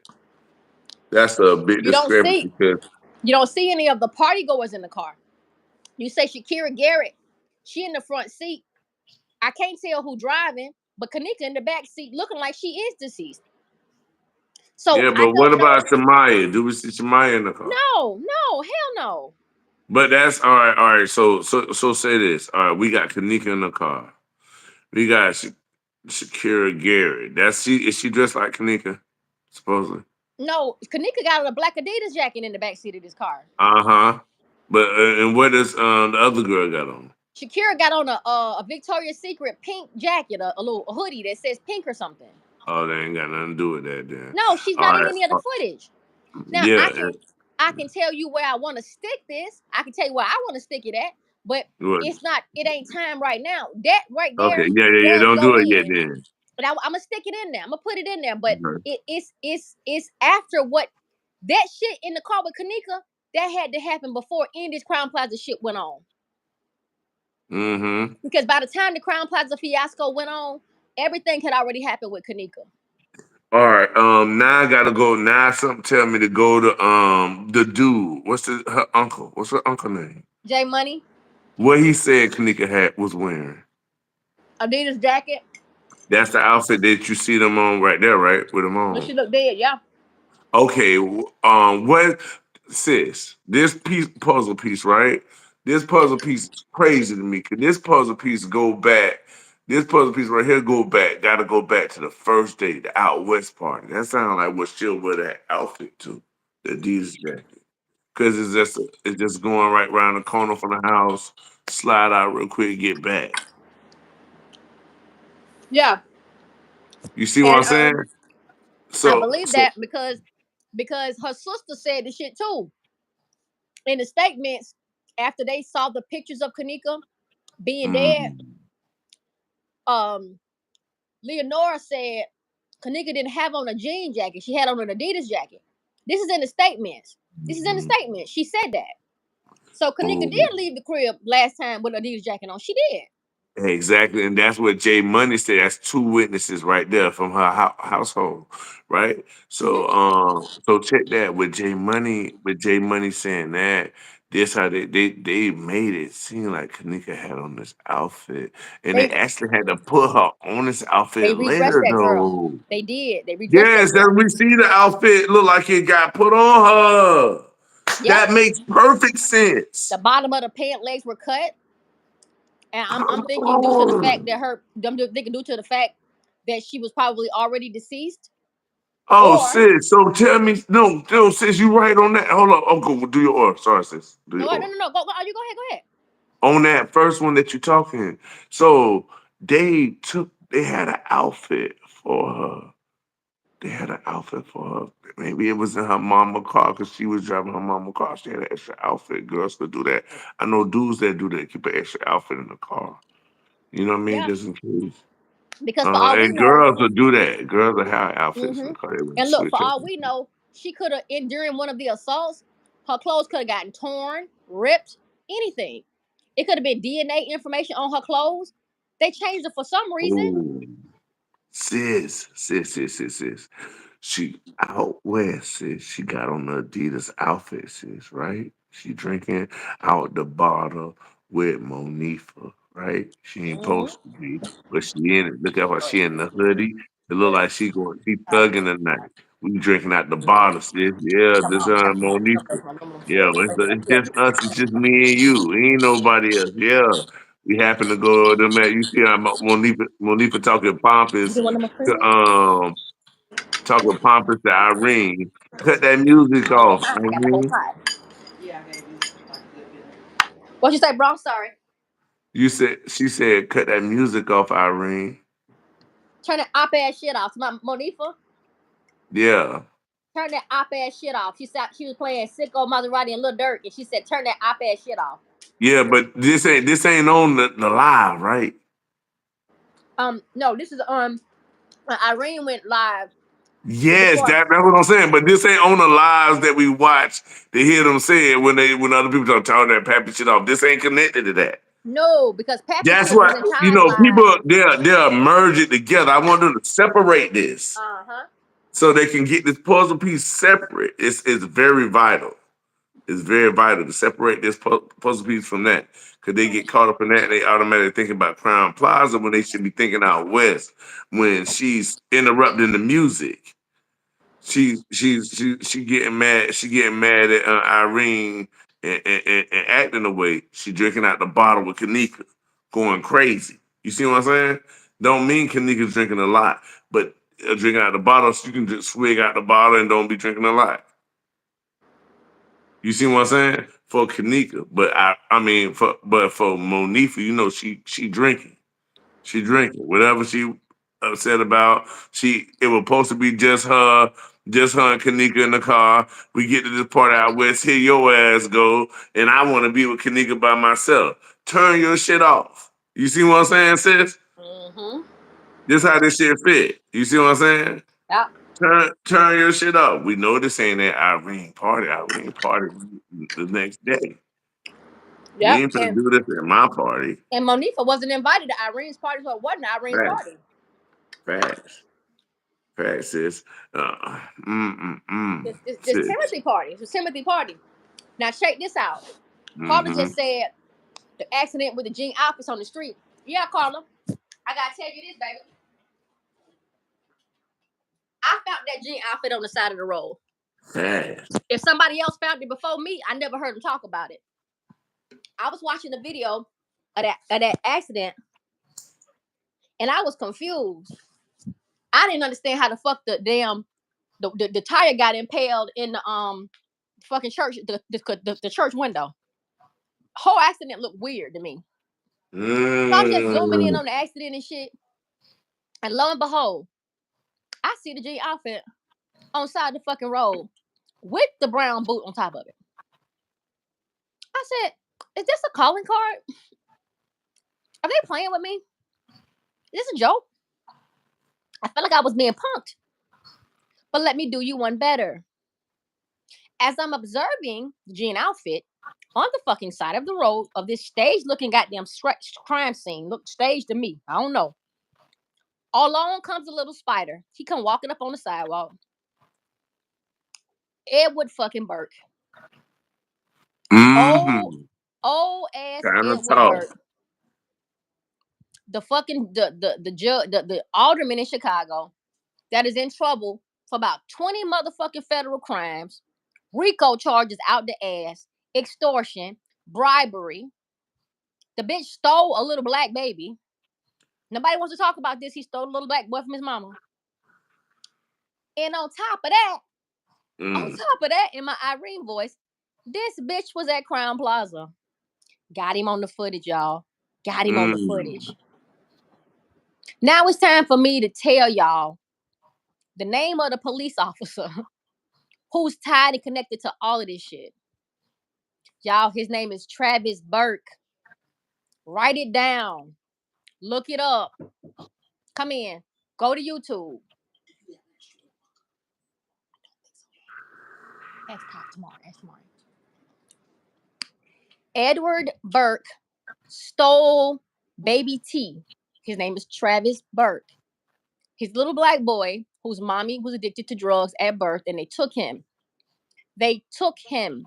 That's a big you don't discrepancy see because you don't see any of the party goers in the car. You say Shakira Garrett, she in the front seat. I can't tell who driving, but Kanika in the back seat looking like she is deceased. So yeah, I but what don't know. about Shamaya? Do we see Shamaya in the car? No, no, hell no. But that's all right. All right. So say this. All right, we got Kanika in the car. We got Shakira Garrett. That's she. Is she dressed like Kanika? Supposedly. No, Kanika got a black Adidas jacket in the back seat of this car. Uh huh. But and what does the other girl got on? Shakira got on a Victoria's Secret pink jacket, a little hoodie that says pink or something. Oh, they ain't got nothing to do with that then. No, she's All not in right. any of the footage. Now Yeah. I can tell you where I want to stick this. I can tell you where I want to stick it at, but What? it's not. It ain't time right now. That right Okay. there Yeah. Yeah. Yeah. does Don't do go it yet in, then. but I'm gonna stick it in there. I'm gonna put it in there. But Okay. it's after what that shit in the car with Kanika that had to happen before any of this Crown Plaza shit went on. Mm-hmm. Because by the time the Crown Plaza fiasco went on, everything had already happened with Kanika. All right. Now I gotta go. Now something tell me to go to the dude. What's her uncle? What's her uncle name? J Money, What he said Kanika had was wearing. Adidas jacket. That's the outfit that you see them on right there, right? With them When on. she looked dead, yeah. Okay. What sis? This puzzle piece, right? This puzzle piece is crazy to me. Cause this puzzle piece go back. This puzzle piece right here go back. Got to go back to the first day, the out west party. That sounds like what she'll wear that outfit to, the Adidas jacket. Cause it's just going right around the corner from the house. Slide out real quick, get back. Yeah. You see what I'm And saying? I So believe so. that because her sister said the shit too. In the statements, after they saw the pictures of Kanika being dead, Mm, um, Leonora said Kanika didn't have on a jean jacket. She had on an Adidas jacket. This is in the statements. This is in the mm, statement. She said that. So Kanika did mm. leave the crib last time with an Adidas jacket on. She did. Exactly, and that's what Jay Money said. That's two witnesses right there from her household, right? Mm-hmm. So check that with Jay Money. With Jay Money saying that, this how they made it seem like Kanika had on this outfit, and they They actually had to put her on this they outfit redressed later, that girl. though. They did. They redressed that Yes, that girl. we see the outfit look like it got put on her. Yep. That makes perfect sense. The bottom of the pant legs were cut. And I'm Come thinking due to the fact on. that I'm thinking due to the fact that she was probably already deceased, Oh, or sis. So tell me, no, sis, you right on that. Hold on, Uncle, do your or. Sorry, sis, do no, your no, or. no, no. Go, you go ahead, go ahead. On that first one that you're talking. So they had an outfit for her. They had an outfit for her. Maybe it was in her mama car because she was driving her mama car. She had an extra outfit. Girls could do that. I know dudes that do that keep an extra outfit in the car. You know what I mean? Yeah, Just in case. because for all we And know, girls will do that. Girls will have outfits in hmm the car. They will and look, for switch up. all we know, she could have, in during one of the assaults, her clothes could have gotten torn, ripped, anything. It could have been DNA information on her clothes. They changed it for some reason. Oh. Sis. She out west, sis. She got on the Adidas outfit, sis, right? She drinking out the bottle with Monifa, right? She ain't Hmm. supposed to be, but she in it. Look at her, she in the hoodie. It look like she thugging tonight. We drinking out the bottle, sis. Yeah, this Monifa. Yeah, it's just us. It's just me and you. Ain't nobody else. Yeah. We happen to go to the you see Monifa talking pompous You want them a to cream? talking pompous to Irene. Cut that music off, I got the whole Irene. pie. What you say, bro? Sorry. She said, cut that music off, Irene. Turn that op ass shit off. My Monifa, Yeah. turn that op ass shit off. She said she was playing Sicko Maserati and Lil Durk, and she said turn that op ass shit off. Yeah, but this ain't on the live, right? No, this is Irene went live Yes, before. that's what I'm saying. But this ain't on the lives that we watch to hear them say it when other people are talking that Pappy shit off. This ain't connected to that. No, because Pappy That's shit was what in Ty's live. people they'll merge it together. I want them to separate this Uh-huh. so they can get this puzzle piece separate. It's very vital. It's very vital to separate this puzzle piece from that. Because they get caught up in that and they automatically think about Crown Plaza when they should be thinking out west when she's interrupting the music. She getting mad. She getting mad at Irene and acting away. She drinking out the bottle with Kenneka, going crazy. You see what I'm saying? Don't mean Kenneka's drinking a lot, but drinking out the bottle, so you can just swig out the bottle and don't be drinking a lot. You see what I'm saying? For Kenneka, but for Monifa, she drinking. She drinking. Whatever she upset about, it was supposed to be just her and Kenneka in the car. We get to this part out west, here your ass go, and I want to be with Kenneka by myself. Turn your shit off. You see what I'm saying, sis? Mm-hmm. This how this shit fit. You see what I'm saying? Yeah. Turn your shit off. We know this ain't that Irene party. Irene party the next day. You Yep. ain't gonna do this at my party. And Monifa wasn't invited to Irene's party, so it wasn't Irene's Facts, party. facts, facts, sis. This Sis. Timothy party. It's a Timothy party. Now check this out. Carla Mm-hmm. just said the accident with the jean outfits on the street. Yeah, Carla. I gotta tell you this, baby. I found that jean outfit on the side of the road. Facts. If somebody else found it before me, I never heard them talk about it. I was watching the video of that accident, and I was confused. I didn't understand how the fuck the tire got impaled in the fucking church the church window. Whole accident looked weird to me. So I'm just zooming in Mm. on the accident and shit, and lo and behold, I see the G outfit on side the fucking road with the brown boot on top of it. I said, "Is this a calling card? Are they playing with me? Is this a joke?" I felt like I was being punked. But let me do you one better. As I'm observing the jean outfit on the fucking side of the road of this stage looking goddamn crime scene, look staged to me. I don't know. Along comes a little spider. He come walking up on the sidewalk. Edward fucking Burke. Old, Mm-hmm. old ass Kind of Edward talk. Burke. The fucking the judge, the alderman in Chicago that is in trouble for about 20 motherfucking federal crimes, RICO charges out the ass, extortion, bribery. The bitch stole a little black baby. Nobody wants to talk about this. He stole a little black boy from his mama. And Mm. in my Irene voice, this bitch was at Crown Plaza. Got him on the footage, y'all. Got him on the Mm. footage. Now it's time for me to tell y'all the name of the police officer who's tied and connected to all of this shit. Y'all, his name is Travis Burke. Write it down. Look it up. Come in. Go to YouTube. Ask Pop tomorrow. Ask tomorrow. Edward Burke stole baby T. His name is Travis Burke. His little black boy, whose mommy was addicted to drugs at birth, and they took him. They took him.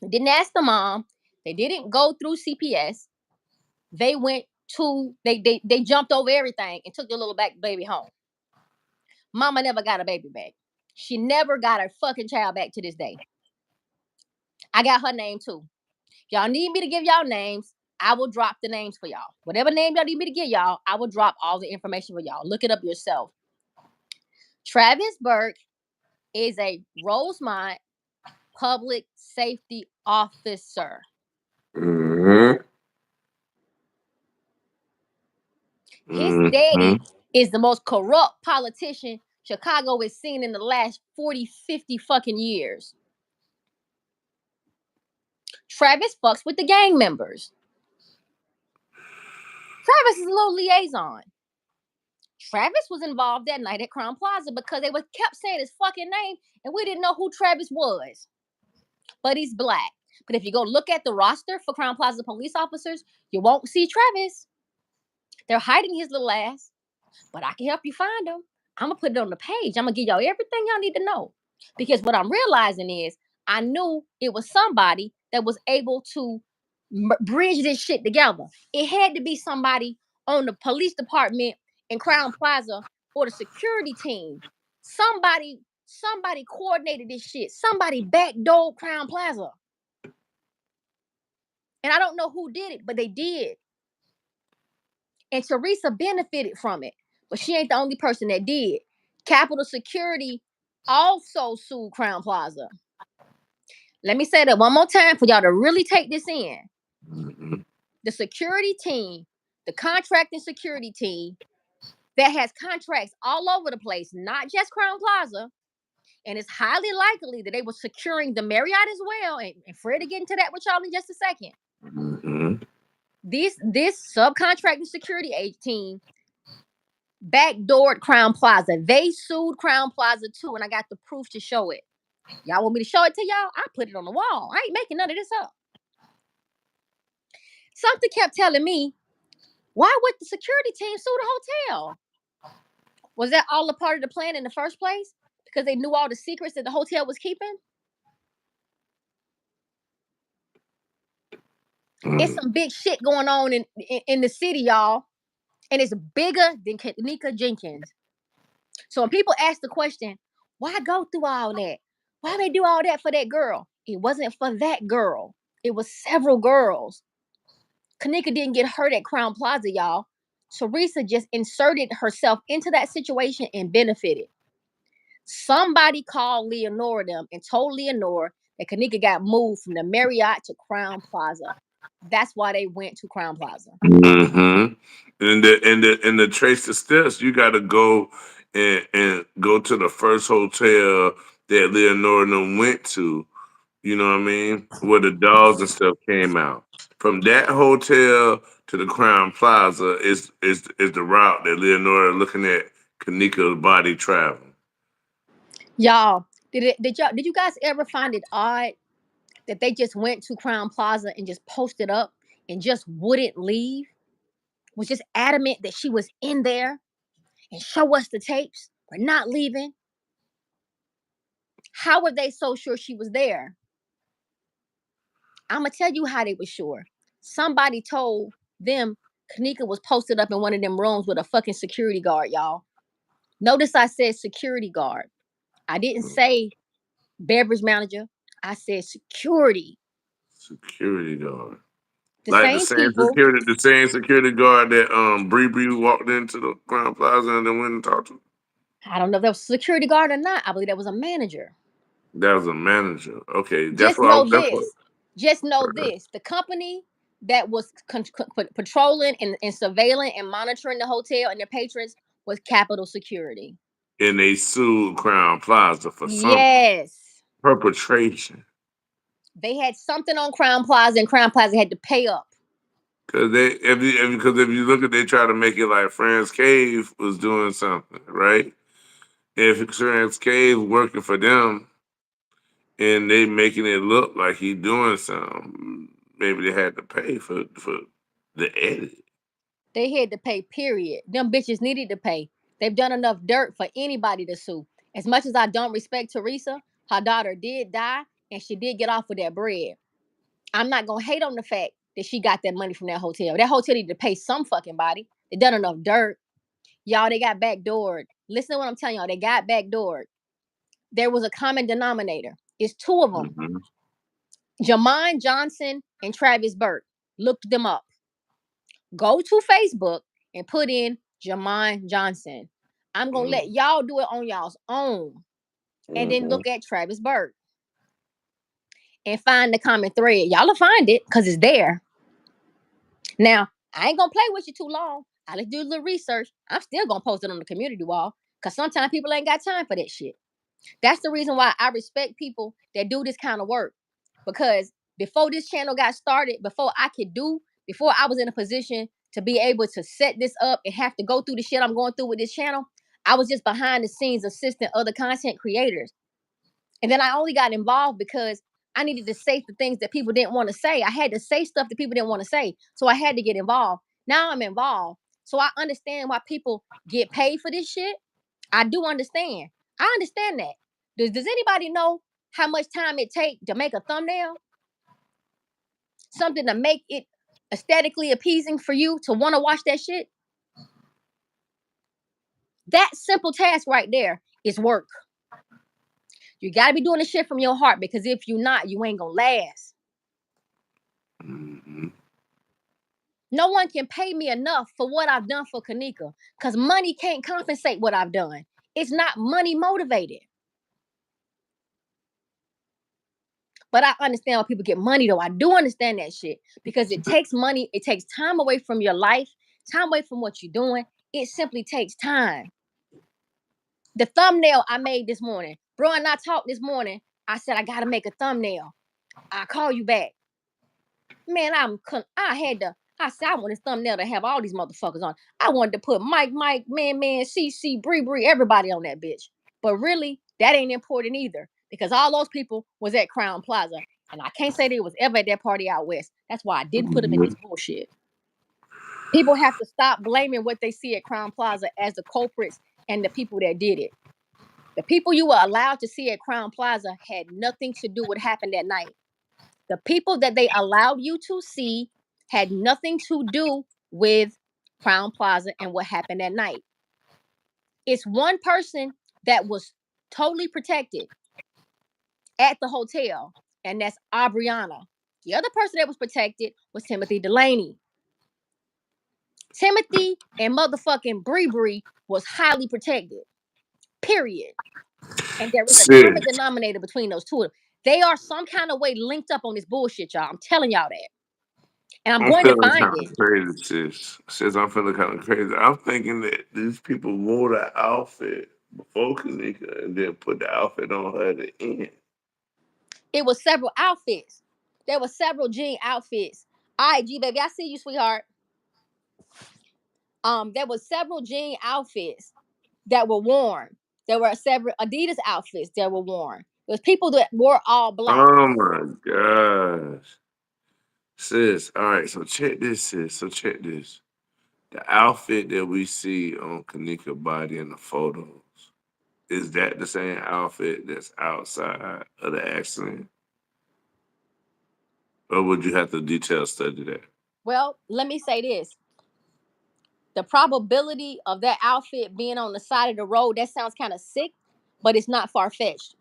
They didn't ask the mom. They didn't go through CPS. They went to they jumped over everything and took the little black baby home. Mama never got a baby back. She never got her fucking child back to this day. I got her name too. Y'all need me to give y'all names. I will drop the names for y'all. Whatever name y'all need me to give y'all, I will drop all the information for y'all. Look it up yourself. Travis Burke is a Rosemont public safety officer. Mm-hmm. His Mm-hmm. daddy is the most corrupt politician Chicago has seen in the last 40, 50 fucking years. Travis fucks with the gang members. Travis is a little liaison. Travis was involved that night at Crown Plaza because they kept saying his fucking name and we didn't know who Travis was. But he's black. But if you go look at the roster for Crown Plaza police officers, you won't see Travis. They're hiding his little ass. But I can help you find him. I'm gonna put it on the page. I'm gonna give y'all everything y'all need to know. Because what I'm realizing is I knew it was somebody that was able to bridge this shit together. It had to be somebody on the police department in Crown Plaza or the security team. Somebody coordinated this shit. Somebody backdoored Crown Plaza. And I don't know who did it, but they did. And Teresa benefited from it. But she ain't the only person that did. Capitol Security also sued Crown Plaza. Let me say that one more time for y'all to really take this in. Mm-hmm. The security team, the contracting security team that has contracts all over the place, not just Crown Plaza, and it's highly likely that they were securing the Marriott as well. And Fred will get into that with y'all in just a second. Mm-hmm. This subcontracting security team backdoored Crown Plaza. They sued Crown Plaza too, and I got the proof to show it. Y'all want me to show it to y'all? I put it on the wall. I ain't making none of this up. Something kept telling me, why would the security team sue the hotel? Was that all a part of the plan in the first place? Because they knew all the secrets that the hotel was keeping? It's some big shit going on in the city, y'all. And it's bigger than Kenneka Jenkins. So when people ask the question, why go through all that? Why they do all that for that girl? It wasn't for that girl. It was several girls. Kenneka didn't get hurt at Crown Plaza, y'all. Teresa just inserted herself into that situation and benefited. Somebody called Leonora them and told Leonora that Kenneka got moved from the Marriott to Crown Plaza. That's why they went to Crown Plaza. Mm-hmm. And the trace the steps, you got to go and go to the first hotel that Leonora and them went to. You know what I mean? Where the dogs and stuff came out. From that hotel to the Crown Plaza is the route that Leonora looking at Kanika's body traveling. Y'all, did you guys ever find it odd that they just went to Crown Plaza and just posted up and just wouldn't leave? Was just adamant that she was in there and show us the tapes. We're not leaving. How were they so sure she was there? I'm gonna tell you how they were sure. Somebody told them Kenneka was posted up in one of them rooms with a fucking security guard, y'all. Notice I said security guard. I didn't say beverage manager. I said security. Security guard. The Like same people. the same security guard that Bree walked into the Crown Plaza and then went and talked to. I don't know if that was a security guard or not. I believe that was a manager. That was a manager. Okay, Just know this. Just know this. The company that was patrolling and surveilling and monitoring the hotel and their patrons was Capitol Security. and they sued Crown Plaza for something Yes. perpetration. They had something on Crown Plaza and Crown Plaza had to pay up. Because if you look at, they try to make it like Franz Cave was doing something, right? If Franz Cave working for them and they making it look like he doing something, maybe they had to pay for the edit. They had to pay, period. Them bitches needed to pay. They've done enough dirt for anybody to sue. As much as I don't respect Teresa, her daughter did die and she did get off with that bread. I'm not going to hate on the fact that she got that money from that hotel. That hotel needed to pay some fucking body. They done enough dirt. Y'all, they got backdoored. Listen to what I'm telling y'all. They got backdoored. There was a common denominator. It's two of them. Mm-hmm. Jamon Johnson and Travis Burke. Look them up. Go to Facebook and put in Jamon Johnson. I'm gonna let y'all do it on y'all's own. And then look at Travis Bird and find the common thread. Y'all will find it because it's there. Now, I ain't gonna play with you too long. I let do a little research. I'm still gonna post it on the community wall because sometimes people ain't got time for that shit. That's the reason why I respect people that do this kind of work. Because before this channel got started, before I was in a position to be able to set this up and have to go through the shit I'm going through with this channel, I was just behind the scenes assisting other content creators. And then I only got involved because I needed to say the things that people didn't want to say. I had to say stuff that people didn't want to say. So I had to get involved. Now I'm involved. So I understand why people get paid for this shit. I do understand. I understand that. Does anybody know how much time it takes to make a thumbnail? Something to make it aesthetically appeasing for you to want to watch that shit? That simple task right there is work. You got to be doing the shit from your heart because if you're not, you ain't going to last. No one can pay me enough for what I've done for Kenneka because money can't compensate what I've done. It's not money motivated. But I understand why people get money, though. I do understand that shit because it takes money. It takes time away from your life, time away from what you're doing. It simply takes time. The thumbnail I made this morning, bro, and I talked this morning. I said, I got to make a thumbnail. I'll call you back. Man, I said, I want this thumbnail to have all these motherfuckers on. I wanted to put Mike, Man, CC, Bree, everybody on that bitch. But really, that ain't important either because all those people was at Crown Plaza. And I can't say they was ever at that party out west. That's why I didn't put them in this bullshit. People have to stop blaming what they see at Crown Plaza as the culprits and the people that did it. The people you were allowed to see at Crown Plaza had nothing to do with what happened that night. The people that they allowed you to see had nothing to do with Crown Plaza and what happened that night. It's one person that was totally protected at the hotel, and that's Aubriana. The other person that was protected was Timothy Delaney. Timothy and motherfucking Bree was highly protected. Period. And there is a common denominator between those two of them. They are some kind of way linked up on this bullshit, y'all. I'm telling y'all that. And I'm going to feeling find kind it. of crazy, sis. Sis, I'm feeling kind of crazy. I'm thinking that these people wore the outfit before Kenneka and then put the outfit on her at the end. It was several outfits. There were several jean outfits. All right, G baby, I see you, sweetheart. There were several jean outfits that were worn. There were several Adidas outfits that were worn. There was people that wore all black. Oh my gosh. Sis, all right, so check this, sis. So check this. The outfit that we see on Kenneka body in the photos, is that the same outfit that's outside of the accident? Or would you have to detail study that? Well, let me say this. The probability of that outfit being on the side of the road, that sounds kind of sick, but it's not far-fetched.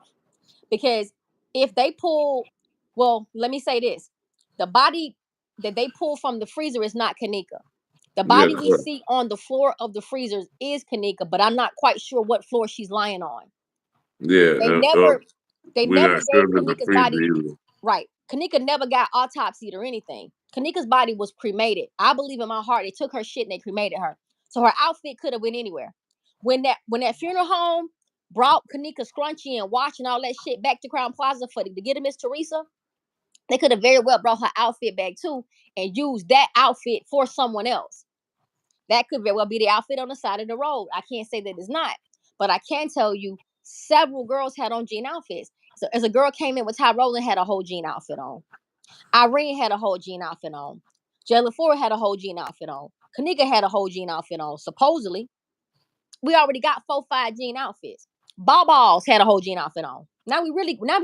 Because if they pull, well, let me say this. The body that they pull from the freezer is not Kenneka. The Yeah, body we see on the floor of the freezers is Kenneka, but I'm not quite sure what floor she's lying on. They yeah. never they We're never not sure gave if it's a Kenneka's freezer body either. right. Kenneka never got autopsied or anything. Kenneka's body was cremated. I believe in my heart they took her shit and they cremated her. So her outfit could have went anywhere. When that funeral home brought Kenneka scrunchie and watch and all that shit back to Crown Plaza to get to Miss Teresa, they could have very well brought her outfit back too and used that outfit for someone else. That could very well be the outfit on the side of the road. I can't say that it's not, but I can tell you several girls had on jean outfits. So as a girl came in with Ty Rowland had a whole jean outfit on. Irene had a whole jean outfit on. Jayla Ford had a whole jean outfit on. Kenneka had a whole jean outfit on. Supposedly, we already got 4-5 jean outfits. Balls had a whole jean outfit on. Now we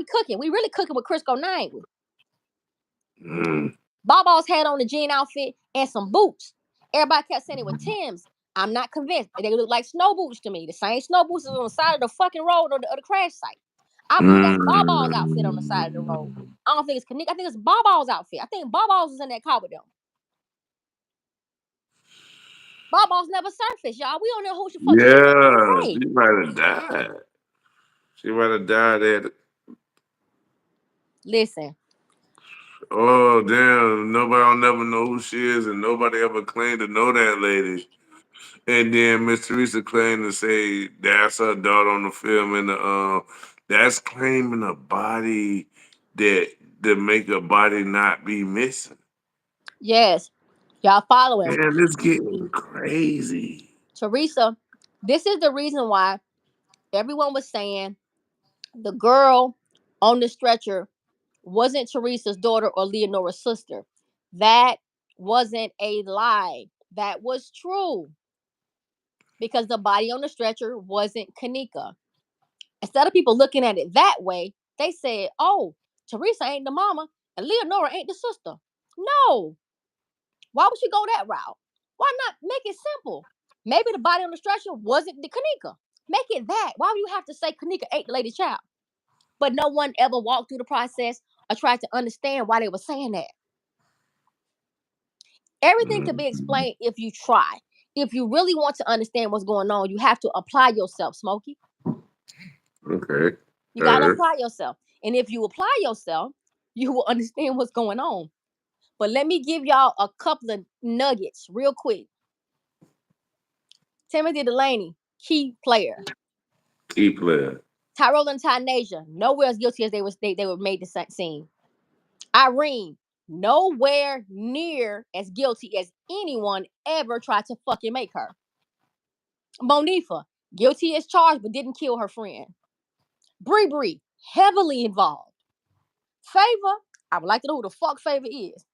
cooking. We really cooking with Crisco 9. Balls had on the jean outfit and some boots. Everybody kept saying it was Tim's. I'm not convinced. They look like snow boots to me. The same snow boots is on the side of the fucking road or the crash site. I believe that's Balls outfit on the side of the road. I don't think it's Kenneka. I think it's Balls outfit. I think Balls is in that car with them. Boss never surfaced, y'all. We don't know who the fuck she is to this Yeah, day. she might have died. She might have died at. Listen, Oh damn! Nobody will never know who she is, and nobody ever claimed to know that lady. And then Miss Teresa claimed to say that's her daughter on the film, and that's claiming a body that to make a body not be missing. yes, y'all following Man, it's getting crazy. Teresa. This is the reason why everyone was saying the girl on the stretcher wasn't Teresa's daughter or Leonora's sister. That wasn't a lie. That was true because the body on the stretcher wasn't Kenneka. Instead of people looking at it that way, they said, "Oh, Teresa ain't the mama and Leonora ain't the sister." No, why would you go that route? Why not make it simple? Maybe the body on the stretcher wasn't the Kenneka. Make it that. Why would you have to say Kenneka ate the lady's child? But no one ever walked through the process or tried to understand why they were saying that. Everything can be Mhm. explained if you try. If you really want to understand what's going on, you have to apply yourself, Smokey. Okay. You All got to right. apply yourself. And if you apply yourself, you will understand what's going on. But let me give y'all a couple of nuggets real quick. Timothy Delaney, key player. Key player. Tyrell and Tynasia, nowhere as guilty as they were made the scene. Irene, nowhere near as guilty as anyone ever tried to fucking make her. Monifa, guilty as charged but didn't kill her friend. Bree, heavily involved. Favor, I would like to know who the fuck Favor is.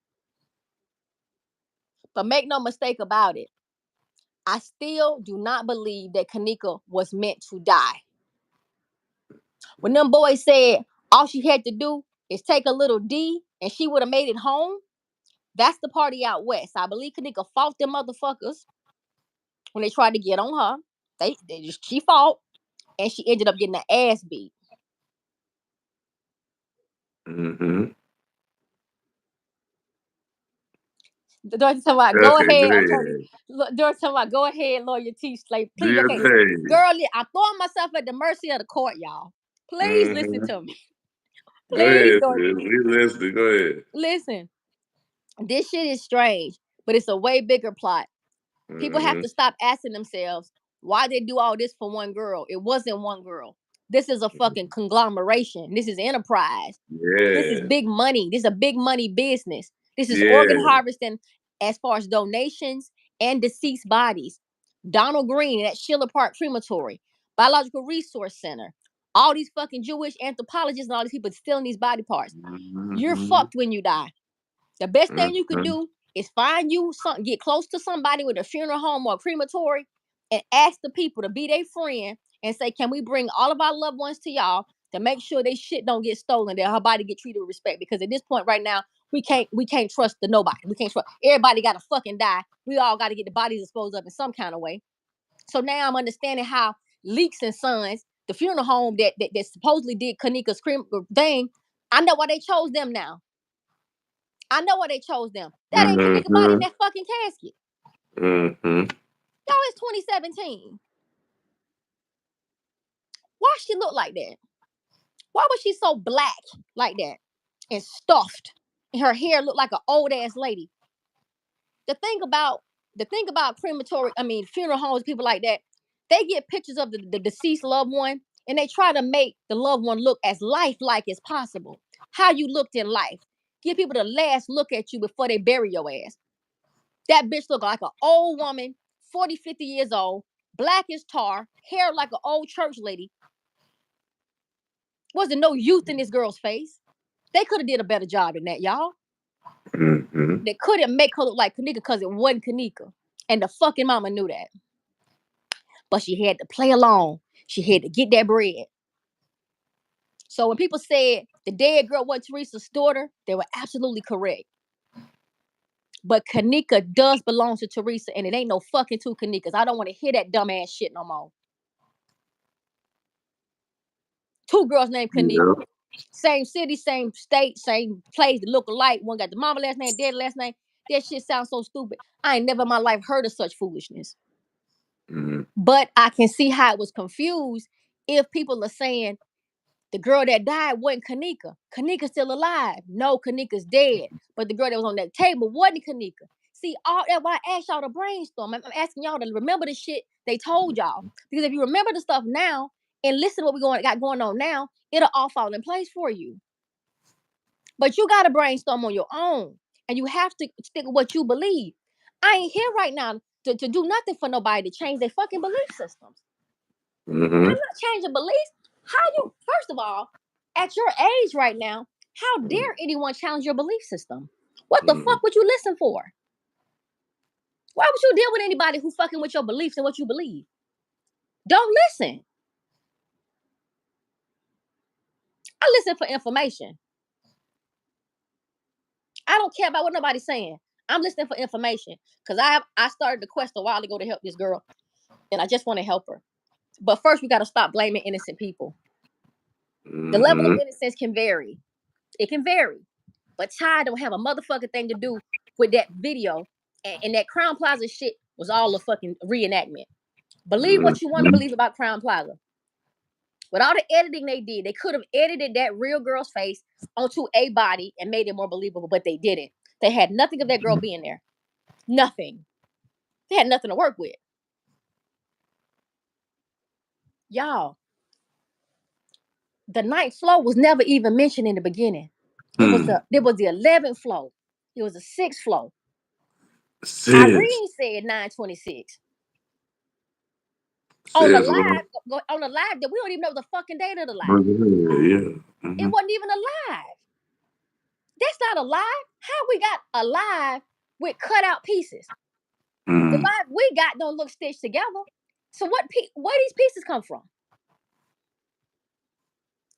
But make no mistake about it, I still do not believe that Kenneka was meant to die. When them boys said all she had to do is take a little D and she would have made it home, that's the party out west. I believe Kenneka fought them motherfuckers when they tried to get on her. She fought and she ended up getting her ass beat. Mm-hmm. Doris talking about go Okay, go ahead, attorney. ahead. Doris talking about go ahead, lawyer T. Slate. Do Please, your okay, thing. girl, I'm throwing myself at the mercy of the court, y'all. Please listen Mm-hmm. to me. Go Please, ahead, Doris. sis. We listening. Go ahead. Listen. This shit is strange, but it's a way bigger plot. People have Mm-hmm. to stop asking themselves why they do all this for one girl. It wasn't one girl. This is a fucking conglomeration. This is enterprise. This is Yeah. big money. This is a big money business. This is organ Yeah. harvesting as far as donations and deceased bodies. Donald Green at Schiller Park Crematory, Biological Resource Center, all these fucking Jewish anthropologists and all these people stealing these body parts. You're Mm-hmm. fucked when you die. The best thing you could Mm-hmm. do is find you some, get close to somebody with a funeral home or a crematory, and ask the people to be their friend and say, "Can we bring all of our loved ones to y'all to make sure they shit don't get stolen, that her body get treated with respect?" Because at this point right now, we can't trust the nobody. We can't trust everybody. Got to fucking die. We all got to get the bodies disposed of in some kind of way. So now I'm understanding how Leaks and Sons, the funeral home that supposedly did Kanika's creme thing, I know why they chose them now. I know why they chose them. That ain't Kanika body in Mm-hmm. that fucking casket. Mm-hmm. Y'all, it's 2017. Why she look like that? Why was she so black like that and stuffed? And her hair looked like an old ass lady. The thing about crematory, I mean funeral homes, people like that, they get pictures of the deceased loved one and they try to make the loved one look as lifelike as possible. How you looked in life. Give people the last look at you before they bury your ass. That bitch looked like an old woman, 40, 50 years old, black as tar, hair like an old church lady. Wasn't no youth in this girl's face. They could have did a better job than that, y'all. Mm-hmm. They couldn't make her look like Kanika because it wasn't Kanika. And the fucking mama knew that. But she had to play along. She had to get that bread. So when people said the dead girl wasn't Teresa's daughter, they were absolutely correct. But Kanika does belong to Teresa, and it ain't no fucking two Kanikas. I don't want to hear that dumbass shit no more. Two girls named Yeah. Kenneka. Same city, same state, same place, look alike. One got the mama last name, daddy last name. That shit sounds so stupid. I ain't never in my life heard of such foolishness. Mm-hmm. But I can see how it was confused if people are saying the girl that died wasn't Kenneka. Kenneka's still alive. No, Kenneka's dead. But the girl that was on that table wasn't Kenneka. See, all that why I asked y'all to brainstorm. I'm asking y'all to remember the shit they told y'all. Because if you remember the stuff now and listen to what we got going on now, it'll all fall in place for you. But you got to brainstorm on your own. And you have to stick with what you believe. I ain't here right now to do nothing for nobody to change their fucking belief systems. Mm-hmm. I'm not changing beliefs. How you, first of all, at your age right now, how dare anyone challenge your belief system? What the Mm-hmm. fuck would you listen for? Why would you deal with anybody who fucking with your beliefs and what you believe? Don't listen. I listen for information. I don't care about what nobody's saying. I'm listening for information because I started the quest a while ago to help this girl, and I just want to help her. But first, we got to stop blaming innocent people. The level of Mm-hmm. innocence can vary. It can vary. But Ty don't have a motherfucking thing to do with that video. And that Crown Plaza shit was all a fucking reenactment. Believe what you want to believe about Crown Plaza. With all the editing they did, they could have edited that real girl's face onto a body and made it more believable, but they didn't. They had nothing of that girl being there. Nothing. They had nothing to work with. Y'all, the ninth floor was never even mentioned in the beginning. It was the 11th floor. It was the 6th floor. Sis. Irene said 926. On the Sis, what? live, that we don't even know the fucking date of the live. Yeah. It Mm-hmm. wasn't even alive. That's not alive. How we got alive with cut out pieces? The Mm-hmm. live we got don't look stitched together. So where these pieces come from?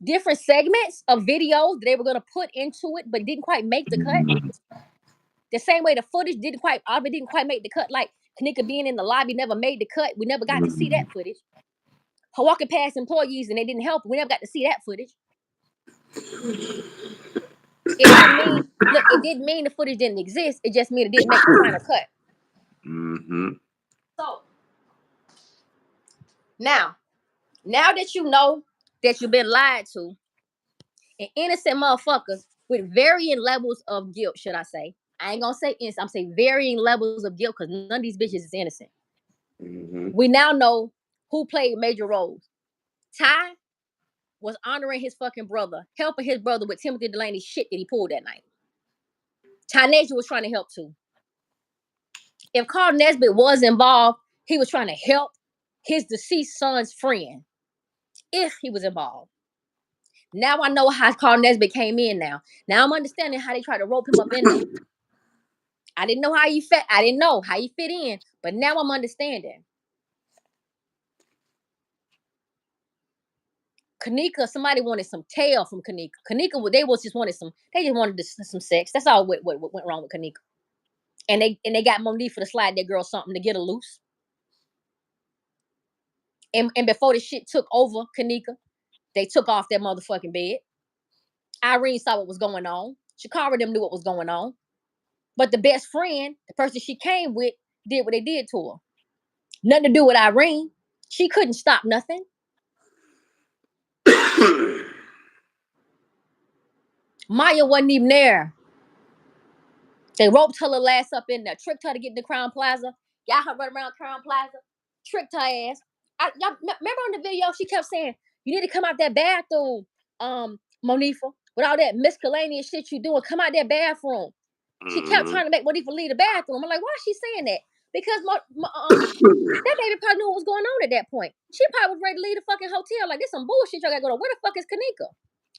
Different segments of videos that they were gonna put into it, but didn't quite make the cut. The same way the footage didn't quite make the cut. Like Kenneka being in the lobby never made the cut. We never got to see that footage. Her walking past employees and they didn't help. We never got to see that footage. It didn't mean it didn't mean the footage didn't exist. It just mean it didn't make the final cut. Mm-hmm. So now that you know that you've been lied to, and innocent motherfuckers with varying levels of guilt, should I say? I ain't gonna say innocent. I'm saying varying levels of guilt because none of these bitches is innocent. Mm-hmm. We now know who played major roles. Ty was honoring his fucking brother, helping his brother with Timothy Delaney's shit that he pulled that night. Ty Nature was trying to help too. If Carl Nesbitt was involved, he was trying to help his deceased son's friend. If he was involved. Now I know how Carl Nesbitt came in now. Now I'm understanding how they tried to rope him up in there. I didn't know how he fit. I didn't know how he fit in, but now I'm understanding. Kenneka, somebody wanted some tail from Kenneka. Kenneka, they just wanted some sex. That's all what went wrong with Kenneka. And they got Monique for to slide that girl something to get her loose. And before the shit took over Kenneka, they took off that motherfucking bed. Irene saw what was going on. Shakara them knew what was going on. But the best friend, the person she came with, did what they did to her. Nothing to do with Irene. She couldn't stop nothing. Maya wasn't even there. They roped her little ass up in there, tricked her to get in the Crown Plaza, got her running around Crown Plaza, tricked her ass. Y'all remember on the video, she kept saying, you need to come out that bathroom, Monifa, with all that miscellaneous shit you doing, come out that bathroom. She kept trying to make Monifa leave the bathroom. I'm like, why is she saying that? Because that baby probably knew what was going on at that point. She probably was ready to leave the fucking hotel. Like, this some bullshit y'all got going on. Where the fuck is Kenneka?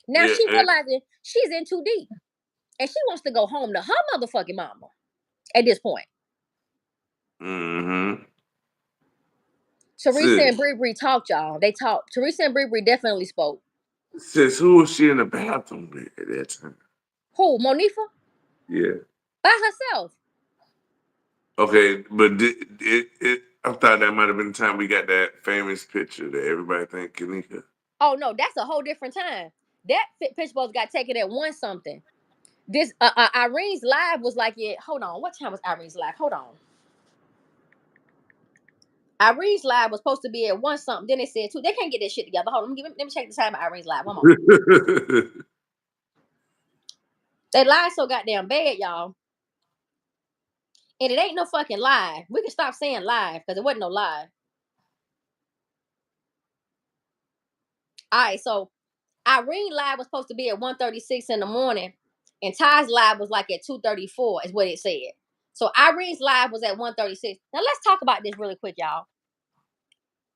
Now Yeah. she realizing she's in too deep. And she wants to go home to her motherfucking mama at this point. Mm-hmm. Teresa and Sis. Bree talked, y'all. They talked. Teresa and Bree definitely spoke. Sis, who was she in the bathroom with at that time? Who? Monifa? Yeah. By herself. Okay, but I thought that might have been the time we got that famous picture that everybody think Kenneka. Oh, no, that's a whole different time. That picture supposed got taken at one something. This Irene's live was like, yeah, hold on. What time was Irene's live? Hold on. Irene's live was supposed to be at 1 something. Then they said 2. They can't get that shit together. Hold on. Let me check the time of Irene's live. One moment. They lied so goddamn bad, y'all. And it ain't no fucking live. We can stop saying live because it wasn't no live. All right, so Irene live was supposed to be at 1:36 in the morning, and Ty's live was like at 2:34, is what it said. So Irene's live was at 1:36. Now let's talk about this really quick, y'all.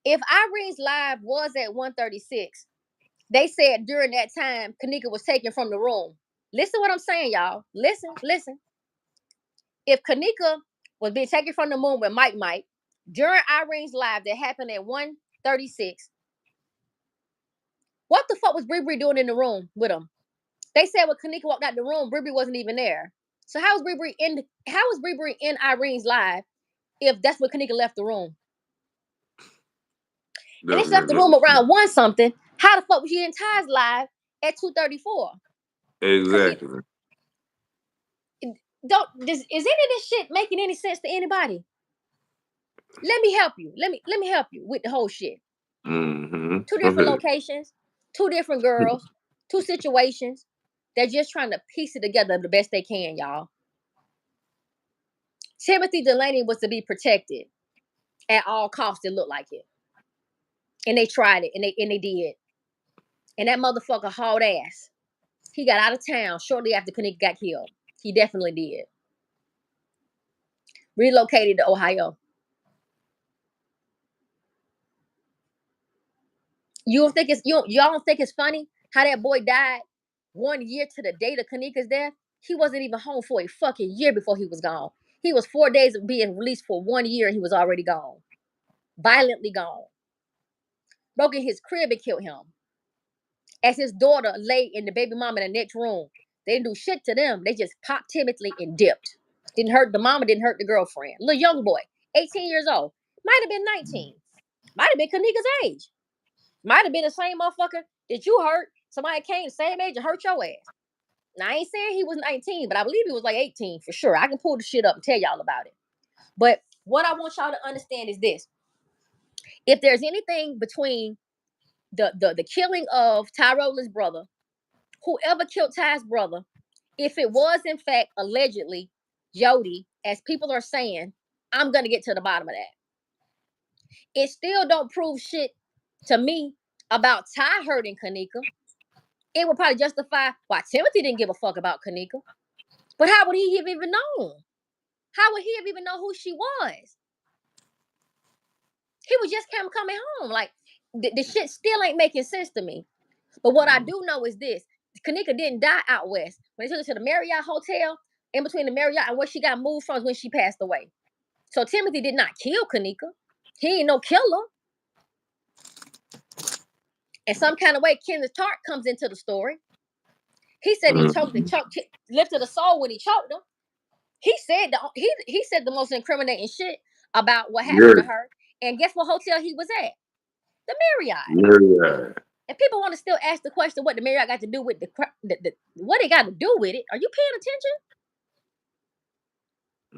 If Irene's live was at 1:36, they said during that time Kenneka was taken from the room. Listen what I'm saying, y'all. Listen. If Kenneka was being taken from the room with Mike during Irene's live that happened at 1:36, what the fuck was Bree doing in the room with him? They said when Kenneka walked out the room, Bree wasn't even there. So how was Bree in Irene's live if that's when Kenneka left the room? And it's left the room around 1 something. How the fuck was she in Ty's live at 2:34? Exactly. Is any of this shit making any sense to anybody? Let me help you. Let me help you with the whole shit. Mm-hmm. 2 different locations, 2 different girls, 2 situations. They're just trying to piece it together the best they can, y'all. Timothy Delaney was to be protected at all costs. It looked like it, and they tried it, and they did. And that motherfucker hauled ass. He got out of town shortly after Kenneka got killed. He definitely did. Relocated to Ohio. Y'all don't think it's funny how that boy died 1 year to the date of Kenneka's death? He wasn't even home for a fucking year before he was gone. He was 4 days of being released for 1 year, and he was already gone. Violently gone. Broke in his crib and killed him. As his daughter lay in the baby mama in the next room. They didn't do shit to them. They just popped Timothy and dipped. Didn't hurt the mama, didn't hurt the girlfriend. Little young boy, 18 years old. Might have been 19. Might have been Kenneka's age. Might have been the same motherfucker that you hurt. Somebody came the same age and hurt your ass. Now, I ain't saying he was 19, but I believe he was like 18 for sure. I can pull the shit up and tell y'all about it. But what I want y'all to understand is this. If there's anything between the killing of Ty Rowland's brother, whoever killed Ty's brother, if it was in fact allegedly Jody, as people are saying, I'm gonna get to the bottom of that. It still don't prove shit to me about Ty hurting Kenneka. It would probably justify why Timothy didn't give a fuck about Kenneka. But how would he have even known? How would he have even known who she was? He was just coming home. Like, the shit still ain't making sense to me. But what I do know is this. Kenneka didn't die out west. When they took her to the Marriott Hotel, in between the Marriott and where she got moved from is when she passed away. So Timothy did not kill Kenneka. He ain't no killer. And some kind of way, Kenneth Tart comes into the story. He said he lifted a soul when he choked him. He said he said the most incriminating shit about what happened to her. And guess what hotel he was at? The Marriott. And people want to still ask the question, what the Marriott got to do with what it got to do with it? Are you paying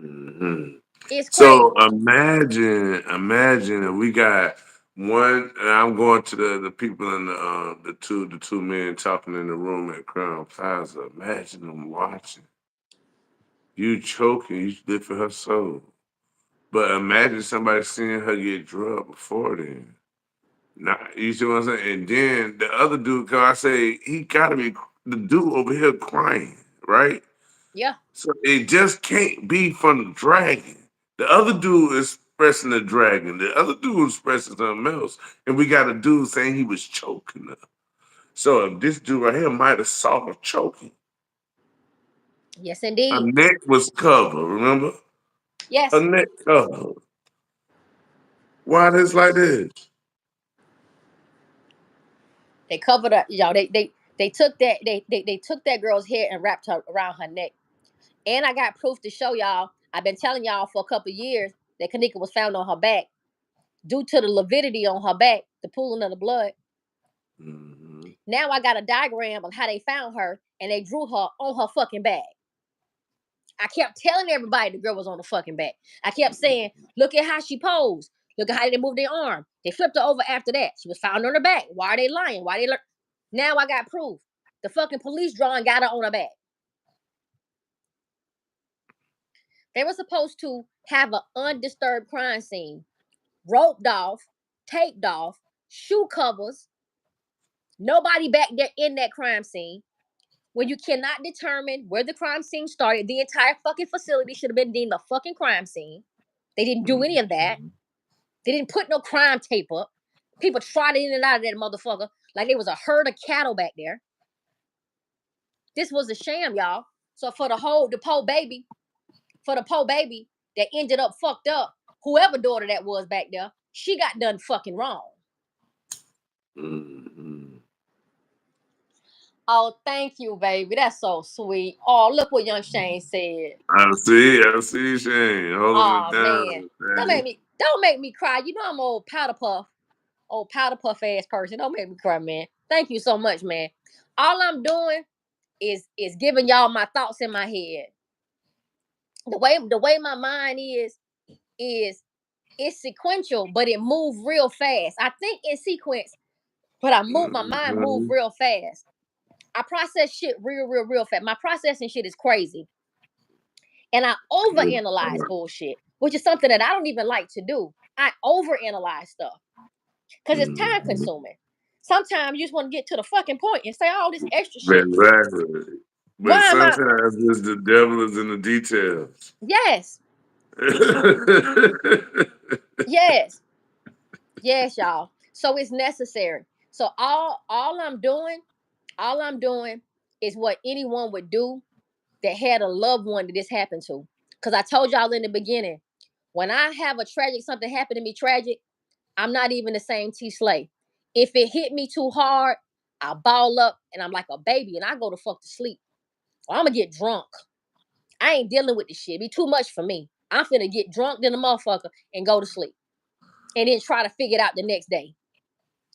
attention? Mm-hmm. It's crazy. So imagine if we got one. And I'm going to the people in the two men talking in the room at Crown Plaza. Imagine them watching you choking, you lifting her soul. But imagine somebody seeing her get drugged before then. Nah, you see what I'm saying? And then the other dude, cause I say he gotta be the dude over here crying, right? Yeah. So it just can't be from the dragon. The other dude is expressing the dragon. The other dude is expressing something else. And we got a dude saying he was choking her. So if this dude right here might have saw her choking. Yes, Her indeed. neck was covered, remember? Her Yes. neck covered. Why this like this? They covered up, they took that they took that girl's hair and wrapped her around her neck. And I got proof to show y'all. I've been telling y'all for a couple of years that Kenneka was found on her back due to the lividity on her back, the pooling of the blood. Mm-hmm. Now I got a diagram of how they found her, and they drew her on her fucking back. I kept telling everybody the girl was on the fucking back. I kept saying, look at how she posed. Look at how they moved their arm. They flipped her over after that. She was found on her back. Why are they lying? Why they Now I got proof. The fucking police drawing got her on her back. They were supposed to have an undisturbed crime scene. Roped off, taped off, shoe covers. Nobody back there in that crime scene. When you cannot determine where the crime scene started, the entire fucking facility should have been deemed a fucking crime scene. They didn't do any of that. They didn't put no crime tape up. People trotted in and out of that motherfucker like there was a herd of cattle back there. This was a sham, y'all. So for the poor baby that ended up fucked up, whoever daughter that was back there, she got done fucking wrong. Oh, thank you, baby. That's so sweet. Oh, look what young Shane said. I see, Shane. Holding it Oh down. man, don't make me cry. You know I'm old powder puff ass person. Don't make me cry, man. Thank you so much, man. All I'm doing is giving y'all my thoughts in my head. The way my mind is it's sequential, but it moves real fast. I think in sequence, but my mind move real fast. I process shit real fast. My processing shit is crazy. And I overanalyze bullshit, which is something that I don't even like to do. I overanalyze stuff because it's time consuming. Sometimes you just want to get to the fucking point and say all this extra shit. Exactly. But Why am I? sometimes it's the devil is in the details. Yes. Yes, y'all. So it's necessary. So all I'm doing is what anyone would do that had a loved one that this happened to. Because I told y'all in the beginning, when I have something happen to me tragic, I'm not even the same T Slay. If it hit me too hard, I ball up and I'm like a baby and I go to fuck to sleep. Or I'm gonna get drunk. I ain't dealing with this shit. It be too much for me. I'm finna get drunk than a motherfucker and go to sleep. And then try to figure it out the next day.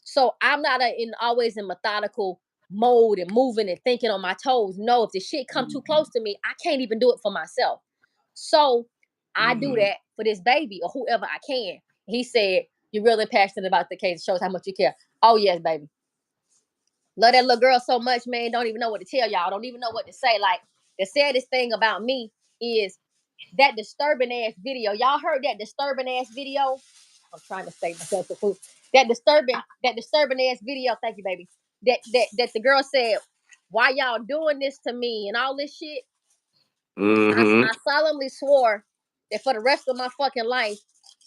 So I'm not always in methodical mode and moving and thinking on my toes. No, if the shit come too close to me, I can't even do it for myself. So I do that for this baby or whoever I can. He said, you're really passionate about the case. It shows how much you care. Oh, yes, baby. Love that little girl so much, man. Don't even know what to tell y'all. Don't even know what to say. Like, the saddest thing about me is that disturbing ass video. Y'all heard that disturbing ass video? I'm trying to save myself the food. That disturbing ass video. Thank you, baby. That the girl said, "Why y'all doing this to me?" and all this shit. I solemnly swore that for the rest of my fucking life,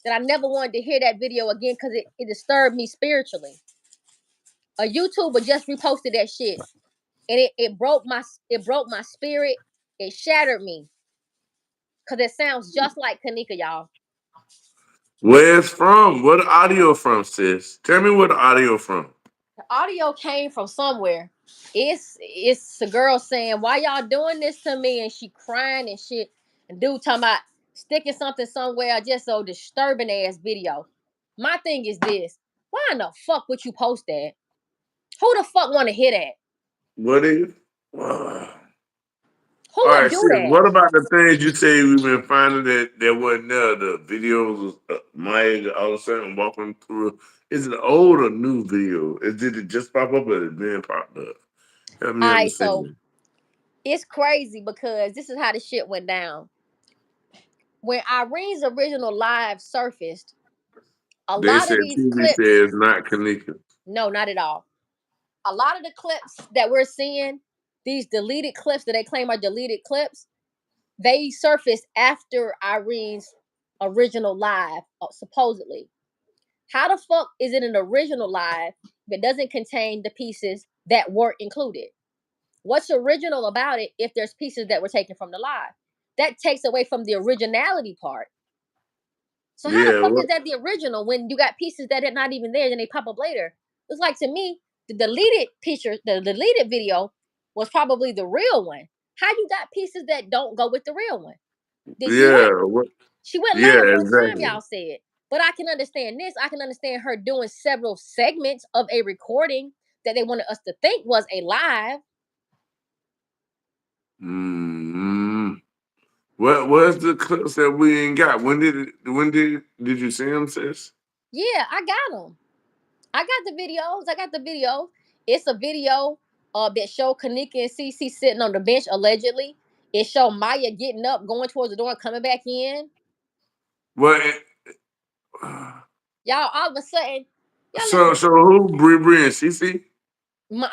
that I never wanted to hear that video again because it disturbed me spiritually. A YouTuber just reposted that shit, and it broke my spirit. It shattered me because it sounds just like Kenneka, y'all. Where it's from? What the audio from, sis? Tell me what the audio from. The audio came from somewhere. It's a girl saying, "Why y'all doing this to me?" and she crying and shit. And dude talking about sticking something somewhere. Just so disturbing ass video. My thing is this: why in the fuck would you post that? Who the fuck want to hear that? What is? Who All would right, do sis. that? What about the things you say we've been finding that wasn't there? The videos was Maya all of a sudden walking through. Is it an old or new video? Did it just pop up or it then popped up? Help me All right, so understand. it's crazy because this is how the shit went down. When Irene's original live surfaced, a They lot of said these TV clips, says not Kenneka. no, not at all. A lot of the clips that we're seeing, these deleted clips that they claim are deleted clips, they surfaced after Irene's original live, supposedly. How the fuck is it an original live that doesn't contain the pieces that weren't included? What's original about it if there's pieces that were taken from the live? That takes away from the originality part. So how the Yeah, fuck what? is that the original when you got pieces that are not even there and they pop up later? It's like, to me, the deleted picture, the deleted video was probably the real one. How you got pieces that don't go with the real one? Yeah, what? She went Yeah, live one time, exactly. y'all said. But I can understand this. I can understand her doing several segments of a recording that they wanted us to think was a live. Mm-hmm. What was the clips that we ain't got? When did you see them, sis? Yeah, I got them. I got the videos. I got the video. It's a video that showed Kenneka and Cece sitting on the bench allegedly. It showed Maya getting up, going towards the door, and coming back in. What? Y'all, all of a sudden, y'all So listen. so who? Bree and Cece? No,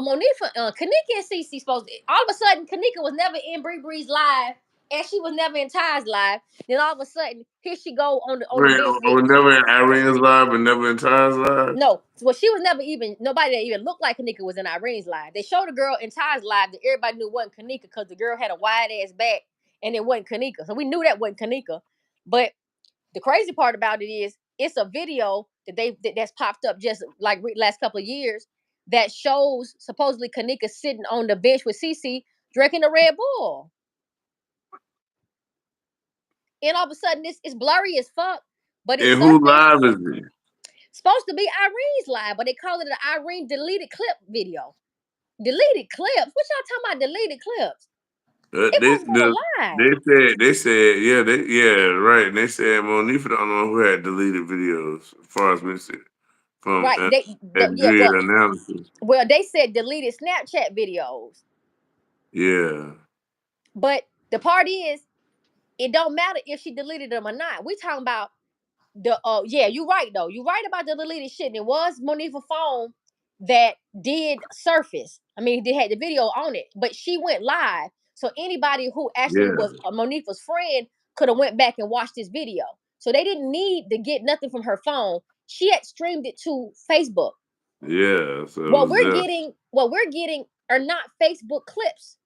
Monifa, Kenneka and Cece supposed to. All of a sudden, Kenneka was never in Bree Bree's live, and she was never in Ty's live. Then all of a sudden, here she go on the Wait, bench I getting. was never in Irene's live, but never in Ty's live. No, well, she was never even nobody that even looked like Kenneka was in Irene's live. They showed a girl in Ty's live that everybody knew wasn't Kenneka because the girl had a wide ass back and it wasn't Kenneka. So we knew that wasn't Kenneka. But the crazy part about it is it's a video that's popped up just like last couple of years that shows supposedly Kenneka sitting on the bench with Cece drinking a Red Bull. And all of a sudden it's blurry as fuck, but it And who surfaced. live is it? Supposed to be Irene's live, but they call it an Irene deleted clip video. Deleted clips? What y'all talking about? Deleted clips? Uh, It they must have been the, a lie. they said yeah right. And they said Monifa the only one who had deleted videos, as far as we said from Right? that Yeah. did analysis. Well, they said deleted Snapchat videos, Yeah, but the part is, it don't matter if she deleted them or not. We talking about the yeah, you right though. You right about the deleted shit. And it was Monifa phone that did surface. I mean, they had the video on it, but she went live. So anybody who actually yeah, was Monifa's friend could have went back and watched this video. So they didn't need to get nothing from her phone. She had streamed it to Facebook. yeah. So it was there. What we're getting are not Facebook clips.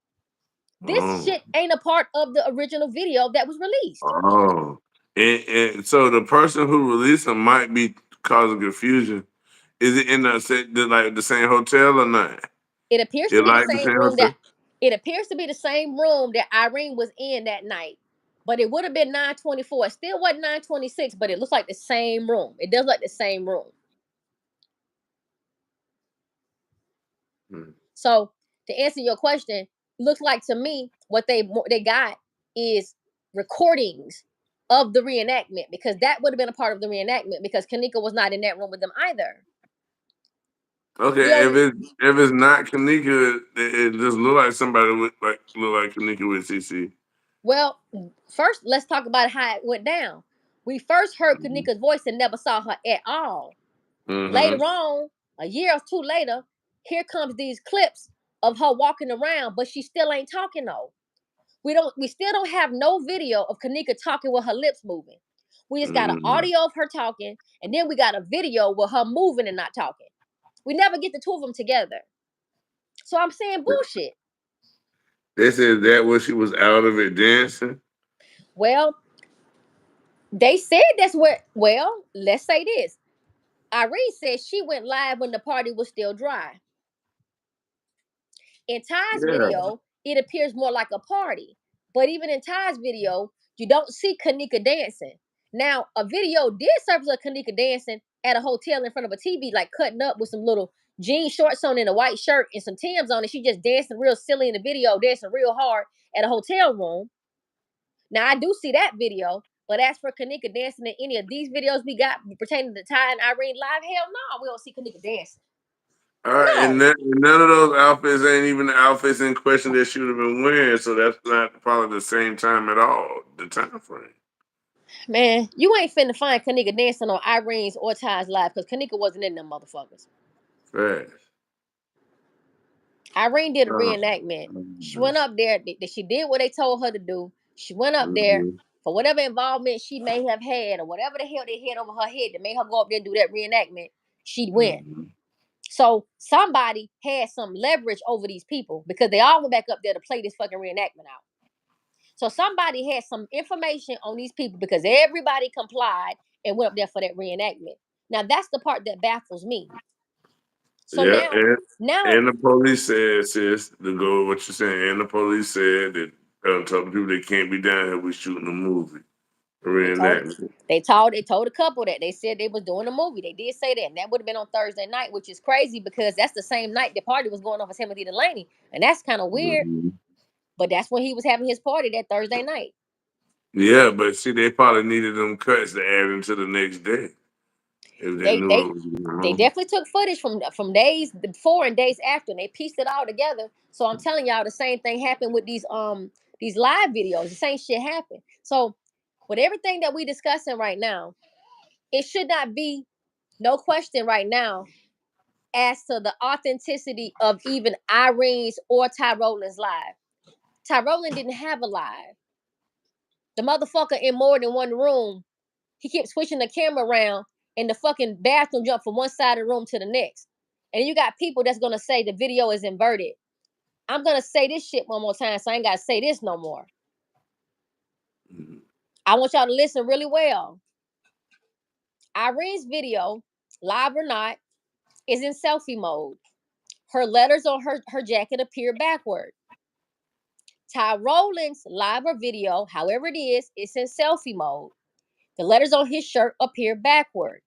This Oh, shit ain't a part of the original video that was released. oh. And so the person who released them might be causing confusion. Is it in like the same hotel or not? It appears to It be the like the same same room that hotel? it appears to be the same room that Irene was in that night. But it would have been 924. It still wasn't 926, but it looks like the same room. It does like the same room. Hmm. So to answer your question, looks like to me what they got is recordings of the reenactment because that would have been a part of the reenactment because Kenneka was not in that room with them either. We Okay, only if it's not Kenneka, it just look like somebody with look like Kenneka with CC. well, first let's talk about how it went down. We first heard Mm-hmm. Kenneka's voice and never saw her at all. Later Mm-hmm. on, a year or two later, here comes these clips of her walking around, but she still ain't talking though. We still don't have no video of Kenneka talking with her lips moving. We just got an Mm-hmm. audio of her talking, and then we got a video with her moving and not talking. We never get the two of them together. So I'm saying bullshit. They said that when she was out of it dancing. Well, they said that's where, well, let's say this. Irene said she went live when the party was still dry. In Ty's Yeah, video, it appears more like a party. But even in Ty's video, you don't see Kenneka dancing. Now, a video did surface of Kenneka dancing at a hotel in front of a TV, like cutting up with some little jean shorts on and a white shirt and some Timbs on, and she just dancing real silly in the video, dancing real hard at a hotel room. Now, I do see that video, but as for Kenneka dancing in any of these videos we got pertaining to Ty and Irene live, hell no, we don't see Kenneka dancing. all right, No. and none of those outfits ain't even the outfits in question that she would have been wearing. So that's not probably the same time at all. The time frame. Man, you ain't finna find Kenneka dancing on Irene's or Ty's live because Kenneka wasn't in them motherfuckers. Fast. Irene did a Oh, reenactment. She mhm. went up there. She did what they told her to do. She went up there Mhm. for whatever involvement she may have had or whatever the hell they had over her head that made her go up there and do that reenactment. She went. Mhm. So somebody had some leverage over these people because they all went back up there to play this fucking reenactment out. So somebody had some information on these people because everybody complied and went up there for that reenactment. Now that's the part that baffles me. So Yeah, now and the police said, sis, to go with what you're saying, and the police said that told the people they can't be down here. We shooting a movie, a they told reenactment. they told a couple that they said they was doing a movie. They did say that, and that would have been on Thursday night, which is crazy because that's the same night the party was going on for Timothy Delaney, and that's kind of weird. Mhm. But that's when he was having his party that Thursday night. Yeah, but see, they probably needed them cuts to add into the next day if they They knew they it was going they on. definitely took footage from days before and days after, and they pieced it all together. So I'm telling y'all, the same thing happened with these live videos. The same shit happened. So with everything that we discussing right now, it should not be no question right now as to the authenticity of even Irene's or Ty Rowland's live. Ty Rowland didn't have a live. The motherfucker in more than one room, he kept switching the camera around and the fucking bathroom jumped from one side of the room to the next. And you got people that's gonna say the video is inverted. I'm gonna say this shit one more time, so I ain't gotta say this no more. Mhm. I want y'all to listen really well. Irene's video, live or not, is in selfie mode. Her letters on her jacket appear backward. Ty Rowland's live or video, however it is, it's in selfie mode. The letters on his shirt appear backward.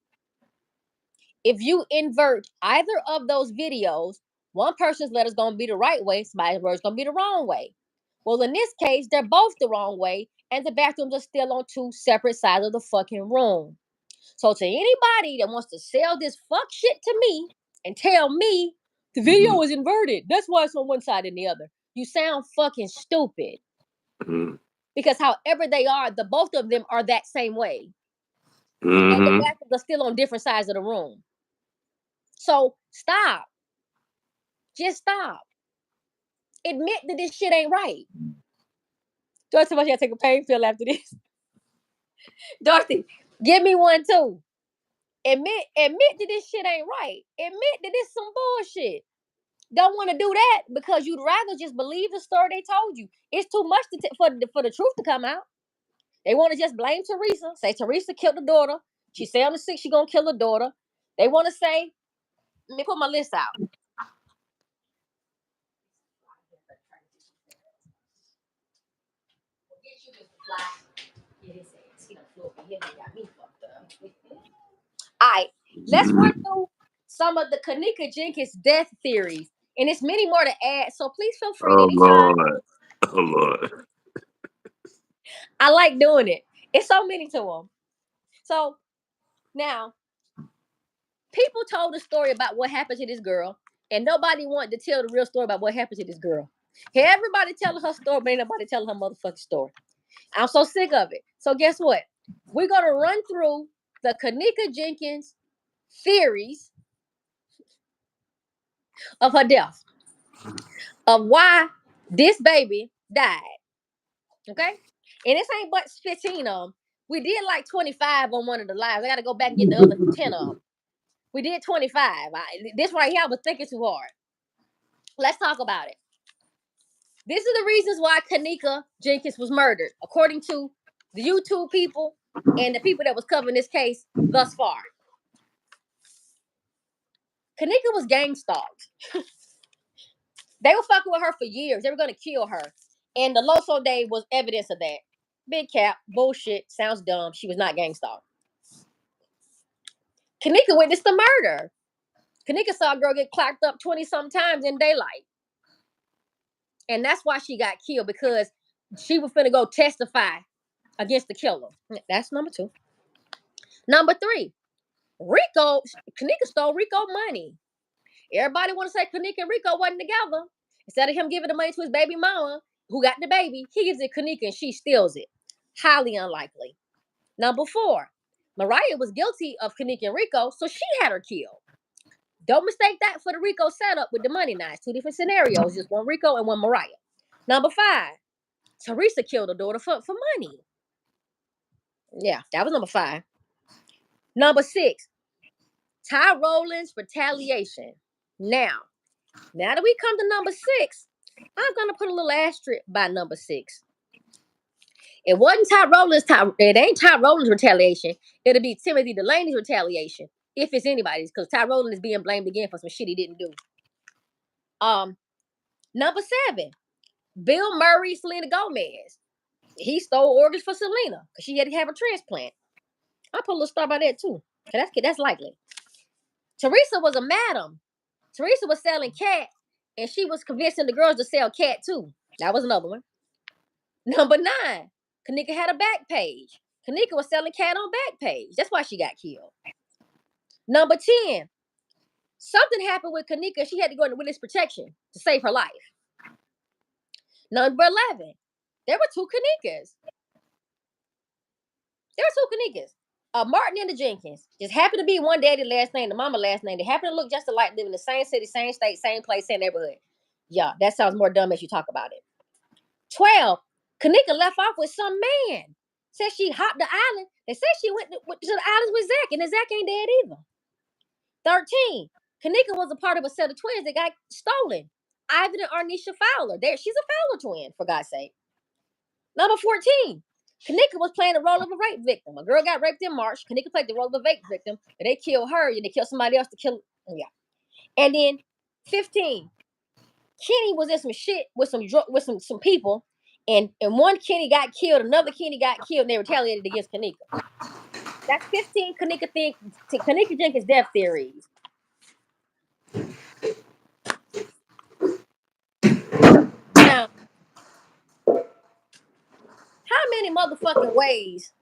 If you invert either of those videos, one person's letter is going to be the right way, somebody's word is going to be the wrong way. Well, in this case, they're both the wrong way, and the bathrooms are still on two separate sides of the fucking room. So, to anybody that wants to sell this fuck shit to me and tell me the video is inverted, that's why it's on one side and the other, you sound fucking stupid. Mhm. Because, however they are, the both of them are that same way, and the Mhm. bathrooms are still on different sides of the room. So, stop. Just stop. Admit that this shit ain't right. Dorothy, much you gotta take a pain pill after this. Dorothy, give me one too. Admit that this shit ain't right. Admit that this some bullshit. Don't want to do that because you'd rather just believe the story they told you. It's too much for the truth to come out. They want to just blame Teresa. Say Teresa killed the daughter. She say on the 6th she gonna kill the daughter. They want to say, let me put my list out. All right, let's run Mhm. through some of the Kenneka Jenkins death theories, and it's many more to add. So please feel free at Oh any time. Lord. Oh Lord. I like doing it. It's so many to them. So now, people told a story about what happened to this girl, and nobody wanted to tell the real story about what happened to this girl. Everybody telling her story, but ain't nobody telling her motherfucking story. I'm so sick of it. So guess what? We're gonna run through the Kenneka Jenkins theories of her death, of why this baby died. Okay? And this ain't but 15 of them. We did like 25 on one of the lives. I gotta go back and get the other 10 of them. We did 25. This right here, I was thinking too hard. Let's talk about it. This is the reasons why Kenneka Jenkins was murdered, according to the YouTube people and the people that was covering this case thus far. Kenneka was gang stalked. They were fucking with her for years. They were gonna kill her. And the Loso Day was evidence of that. Big cap, bullshit, sounds dumb. She was not gang stalked. Kenneka witnessed the murder. Kenneka saw a girl get clocked up 20 some times in daylight. And that's why she got killed, because she was finna go testify against the killer. That's number 2. Number 3, Rico, Kenneka stole Rico money. Everybody want to say Kenneka and Rico wasn't together. Instead of him giving the money to his baby mama, who got the baby, he gives it Kenneka and she steals it. Highly unlikely. Number 4, Mariah was guilty of Kenneka and Rico, so she had her killed. Don't mistake that for the Rico setup with the money knives. 2 different scenarios, just one Rico and one Mariah. Number 5, Teresa killed her daughter for money. Yeah, that was number 5. Number 6, Ty Rowland's retaliation. Now that we come to number 6, I'm gonna put a little asterisk by number 6. It wasn't it ain't Ty Rowland's retaliation. It'll be Timothy Delaney's retaliation, if it's anybody's, because Ty Rowland is being blamed again for some shit he didn't do. Number 7, Bill Murray, Selena Gomez. He stole organs for Selena because she had to have a transplant. I'll put a little star by that too. That's likely. Teresa was a madam. Teresa was selling cat, and she was convincing the girls to sell cat too. That was another one. Number 9, Kenneka had a back page. Kenneka was selling cat on back page. That's why she got killed. Number 10, something happened with Kenneka. She had to go into witness protection to save her life. Number 11, there were 2 Kennekas. Martin and the Jenkins. Just happened to be one daddy last name, the mama last name. They happen to look just alike, live in the same city, same state, same place, same neighborhood. Yeah, that sounds more dumb as you talk about it. 12, Kenneka left off with some man. Said she hopped the island. They said she went to the islands with Zach, and Zach ain't dead either. 13, Kenneka was a part of a set of twins that got stolen. Ivan and Arnisha Fowler. She's a Fowler twin, for God's sake. Number 14, Kenneka was playing the role of a rape victim. A girl got raped in March. Kenneka played the role of a rape victim, but they killed her and they killed somebody else to kill. Yeah. And then 15, Kenny was in some shit with some people, and one Kenny got killed, another Kenny got killed, and they retaliated against Kenneka. That's 15 Kenneka Jenkins death theories. Now, how many motherfucking ways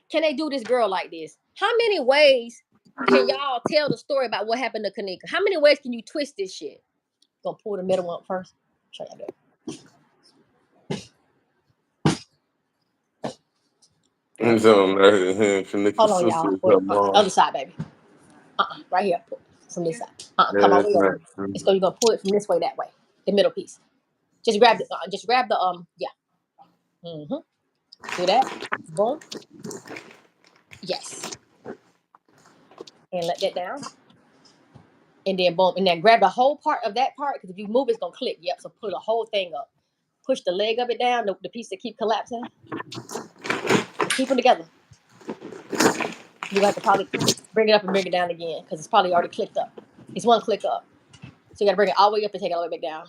can they do this girl like this? How many ways can y'all tell the story about what happened to Kenneka? How many ways can you twist this shit? Gonna pull the middle one first. Show y'all that. Hold on, y'all. Other side, baby. Right here. From this side. Come on, way over. It's you're gonna pull it from this way, that way. The middle piece. Just grab the yeah. Do that. Boom. Yes. And let that down. And then boom. And then grab the whole part of that part, because if you move, it's gonna click. Yep. So pull the whole thing up. Push the leg of it down, the piece that keep collapsing. Keep them together. You have to probably bring it up and bring it down again, because it's probably already clicked up. It's one click up. So you gotta bring it all the way up and take it all the way back down,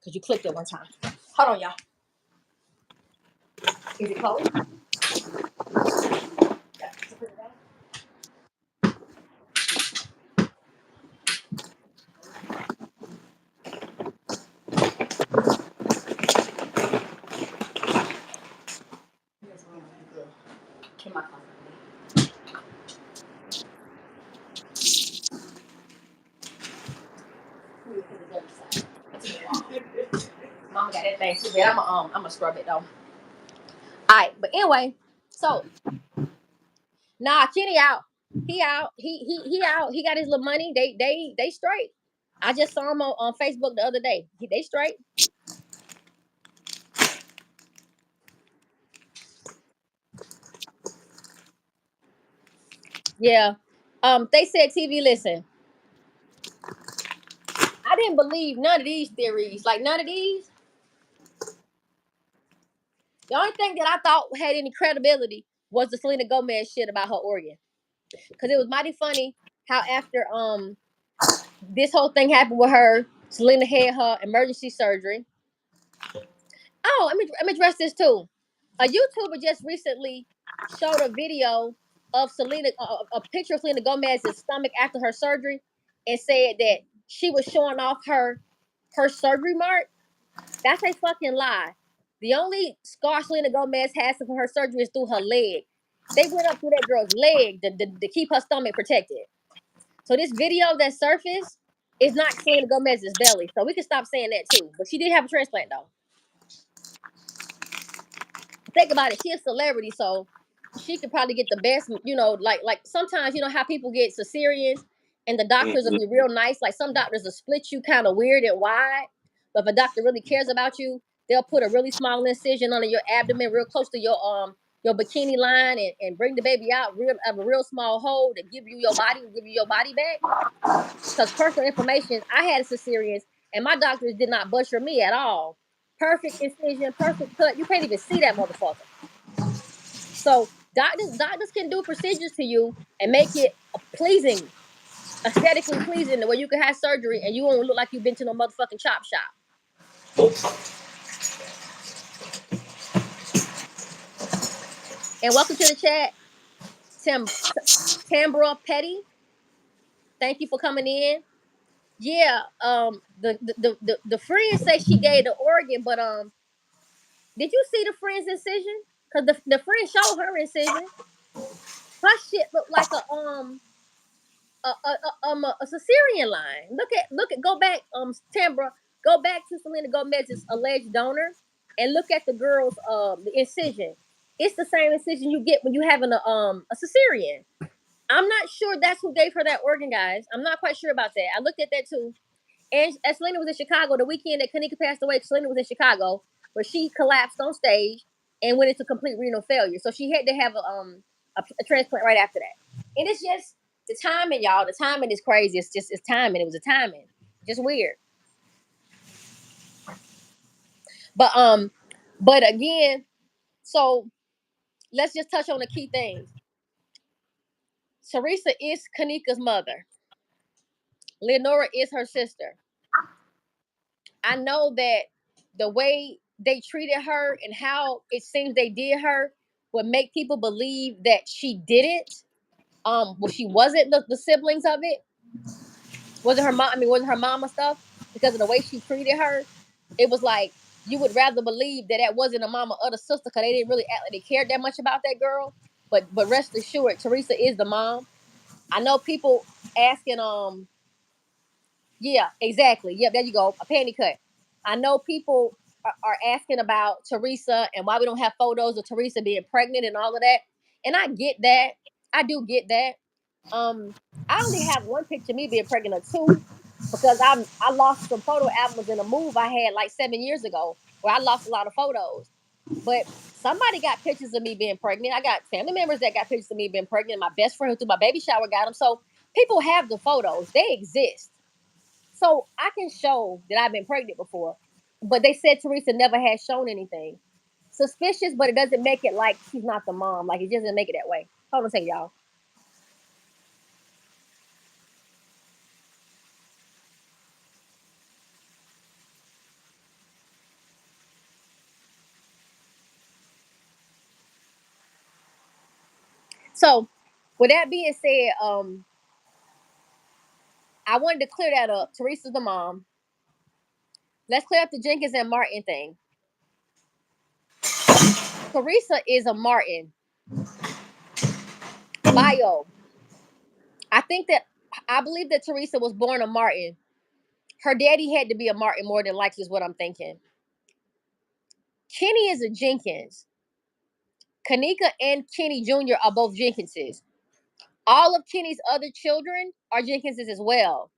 because you clicked it one time. Hold on, y'all. Is it closed? Mama got that thing too bad. I'm gonna scrub it though. All right, but anyway, so nah, Kenny out. He out. He out. He got his little money. They straight. I just saw him on Facebook the other day. They straight. Yeah. They said TV. Listen, I didn't believe none of these theories. Like none of these. The only thing that I thought had any credibility was the Selena Gomez shit about her organ, because it was mighty funny how after this whole thing happened with her, Selena had her emergency surgery. Oh, let me address this too. A YouTuber just recently showed a video of Selena, a picture of Selena Gomez's stomach after her surgery, and said that she was showing off her surgery mark. That's a fucking lie. The only scar Selena Gomez has from her surgery is through her leg. They went up through that girl's leg to keep her stomach protected. So this video that surfaced is not Selena Gomez's belly. So we can stop saying that too. But she did have a transplant though. Think about it. She's a celebrity, so she could probably get the best, like sometimes how people get cesareans and the doctors will be real nice. Like some doctors will split you kind of weird and wide. But if a doctor really cares about you, they'll put a really small incision under your abdomen real close to your bikini line and bring the baby out real of a real small hole to give you your body back. Because personal information, I had a cesarean and my doctors did not butcher me at all. Perfect incision, perfect cut. You can't even see that motherfucker. So doctors can do procedures to you and make it pleasing, aesthetically pleasing, the way you can have surgery and you won't look like you've been to no motherfucking chop shop. And welcome to the chat, Tambra Petty. Thank you for coming in. Yeah, the friend say she gave the organ, but did you see the friend's incision? Cause the friend showed her incision. Her shit looked like a cesarean line. Look at go back, Tambra, go back to Selena Gomez's alleged donor and look at the girl's the incision. It's the same incision you get when you having a cesarean. I'm not sure that's who gave her that organ, guys. I'm not quite sure about that. I looked at that too. And as Selena was in Chicago, the weekend that Kenneka passed away, Selena was in Chicago, where she collapsed on stage and went into complete renal failure. So she had to have a transplant right after that. And it's just the timing, y'all. The timing is crazy. It's timing. It was a timing. Just weird. But but again, so let's just touch on the key things. Teresa is Kenneka's mother. Leonora is her sister. I know that the way they treated her and how it seems they did her would make people believe that she did it. Well, she wasn't the siblings of it. Wasn't her mom? I mean, wasn't her mama stuff because of the way she treated her. It was like you would rather believe that that wasn't a mama or the sister because they didn't really act like they cared that much about that girl. But rest assured, Teresa is the mom. I know people asking yeah, exactly. Yep, there you go. A panty cut. I know people are asking about Teresa and why we don't have photos of Teresa being pregnant and all of that. And I get that. I do get that. I only have one picture of me being pregnant or two because I lost some photo albums in a move I had like 7 years ago where I lost a lot of photos. But somebody got pictures of me being pregnant. I got family members that got pictures of me being pregnant. My best friend who threw my baby shower got them. So people have the photos. They exist. So I can show that I've been pregnant before. But they said Teresa never has shown anything. Suspicious, but it doesn't make it like she's not the mom. Like it doesn't make it that way. Hold on a second, y'all. So with that being said, I wanted to clear that up. Teresa's the mom. Let's clear up the Jenkins and Martin thing. Teresa is a Martin. Bio. I believe that Teresa was born a Martin. Her daddy had to be a Martin more than likely is what I'm thinking. Kenny is a Jenkins. Kenneka and Kenny Jr. are both Jenkinses. All of Kenny's other children are Jenkinses as well.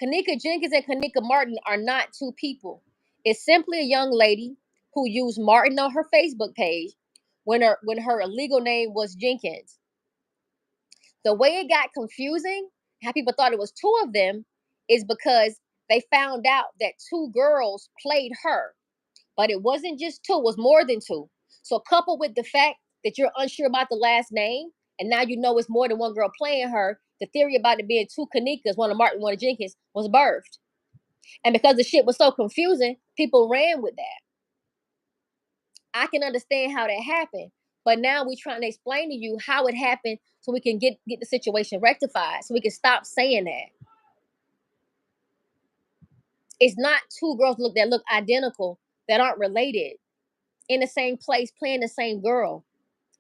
Kenneka Jenkins and Kenneka Martin are not two people. It's simply a young lady who used Martin on her Facebook page when her legal name was Jenkins. The way it got confusing, how people thought it was two of them, is because they found out that two girls played her. But it wasn't just two, it was more than two. So coupled with the fact that you're unsure about the last name, and now you know it's more than one girl playing her, the theory about it being two Kennekas, one of Martin, one of Jenkins, was birthed. And because the shit was so confusing, people ran with that. I can understand how that happened. But now we're trying to explain to you how it happened so we can get the situation rectified, so we can stop saying that. It's not two girls that look identical that aren't related in the same place playing the same girl.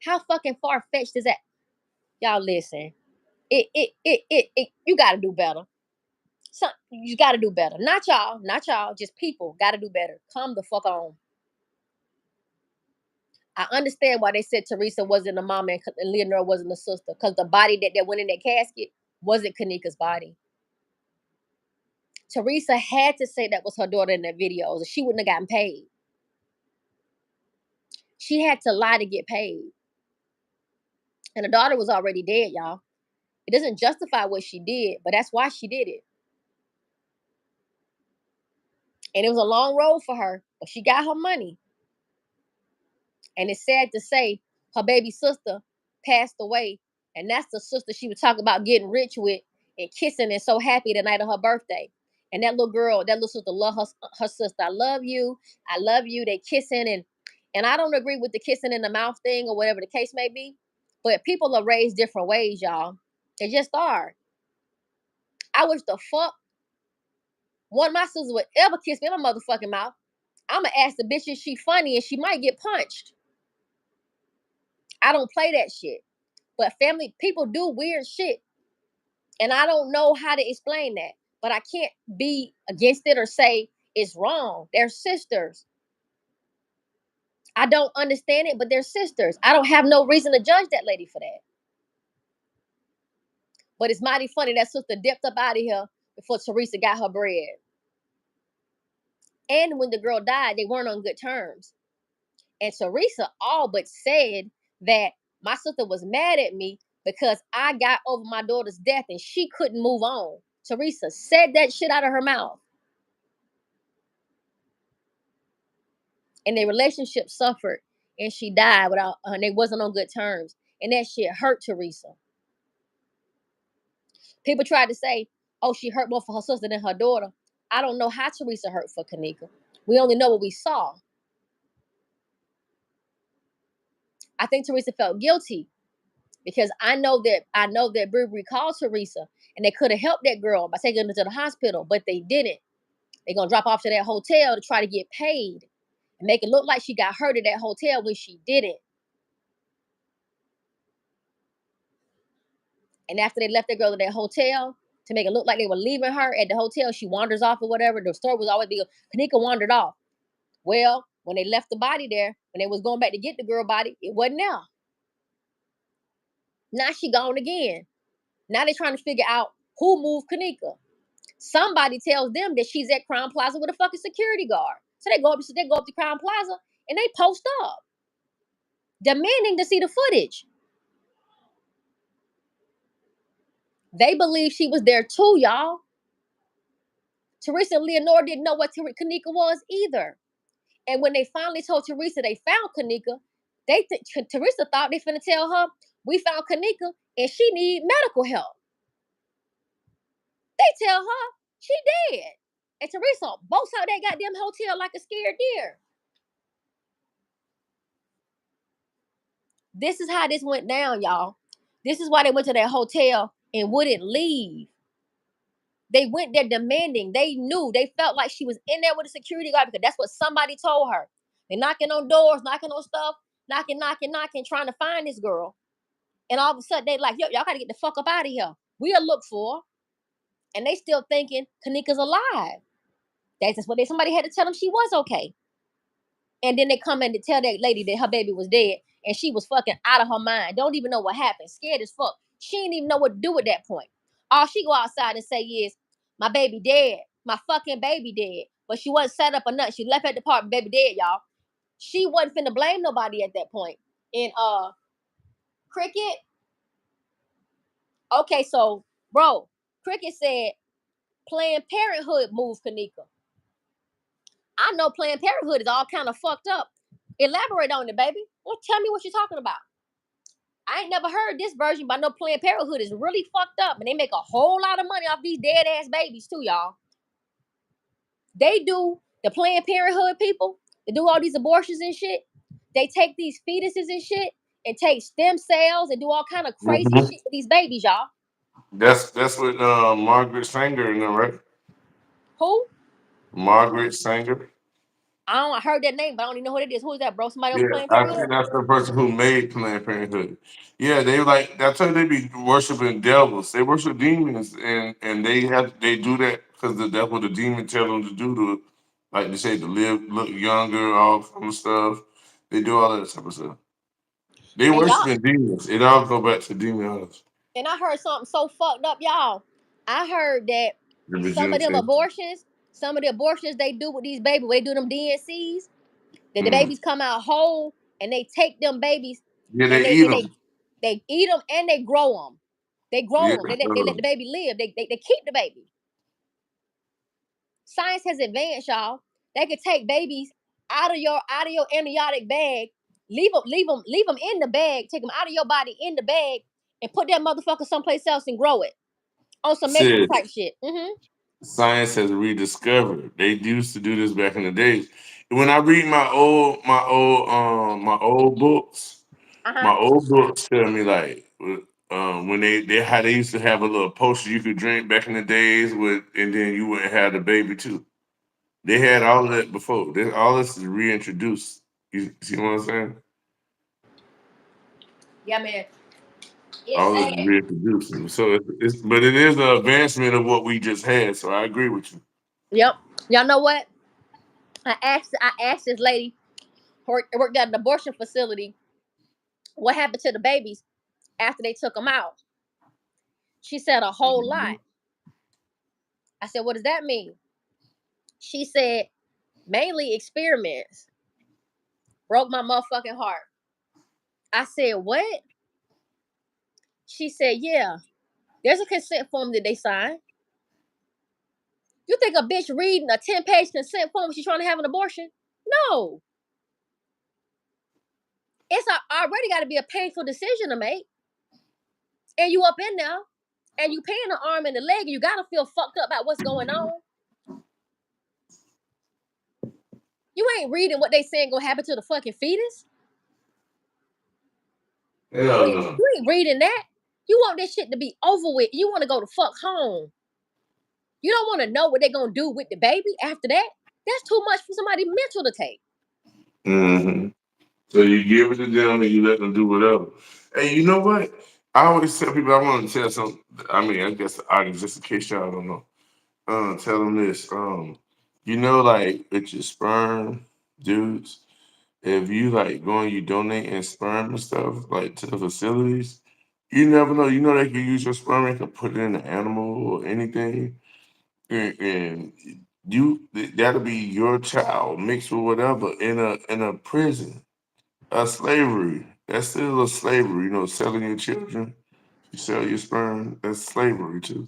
How fucking far fetched is that? Y'all listen. You gotta do better. You gotta do better. Not y'all, just people gotta do better. Come the fuck on. I understand why they said Teresa wasn't a mom and Leonora wasn't a sister, because the body that went in that casket wasn't Kenneka's body. Teresa had to say that was her daughter in that video, or she wouldn't have gotten paid. She had to lie to get paid. And the daughter was already dead, y'all. It doesn't justify what she did, but that's why she did it. And it was a long road for her, but she got her money. And it's sad to say her baby sister passed away. And that's the sister she would talk about getting rich with and kissing and so happy the night of her birthday. And that little girl, that little sister, love her sister. I love you. I love you. They kissing and I don't agree with the kissing in the mouth thing or whatever the case may be. But people are raised different ways, y'all. They just are. I wish the fuck one of my sisters would ever kiss me in my motherfucking mouth. I'ma ask the bitch if she funny and she might get punched. I don't play that shit. But family people do weird shit. And I don't know how to explain that. But I can't be against it or say it's wrong. They're sisters. I don't understand it, but they're sisters. I don't have no reason to judge that lady for that. But it's mighty funny that sister dipped up out of here before Teresa got her bread. And when the girl died, they weren't on good terms. And Teresa all but said that my sister was mad at me because I got over my daughter's death and she couldn't move on. Teresa said that shit out of her mouth. And their relationship suffered and she died without, and they wasn't on good terms. And that shit hurt Teresa. People tried to say, oh, she hurt more for her sister than her daughter. I don't know how Teresa hurt for Kenneka. We only know what we saw. I think Teresa felt guilty because I know that Burberry called Teresa and they could have helped that girl by taking her to the hospital, but they didn't. They're gonna drop off to that hotel to try to get paid and make it look like she got hurt at that hotel when she didn't. And after they left that girl at that hotel to make it look like they were leaving her at the hotel, she wanders off or whatever. The story was always Kenneka wandered off. Well, when they left the body there, when they was going back to get the girl body, it wasn't there. Now she gone again. Now they're trying to figure out who moved Kenneka. Somebody tells them that she's at Crown Plaza with a fucking security guard. So they go up to Crown Plaza and they post up, demanding to see the footage. They believe she was there too, y'all. Teresa and Leonore didn't know what Kenneka was either. And when they finally told Teresa they found Kenneka, Teresa thought they finna tell her, we found Kenneka and she need medical help. They tell her she dead. And Teresa bolts out that goddamn hotel like a scared deer. This is how this went down, y'all. This is why they went to that hotel and wouldn't leave. They went there demanding. They knew. They felt like she was in there with a security guard because that's what somebody told her. They're knocking on doors, knocking on stuff, knocking, trying to find this girl. And all of a sudden, they like, yo, y'all got to get the fuck up out of here. We'll look for her. And they still thinking Kenneka's alive. That's just what somebody had to tell them she was okay. And then they come in to tell that lady that her baby was dead. And she was fucking out of her mind. Don't even know what happened. Scared as fuck. She didn't even know what to do at that point. All she go outside and say is, my baby dead. My fucking baby dead. But she wasn't set up or nothing. She left at the apartment, baby dead, y'all. She wasn't finna blame nobody at that point. And Cricket. Okay, so bro, Cricket said Planned Parenthood moved Kenneka. I know Planned Parenthood is all kind of fucked up. Elaborate on it, baby. Well, tell me what you're talking about. I ain't never heard this version, but I know Planned Parenthood is really fucked up, and they make a whole lot of money off these dead ass babies too, y'all. They do the Planned Parenthood people. They do all these abortions and shit. They take these fetuses and shit and take stem cells and do all kind of crazy shit with these babies, y'all. That's what Margaret Sanger in there, right? Who? Margaret Sanger. I heard that name, but I don't even know who it is. Who is that, bro? Somebody on Yeah, Planned I Parenthood? think that's the person who made Planned Parenthood. Yeah, they like that's how they be worshiping devils. They worship demons, and they do that because that's what the demon tell them to do to, like they say, to live, look younger, all kind of stuff. They do all that type of stuff. They And y'all, worshiping demons. It all go back to demon hunters. and I heard something so fucked up, y'all. I heard that Remember some of them Juneteenth? abortions, some of the abortions they do with these babies, they do them DNCs, that the Mm. babies come out whole, and they take them babies, Yeah, and they they eat then them. they eat them and they grow them. They grow Yeah, them. They let the baby live. They keep the baby. Science has advanced, y'all. They could take babies out of your amniotic bag, leave them in the bag, take them out of your body in the bag, and put that motherfucker someplace else and grow it on some medical said type shit. Mm-hmm. science has rediscovered. They used to do this back in the days. When I read my old books, Uh-huh. my old books tell me like when they how they used to have a little potion you could drink back in the days with, and then you wouldn't have the baby too. They had all of that before. All this is reintroduced. You see what I'm saying? Yeah, man. It's All this is sad. reintroduced. So but it is an advancement of what we just had. So I agree with you. Yep. Y'all know what? I asked this lady who worked at an abortion facility what happened to the babies after they took them out. She said a whole lot. I said, what does that mean? She said, mainly experiments. Broke my motherfucking heart. I said, what? She said, yeah, there's a consent form that they signed. You think a bitch reading a 10-page consent form when she's trying to have an abortion? No. Already got to be a painful decision to make. And you up in there, and you paying the arm and the leg, and you got to feel fucked up about what's going on. You ain't reading what they saying gonna happen to the fucking fetus. Hell no. You ain't reading that. You want this shit to be over with. You want to go to fuck home. You don't want to know what they're gonna do with the baby after that. That's too much for somebody mental to take. Mm-hmm. So you give it to them and you let them do whatever. Hey, you know what? I always tell people I want to tell some. I mean, I guess the audience, just in case y'all don't know. Tell them this. You know, like with your sperm, dudes. If you like going, you donating sperm and stuff like to the facilities. You never know. You know they can use your sperm and can put it in an animal or anything, and that'll be your child mixed with whatever in a prison. Slavery. That's still a slavery, you know, selling your children. You sell your sperm, that's slavery too.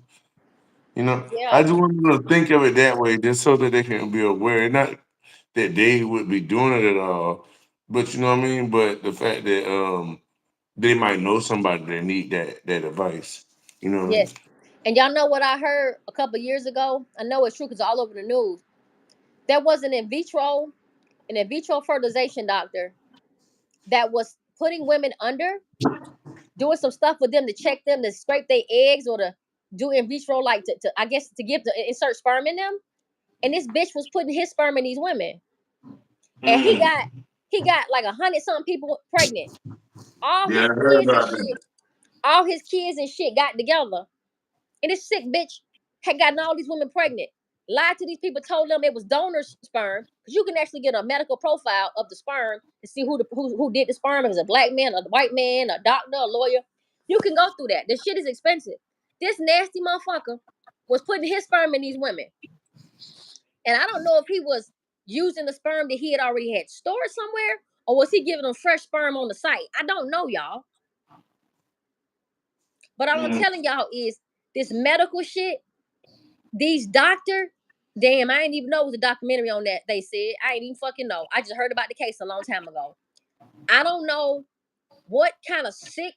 You know, I Yeah. just want them to think of it that way, just so that they can be aware. Not that they would be doing it at all, but you know what I mean. But the fact that they might know somebody that need that advice. You know what I mean? Yes. And y'all know what I heard a couple years ago? I know it's true because it's all over the news. There was an in vitro fertilization doctor that was putting women under, doing some stuff with them to check them, to scrape their eggs or to do in vitro, like to I guess to give to insert sperm in them. And this bitch was putting his sperm in these women, and Mm. he got like 100 something people pregnant. All Yeah, I his heard kids and about that. shit, all his kids and shit got together, and this sick bitch had gotten all these women pregnant. Lied to these people, told them it was donor sperm, because you can actually get a medical profile of the sperm to see who did the sperm. If it's a black man, a white man, a doctor, a lawyer. You can go through that. This shit is expensive. This nasty motherfucker was putting his sperm in these women, and I don't know if he was using the sperm that he had already had stored somewhere, or was he giving them fresh sperm on the site. I don't know, y'all. But all I'm Mm. telling y'all is this medical shit. These doctor, damn, I didn't even know it was a documentary on that. They said I ain't even fucking know. I just heard about the case a long time ago. I don't know what kind of sick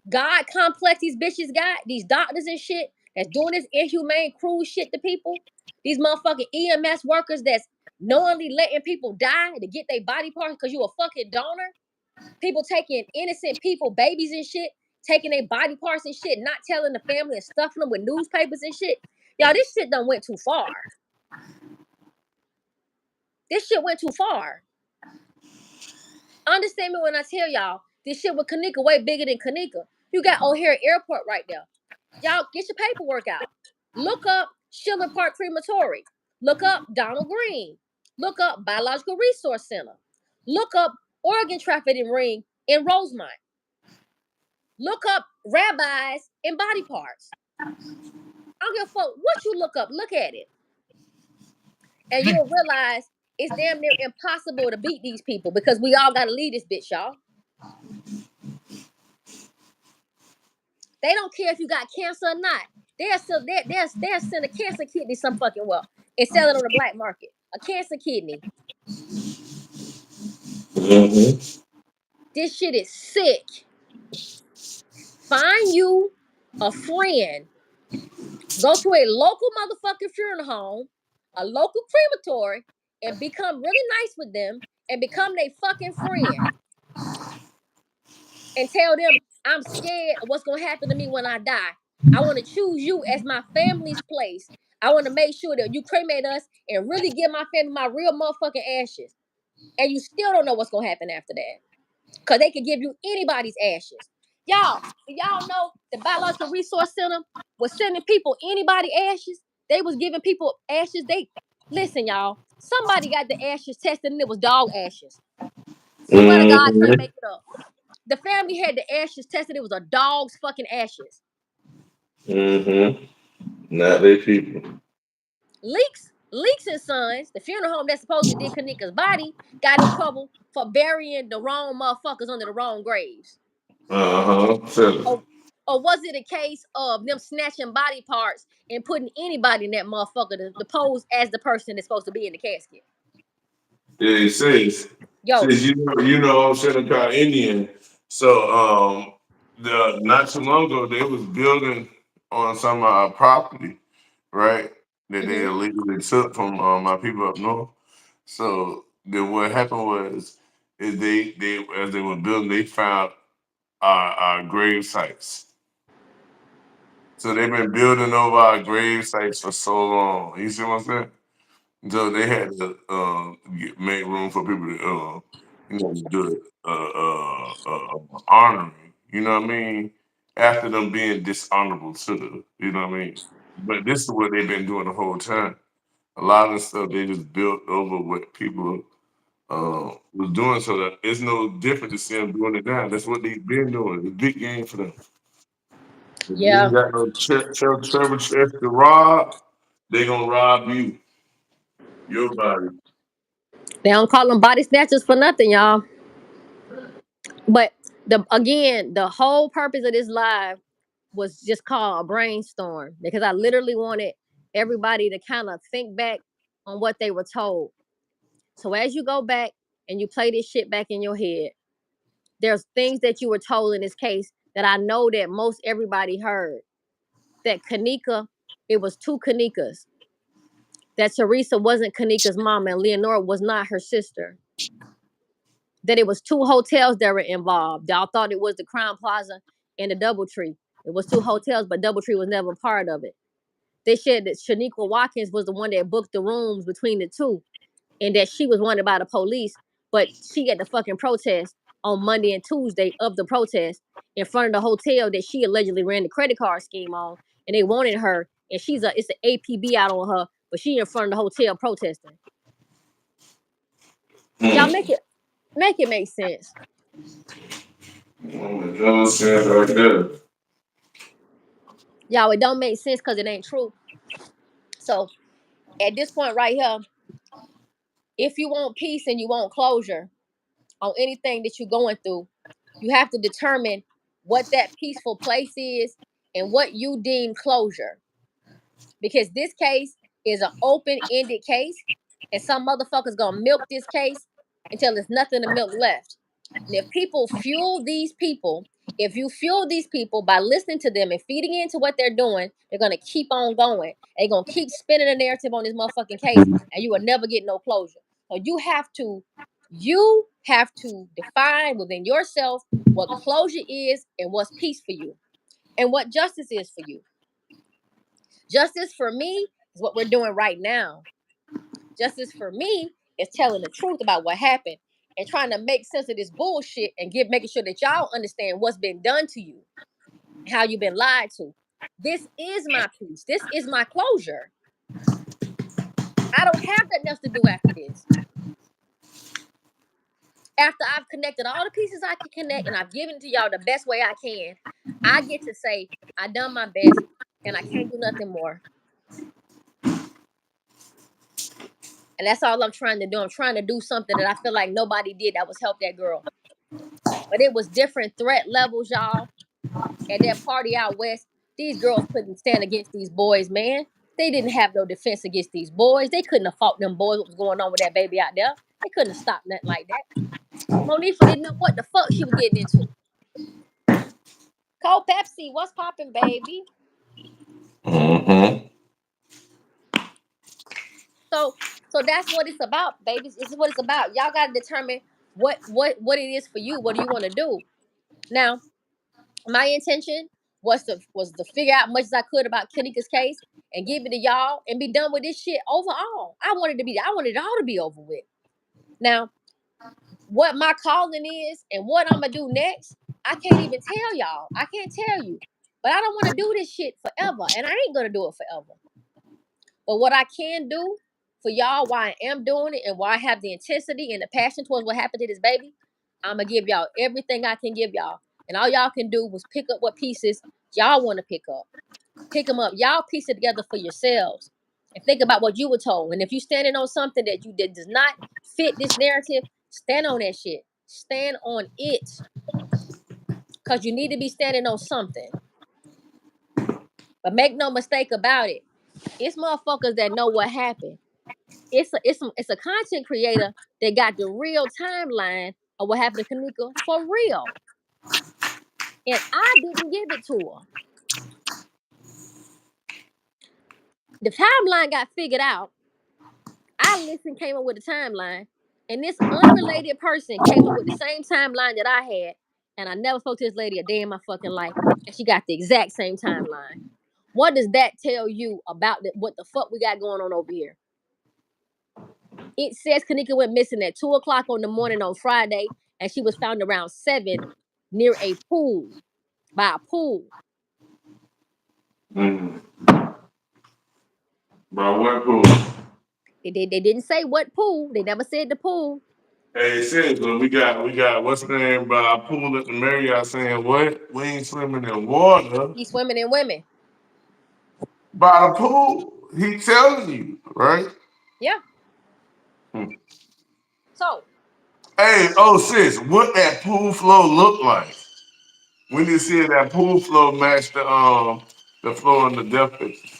God complex these bitches got. These doctors and shit that's doing this inhumane, cruel shit to people. These motherfucking EMS workers that's knowingly letting people die to get their body parts because you a fucking donor. People taking innocent people, babies and shit, taking their body parts and shit, not telling the family and stuffing them with newspapers and shit. Y'all, this shit done went too far. This shit went too far. Understand me when I tell y'all this shit with Kenneka way bigger than Kenneka. You got O'Hare Airport right there. Y'all get your paperwork out. Look up Schiller Park Crematory. Look up Donald Green. Look up Biological Resource Center. Look up Organ Trafficking Ring in Rosemont. Look up rabbis and body parts. I don't give a fuck what you look up. Look at it. And you'll realize it's damn near impossible to beat these people because we all gotta leave this bitch, y'all. They don't care if you got cancer or not. They'll send a cancer kidney some fucking well and sell it on the black market. A cancer kidney. Mm-hmm. This shit is sick. Find you a friend. Go to a local motherfucking funeral home, a local crematory, and become really nice with them and become their fucking friend. And tell them I'm scared of what's gonna happen to me when I die. I want to choose you as my family's place. I want to make sure that you cremate us and really give my family my real motherfucking ashes. And you still don't know what's gonna happen after that. Cause they can give you anybody's ashes. Y'all know the Biological Resource Center was sending people anybody ashes. They was giving people ashes. They listen, y'all. Somebody got the ashes tested and it was dog ashes. Swear to God, I can't Mm-hmm. make it up. The family had the ashes tested. It was a dog's fucking ashes. Mm-hmm. Not they people. Leaks and Sons, the funeral home that supposedly did Kenneka's body, got in trouble for burying the wrong motherfuckers under the wrong graves. Uh-huh. Or, or was it a case of them snatching body parts and putting anybody in that motherfucker to pose as the person that's supposed to be in the casket? Yeah, it says, Yo, I'm Kenneka Indian. So the not too long ago they was building on some property, right? That they hmm illegally took from my people up north. So then what happened was is they as they were building they found our grave sites. So they've been building over our grave sites for so long. You see what I'm saying? So they had to make room for people to, do honoring. You know what I mean? After them being dishonorable to the, you know what I mean? But this is what they've been doing the whole time. A lot of the stuff they just built over what people was doing, so that it's no different to see them doing it now. That's what they've been doing. It's a big game for them. If you ain't yeah, got no Trevor chest to rob, they gonna rob you, your body. they don't call them body snatchers for nothing, y'all. But the whole purpose of this live was just called a brainstorm because I literally wanted everybody to kind of think back on what they were told. So as you go back and you play this shit back in your head, there's things that you were told in this case that I know that most everybody heard. That Kenneka, it was two Kennekas. That Teresa wasn't Kenneka's mom and Leonora was not her sister. That it was two hotels that were involved. Y'all thought it was the Crown Plaza and the Doubletree. It was two hotels, but Doubletree was never part of it. They said that Shaniqua Watkins was the one that booked the rooms between the two and that she was wanted by the police, but she had the fucking protest on Monday and Tuesday of the protest in front of the hotel that she allegedly ran the credit card scheme on, and they wanted her, and it's an APB out on her, but she in front of the hotel protesting. Y'all Mm. make it make sense. No sense right there. Y'all, it don't make sense because it ain't true. So at this point right here, if you want peace and you want closure on anything that you're going through, you have to determine what that peaceful place is and what you deem closure. Because this case is an open-ended case, and some motherfuckers gonna milk this case until there's nothing to milk left. And if you fuel these people by listening to them and feeding into what they're doing, they're gonna keep on going. They're gonna keep spinning the narrative on this motherfucking case, and you will never get no closure. So you have to define within yourself what closure is and what's peace for you, and what justice is for you. Justice for me is what we're doing right now. Justice for me is telling the truth about what happened and trying to make sense of this bullshit and making sure that y'all understand what's been done to you, how you've been lied to. This is my peace. This is my closure. I don't have nothing else to do after this. After I've connected all the pieces I can connect and I've given it to y'all the best way I can, I get to say I done my best and I can't do nothing more. And that's all I'm trying to do. I'm trying to do something that I feel like nobody did that was help that girl. But it was different threat levels, y'all. At that party out west, these girls couldn't stand against these boys, man. They didn't have no defense against these boys. They couldn't have fought them boys what was going on with that baby out there. They couldn't have stopped nothing like that. Monifa didn't know what the fuck she was getting into. Cold Pepsi, what's popping, baby? Mm-hmm. So so that's what it's about, babies. This is what it's about. Y'all gotta determine what it is for you. What do you want to do? Now, My intention was to figure out as much as I could about Kenneka's case and give it to y'all and be done with this shit overall. I wanted it all to be over with. Now, what my calling is and what I'm gonna do next, I can't even tell y'all. I can't tell you. But I don't want to do this shit forever, and I ain't gonna do it forever. But what I can do for y'all, why I am doing it and why I have the intensity and the passion towards what happened to this baby, I'm gonna give y'all everything I can give y'all. And all y'all can do was pick up what pieces y'all want to pick up. Pick them up. Y'all piece it together for yourselves. And think about what you were told. And if you're standing on something that does not fit this narrative, stand on that shit. Stand on it. Because you need to be standing on something. But make no mistake about it. It's motherfuckers that know what happened. It's a content creator that got the real timeline of what happened to Kenneka for real. And I didn't give it to her. The timeline got figured out. I listened, came up with a timeline, and this unrelated person came up with the same timeline that I had, and I never spoke to this lady a day in my fucking life, and she got the exact same timeline. What does that tell you about what the fuck we got going on over here? It says Kenneka went missing at 2 o'clock on the morning on Friday, and she was found around 7 near a pool, by a pool. By what pool? They didn't say what pool. They never said the pool. Hey, sis, but we got what's the name by a pool at the Marriott saying what? We ain't swimming in water. He's swimming in women. By the pool. He telling you, right? Yeah. Hmm. So Hey, oh sis, what that pool flow look like? We need to see if that pool flow match the flow in the depth picture.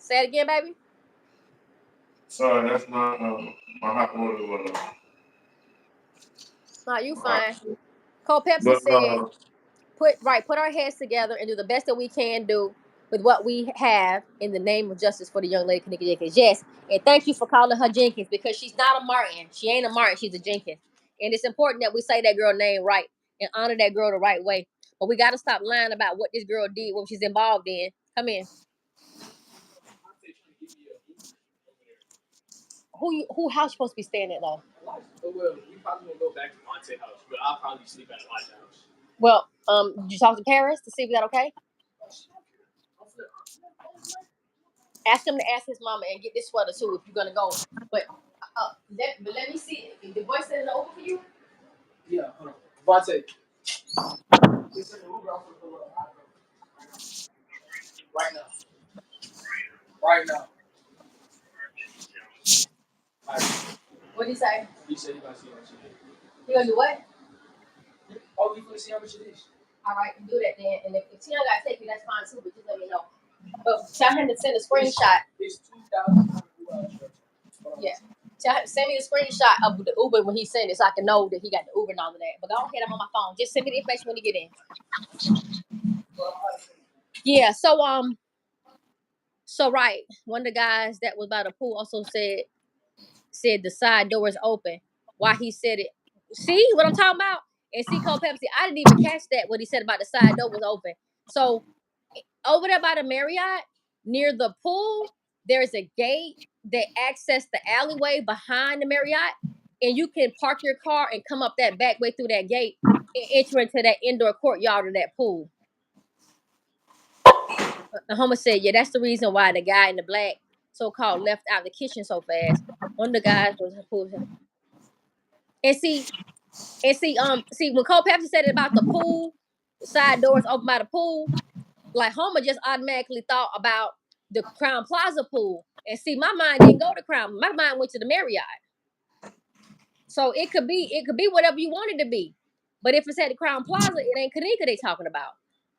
say it again, baby. Sorry, that's my hot water. No, you fine. Cole Pepsi But said, put our heads together and do the best that we can do with what we have in the name of justice for the young lady Kenneka Jenkins. Yes, and thank you for calling her Jenkins because she's not a Martin. She ain't a Martin. She's a Jenkins, and it's important that we say that girl name right and honor that girl the right way. But we got to stop lying about what this girl did, what she's involved in. Come in. Who house supposed to be staying at though? Well, we probably gonna go back to Monte house, but I'll probably sleep at Elijah's house. Well, did you talk to Paris to see if that okay? Ask him to ask his mama and get this sweater too if you're gonna go. But let me see. If the boy said it over for you? Yeah, hold on. Vontae. Right now. Right now. Right. What did he say? He said he gonna see how much it is. He gonna do what? Oh, you gonna see how much it is? All right, do that then. And if Tina gotta take you, that's fine too. But just let me know. But tell him to send a screenshot. It's 2,000. Yeah. Send me the screenshot of the Uber when he sent it so I can know that he got the Uber and all of that. But go ahead, I'm on my phone. Just send me the information when you get in. Yeah, so right. One of the guys that was by the pool also said the side door is open. Why he said it. See what I'm talking about? And see Cole Pepsi. I didn't even catch that what he said about the side door was open. So over there by the Marriott, near the pool, there's a gate that access the alleyway behind the Marriott, and you can park your car and come up that back way through that gate and enter into that indoor courtyard of that pool. The homer said, "Yeah, that's the reason why the guy in the black so-called left out the kitchen so fast. One of the guys was pool, and see when Cole Pepsi said it about the pool, the side doors open by the pool." Like Homer just automatically thought about the Crown Plaza pool. And see, my mind didn't go to Crown. My mind went to the Marriott. So it could be whatever you want it to be. But if it's at the Crown Plaza, it ain't Kenneka they talking about.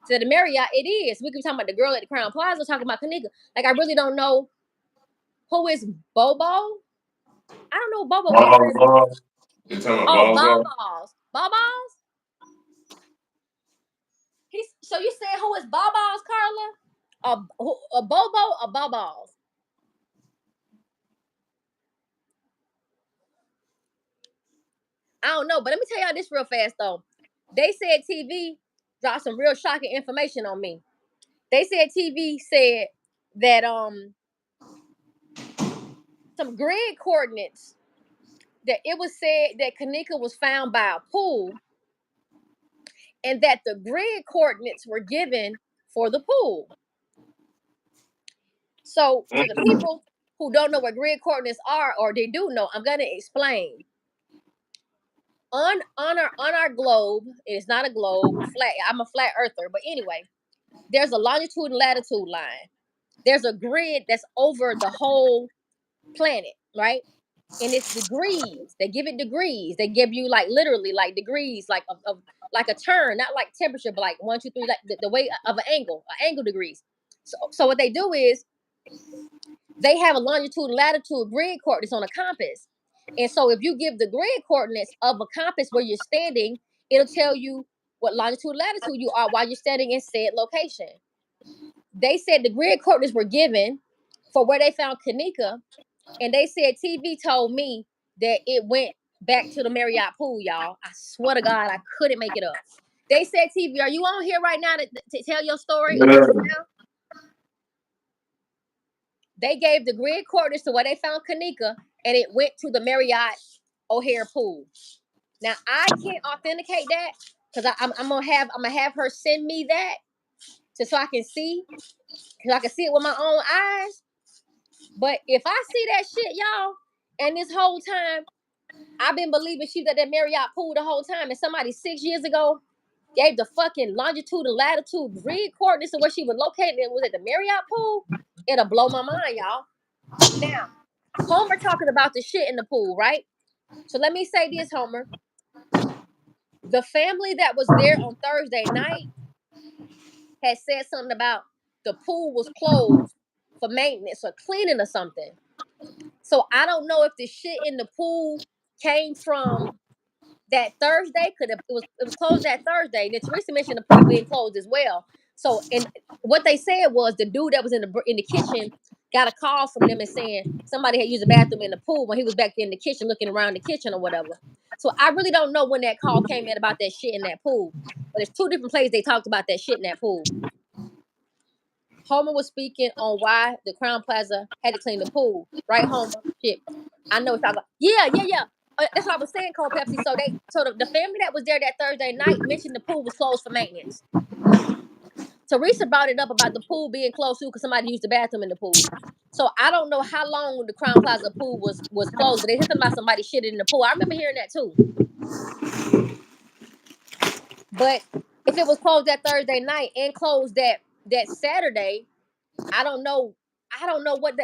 To the Marriott, it is. We can be talking about the girl at the Crown Plaza talking about Kenneka. Like I really don't know who is Bobo. I don't know Bobo. What his name? Ball. You talking about Oh, balls? Bobos. Bobos? So you saying who is Bobos, Carla? A Bobo or Bobos? I don't know, but let me tell y'all this real fast though. They said TV dropped some real shocking information on me. They said TV said that some grid coordinates, that it was said that Kenneka was found by a pool, and that the grid coordinates were given for the pool. So to the people who don't know what grid coordinates are, or they do know, I'm gonna explain. On our globe, it's not a globe, flat. I'm a flat earther, but anyway, there's a longitude and latitude line. There's a grid that's over the whole planet, right? And it's degrees. They give it degrees. They give you like literally like degrees, like of like a turn, not like temperature, but like 1, 2, 3, like the way of an angle degrees. So what they do is they have a longitude and latitude grid coordinates on a compass. And so if you give the grid coordinates of a compass where you're standing, it'll tell you what longitude and latitude you are while you're standing in said location. They said the grid coordinates were given for where they found Kenneka, and they said TV told me that it went back to the Marriott pool, y'all. I swear to God, I couldn't make it up. They said, TV, are you on here right now to tell your story of the truth now? They gave the grid coordinates to where they found Kenneka, and it went to the Marriott O'Hare pool. Now I can't authenticate that because I'm gonna have her send me that so I can see, because I can see it with my own eyes. But if I see that shit, y'all, and this whole time I've been believing she was at that Marriott pool the whole time, and somebody 6 years ago gave the fucking longitude and latitude grid coordinates of where she was located and was at the Marriott pool, it'll blow my mind, y'all. Now, Homer talking about the shit in the pool, right? So let me say this, Homer. The family that was there on Thursday night had said something about the pool was closed for maintenance or cleaning or something. So I don't know if the shit in the pool came from that Thursday, because it was closed that Thursday. And Teresa mentioned the pool being closed as well. So, and what they said was the dude that was in the kitchen got a call from them and saying somebody had used the bathroom in the pool when he was back there in the kitchen looking around the kitchen or whatever. So I really don't know when that call came in about that shit in that pool. But there's two different places they talked about that shit in that pool. Homer was speaking on why the Crown Plaza had to clean the pool, right, Homer? Shit, I know it's talking about. Yeah. That's what I was saying, Cold Pepsi. So the family that was there that Thursday night mentioned the pool was closed for maintenance. Teresa brought it up about the pool being closed too because somebody used the bathroom in the pool. So I don't know how long the Crown Plaza pool was closed, but they said something about somebody shitting in the pool. I remember hearing that too. But if it was closed that Thursday night and closed that Saturday, I don't know. I don't know what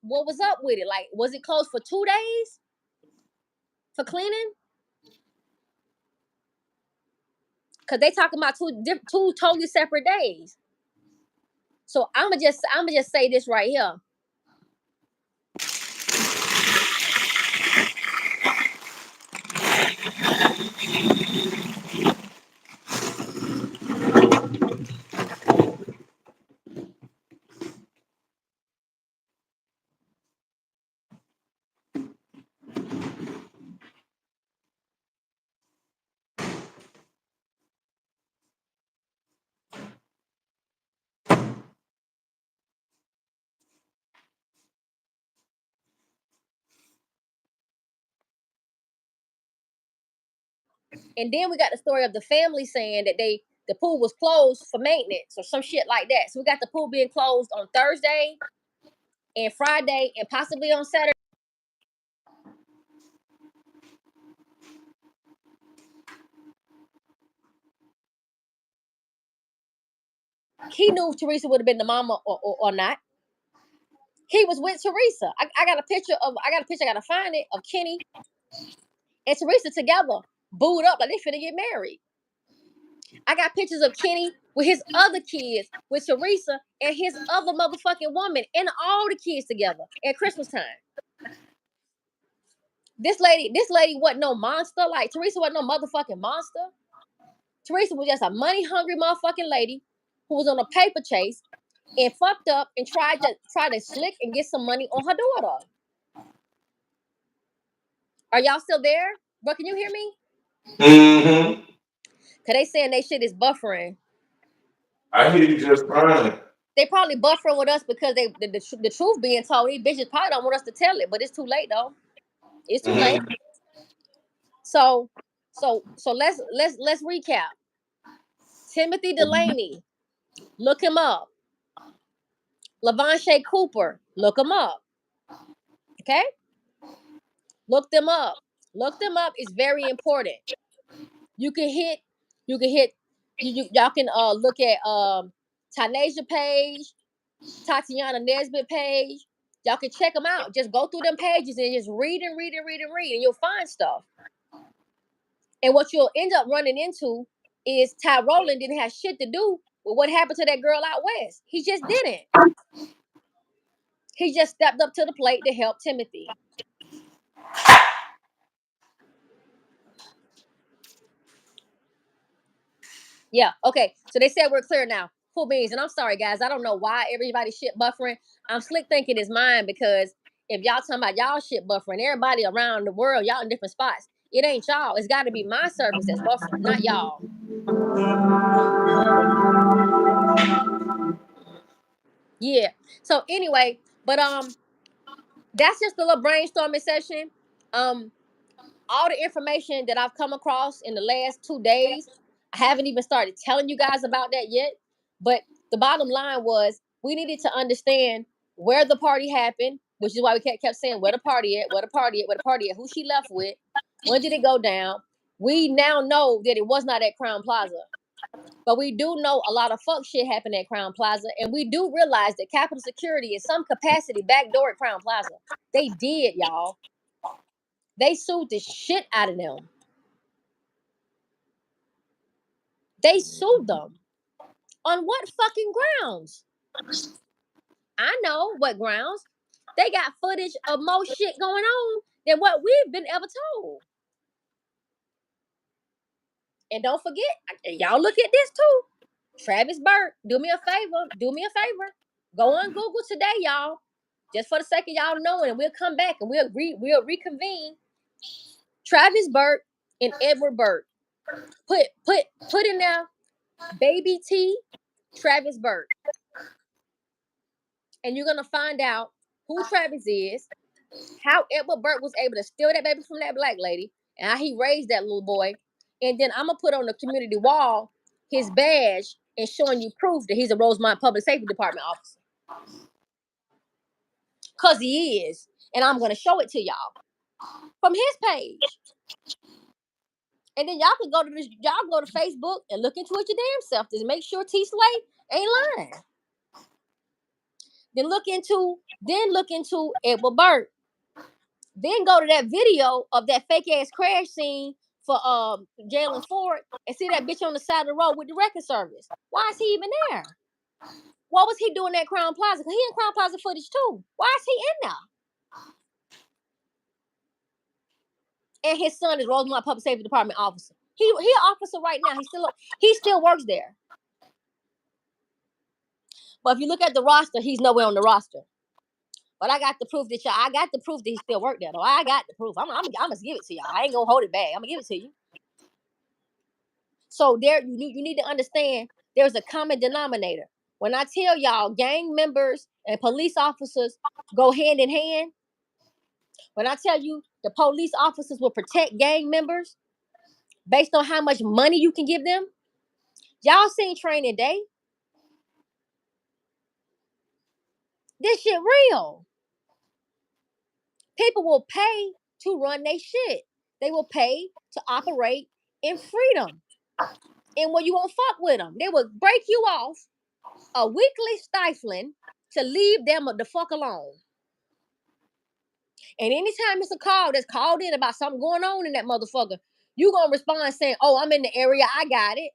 was up with it. Like, was it closed for 2 days for cleaning? Because they talking about two totally separate days. So I'ma just say this right here. And then we got the story of the family saying that the pool was closed for maintenance or some shit like that. So we got the pool being closed on Thursday and Friday and possibly on Saturday. He knew if Teresa would have been the mama or not. He was with Teresa. I got a picture. I gotta find it, of Kenny and Teresa together, booed up like they finna get married. I got pictures of Kenny with his other kids, with Teresa and his other motherfucking woman, and all the kids together at Christmas time. This lady wasn't no monster. Like, Teresa wasn't no motherfucking monster. Teresa was just a money hungry motherfucking lady who was on a paper chase and fucked up and tried to slick and get some money on her daughter. Are y'all still there? Bro, can you hear me? Mm-hmm. Cause they saying they shit is buffering. I hear you just fine. They probably buffering with us because the truth being told. These bitches probably don't want us to tell it, but it's too late though. It's too late. So let's recap. Timothy Delaney, look him up. Lavonche Cooper, look him up. Okay, look them up. Look them up is very important. You can hit. You can hit. Y'all can look at Tanasia page, Tatiana Nesbitt page. Y'all can check them out. Just go through them pages and just read and read and read and read, and you'll find stuff. And what you'll end up running into is Ty Rowland didn't have shit to do with what happened to that girl out west. He just didn't. He just stepped up to the plate to help Timothy. Yeah, okay. So they said we're clear now. Cool beans. And I'm sorry, guys. I don't know why everybody shit buffering. I'm slick thinking it's mine because if y'all talking about y'all shit buffering, everybody around the world, y'all in different spots. It ain't y'all. It's got to be my service that's buffering, not y'all. Yeah. So anyway, but that's just a little brainstorming session. All the information that I've come across in the last 2 days, I haven't even started telling you guys about that yet. But the bottom line was we needed to understand where the party happened, which is why we kept saying where the party at, where the party at, where the party at, who she left with, when did it go down. We now know that it was not at Crown Plaza. But we do know a lot of fuck shit happened at Crown Plaza, and we do realize that Capitol Security in some capacity backdoor at Crown Plaza. They did, y'all. They sued the shit out of them. They sued them. On what fucking grounds? I know what grounds. They got footage of more shit going on than what we've been ever told. And don't forget, y'all look at this too. Travis Burke, do me a favor. Do me a favor. Go on Google today, y'all. Just for the sake of y'all knowing, and we'll come back and we'll reconvene. Travis Burke and Edward Burke. Put in there, Baby T, Travis Burke. And you're gonna find out who Travis is, how Edward Burke was able to steal that baby from that black lady, and how he raised that little boy. And then I'm gonna put on the community wall his badge and showing you proof that he's a Rosemont Public Safety Department officer. Cause he is. And I'm gonna show it to y'all from his page. And then y'all can go to Facebook and look into it your damn self to make sure T Slate ain't lying. Then look into Edward Burke. Then go to that video of that fake ass crash scene for Jalen Ford and see that bitch on the side of the road with the record service. Why is he even there? What was he doing at Crown Plaza? Cause he in Crown Plaza footage too. Why is he in there? And his son is Rosemont Public Safety Department officer. He an officer right now. He still works there. But if you look at the roster, he's nowhere on the roster. But I got the proof that he still worked there though. I got the proof. I'm gonna give it to y'all. I ain't gonna hold it back. I'm gonna give it to you. So there, you need to understand there's a common denominator. When I tell y'all gang members and police officers go hand in hand, when I tell you the police officers will protect gang members based on how much money you can give them, y'all seen Training Day. This shit real. People will pay to run their shit. They will pay to operate in freedom. And when you won't fuck with them, they will break you off a weekly stifling to leave them the fuck alone. And anytime it's a call that's called in about something going on in that motherfucker, you gonna respond saying, "Oh, I'm in the area, I got it."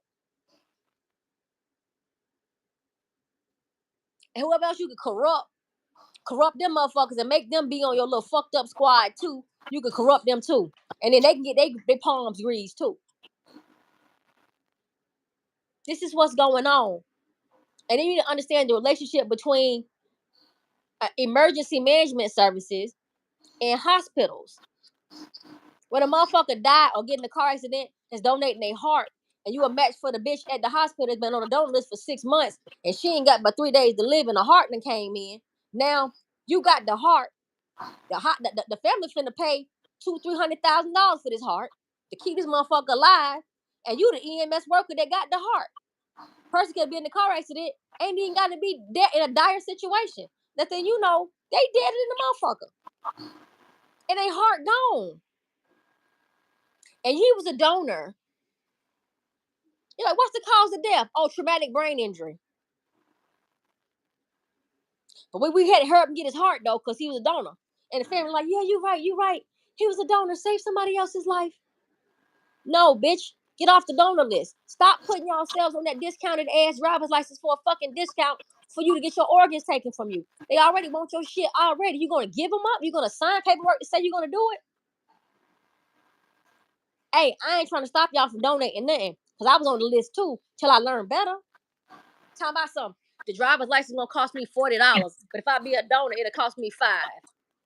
And whoever else you could corrupt them motherfuckers and make them be on your little fucked up squad too. You could corrupt them too, and then they can get their palms greased too. This is what's going on, and then you need to understand the relationship between emergency management services and hospitals. When a motherfucker die or get in a car accident, is donating their heart and you a match for the bitch at the hospital that's been on the donor list for 6 months, and she ain't got but 3 days to live, and the heart then came in. Now you got the heart. The family finna pay $200,000-$300,000 for this heart to keep this motherfucker alive, and you the EMS worker that got the heart. Person could be in the car accident, ain't even got to be there in a dire situation. That thing, you know, they dead in the motherfucker, and they heart gone. And he was a donor. You're like, what's the cause of death? Oh, traumatic brain injury. But we had to hurry up and get his heart though, because he was a donor. And the family was like, yeah, you're right. He was a donor. Save somebody else's life. No, bitch. Get off the donor list. Stop putting yourselves on that discounted ass driver's license for a fucking discount for you to get your organs taken from you. They already want your shit already. You gonna give them up? You gonna sign paperwork to say you're gonna do it? Hey, I ain't trying to stop y'all from donating nothing, because I was on the list too till I learned better. Talking about something. The driver's license gonna cost me $40, but if I be a donor, it'll cost me $5.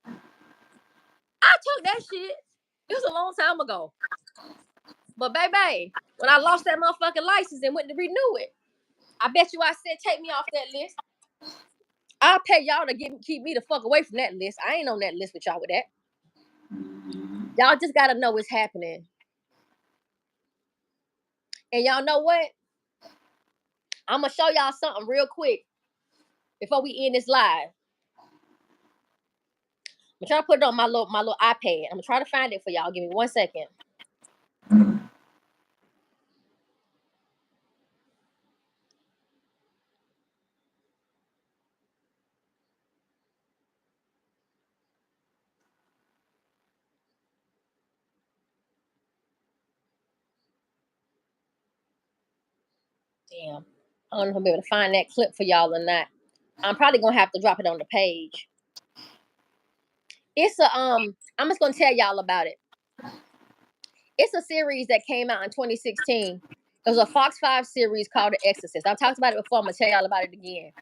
I took that shit. It was a long time ago. But baby, when I lost that motherfucking license and went to renew it, I bet you I said, take me off that list. I'll pay y'all to keep me the fuck away from that list. I ain't on that list with y'all with that. Y'all just gotta know what's happening. And y'all know what? I'm gonna show y'all something real quick before we end this live. I'm trying to put it on my little iPad. I'm gonna try to find it for y'all. Give me 1 second. Damn. I don't know if I'll be able to find that clip for y'all or not. I'm probably gonna have to drop it on the page. It's a I'm just gonna tell y'all about it. It's a series that came out in 2016. It was a Fox 5 series called The Exorcist. I've talked about it before. I'm gonna tell y'all about it again.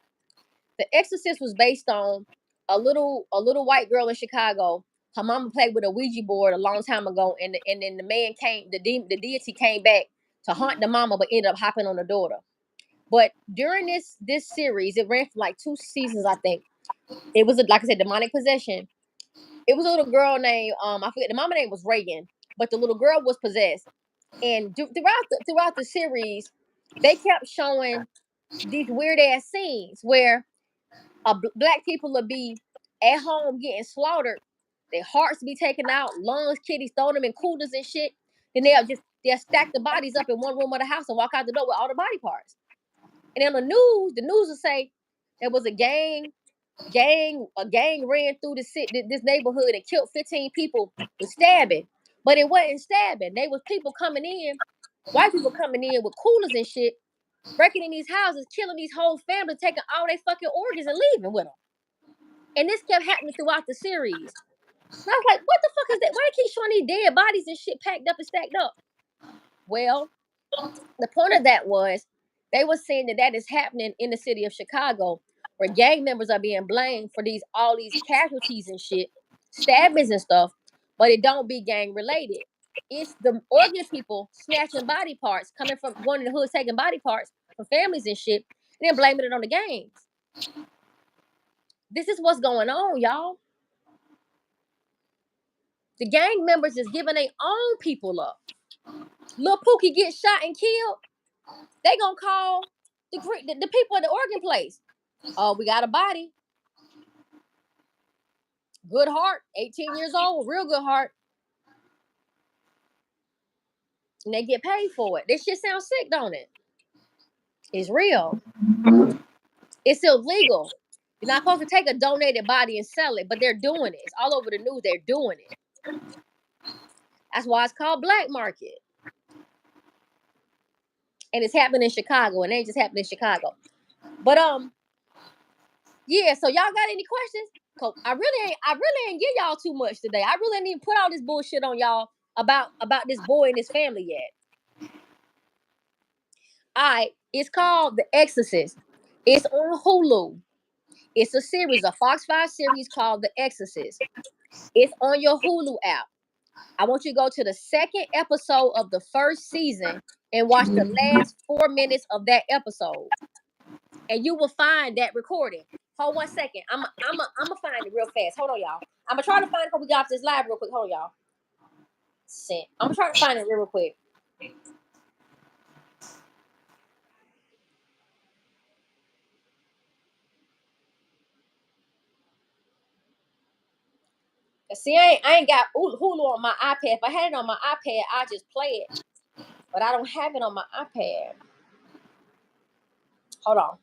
The Exorcist was based on a little white girl in Chicago. Her mama played with a Ouija board a long time ago, and then the man came, the deity came back to haunt the mama, but ended up hopping on the daughter. But during this series, it ran for like 2 seasons, I think. It was like I said, demonic possession. It was a little girl named I forget, the mama name was Reagan, but the little girl was possessed. And throughout the series, they kept showing these weird ass scenes where black people would be at home getting slaughtered, their hearts be taken out, lungs, kidneys, throw them in coolers and shit. Then they'll stack the bodies up in one room of the house and walk out the door with all the body parts. And on the news will say there was a gang ran through this neighborhood and killed 15 people with stabbing. But it wasn't stabbing. They was people coming in, white people coming in with coolers and shit, breaking in these houses, killing these whole families, taking all their fucking organs and leaving with them. And this kept happening throughout the series. And I was like, what the fuck is that? Why they keep showing these dead bodies and shit packed up and stacked up? Well, the point of that was they were saying that is happening in the city of Chicago, where gang members are being blamed for all these casualties and shit, stabbings and stuff, but it don't be gang related. It's the organ people snatching body parts, coming from going in the hood, taking body parts from families and shit, and then blaming it on the gangs. This is what's going on, y'all. The gang members is giving their own people up. Lil Pookie gets shot and killed. They gonna call the people at the organ place. Oh, we got a body. Good heart, 18 years old, real good heart. And they get paid for it. This shit sounds sick, don't it? It's real. It's illegal. You're not supposed to take a donated body and sell it, but they're doing it. It's all over the news. They're doing it. That's why it's called black market. And it's happening in Chicago, and it ain't just happening in Chicago. But yeah. So y'all got any questions? Cause I really ain't give y'all too much today. I really didn't even put all this bullshit on y'all about this boy and his family yet. All right, it's called The Exorcist. It's on Hulu. It's a series, a Fox 5 series called The Exorcist. It's on your Hulu app. I want you to go to the second episode of the first season and watch the last 4 minutes of that episode, and you will find that recording. Hold 1 second. I'm gonna find it real fast. Hold on, y'all. I'm gonna try to find it before we get off this live real quick. Hold on, y'all. Sent. I'm gonna try to find it real quick. See, I ain't got Hulu on my iPad. If I had it on my iPad, I'd just play it. But I don't have it on my iPad. Hold on.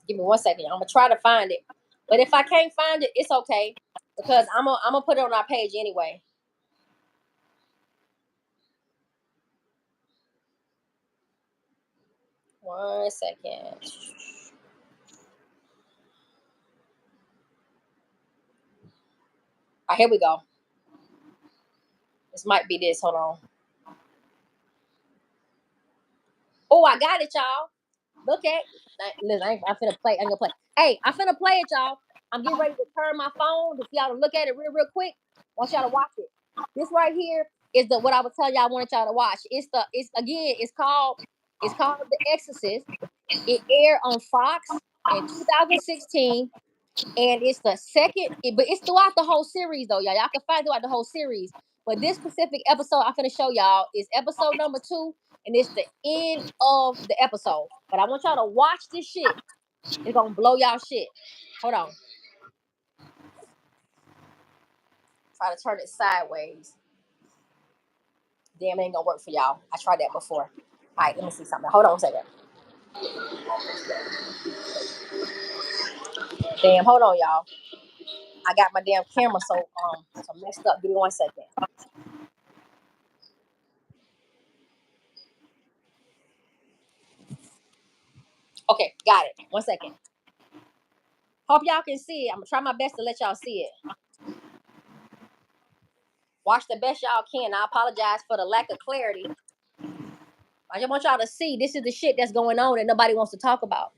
Give me 1 second. I'm gonna try to find it. But if I can't find it, it's okay. Because I'm gonna put it on our page anyway. One second. All right, here we go. This might be this. Hold on. Oh, I got it, y'all. Look at. Listen, I'm finna play. I'm gonna play. Hey, I'm finna play it, y'all. I'm getting ready to turn my phone to y'all to look at it real quick. I want y'all to watch it. This right here is what I was telling y'all I wanted y'all to watch. It's called The Exorcist. It aired on Fox in 2016. And it's the second, but it's throughout the whole series though, y'all. Y'all can find throughout the whole series. But this specific episode I'm gonna show y'all is episode number 2, and it's the end of the episode. But I want y'all to watch this shit. It's gonna blow y'all shit. Hold on. Try to turn it sideways. Damn, it ain't gonna work for y'all. I tried that before. All right, let me see something. Hold on a second. Damn, hold on, y'all. I got my damn camera so messed up. Give me 1 second. Okay, got it. 1 second. Hope y'all can see it. I'm gonna try my best to let y'all see it. Watch the best y'all can. I apologize for the lack of clarity. I just want y'all to see this is the shit that's going on that nobody wants to talk about.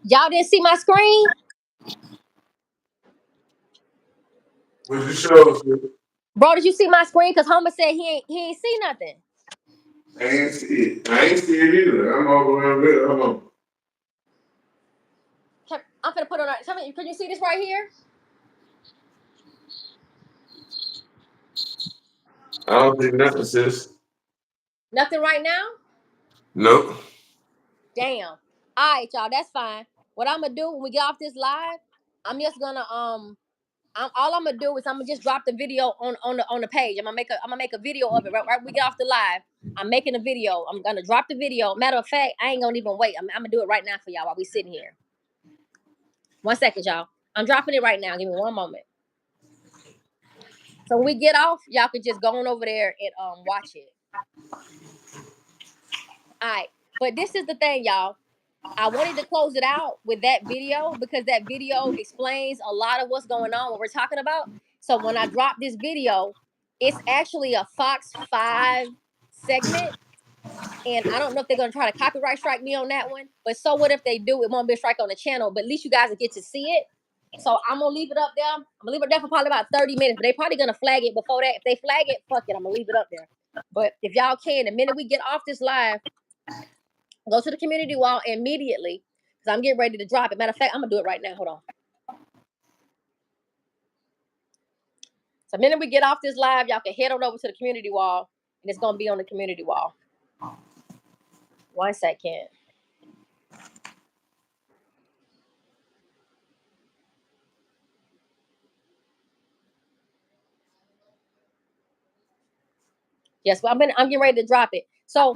Y'all didn't see my screen? What'd you show us? Bro, did you see my screen? Because Homer said he ain't see nothing. I ain't see it. I ain't see it either. I'm all the way over there. Hold on. I'm gonna put it on. Tell me, can you see this right here? I don't think nothing, sis. Nothing right now? Nope. Damn. All right, y'all. That's fine. What I'm gonna do when we get off this live, I'm just gonna all I'm gonna do is I'm gonna just drop the video on the page. I'm gonna make a video of it right when we get off the live. I'm making a video. I'm gonna drop the video. Matter of fact, I ain't gonna even wait. I'm gonna do it right now for y'all while we sitting here. 1 second, y'all. I'm dropping it right now. Give me 1 moment. So when we get off, y'all can just go on over there and watch it. All right. But this is the thing, y'all. I wanted to close it out with that video because that video explains a lot of what's going on, what we're talking about. So when I drop this video, it's actually a Fox 5 segment. And I don't know if they're gonna try to copyright strike me on that one. But so what if they do? It won't be a strike on the channel. But at least you guys will get to see it. So I'm gonna leave it up there. I'm gonna leave it there for probably about 30 minutes. But they probably gonna flag it before that. If they flag it, fuck it. I'm gonna leave it up there. But if y'all can, the minute we get off this live, go to the community wall immediately. Because I'm getting ready to drop it. Matter of fact, I'm gonna do it right now. Hold on. So the minute we get off this live, y'all can head on over to the community wall. And it's gonna be on the community wall. 1 second. Yes, well, I'm getting ready to drop it. So,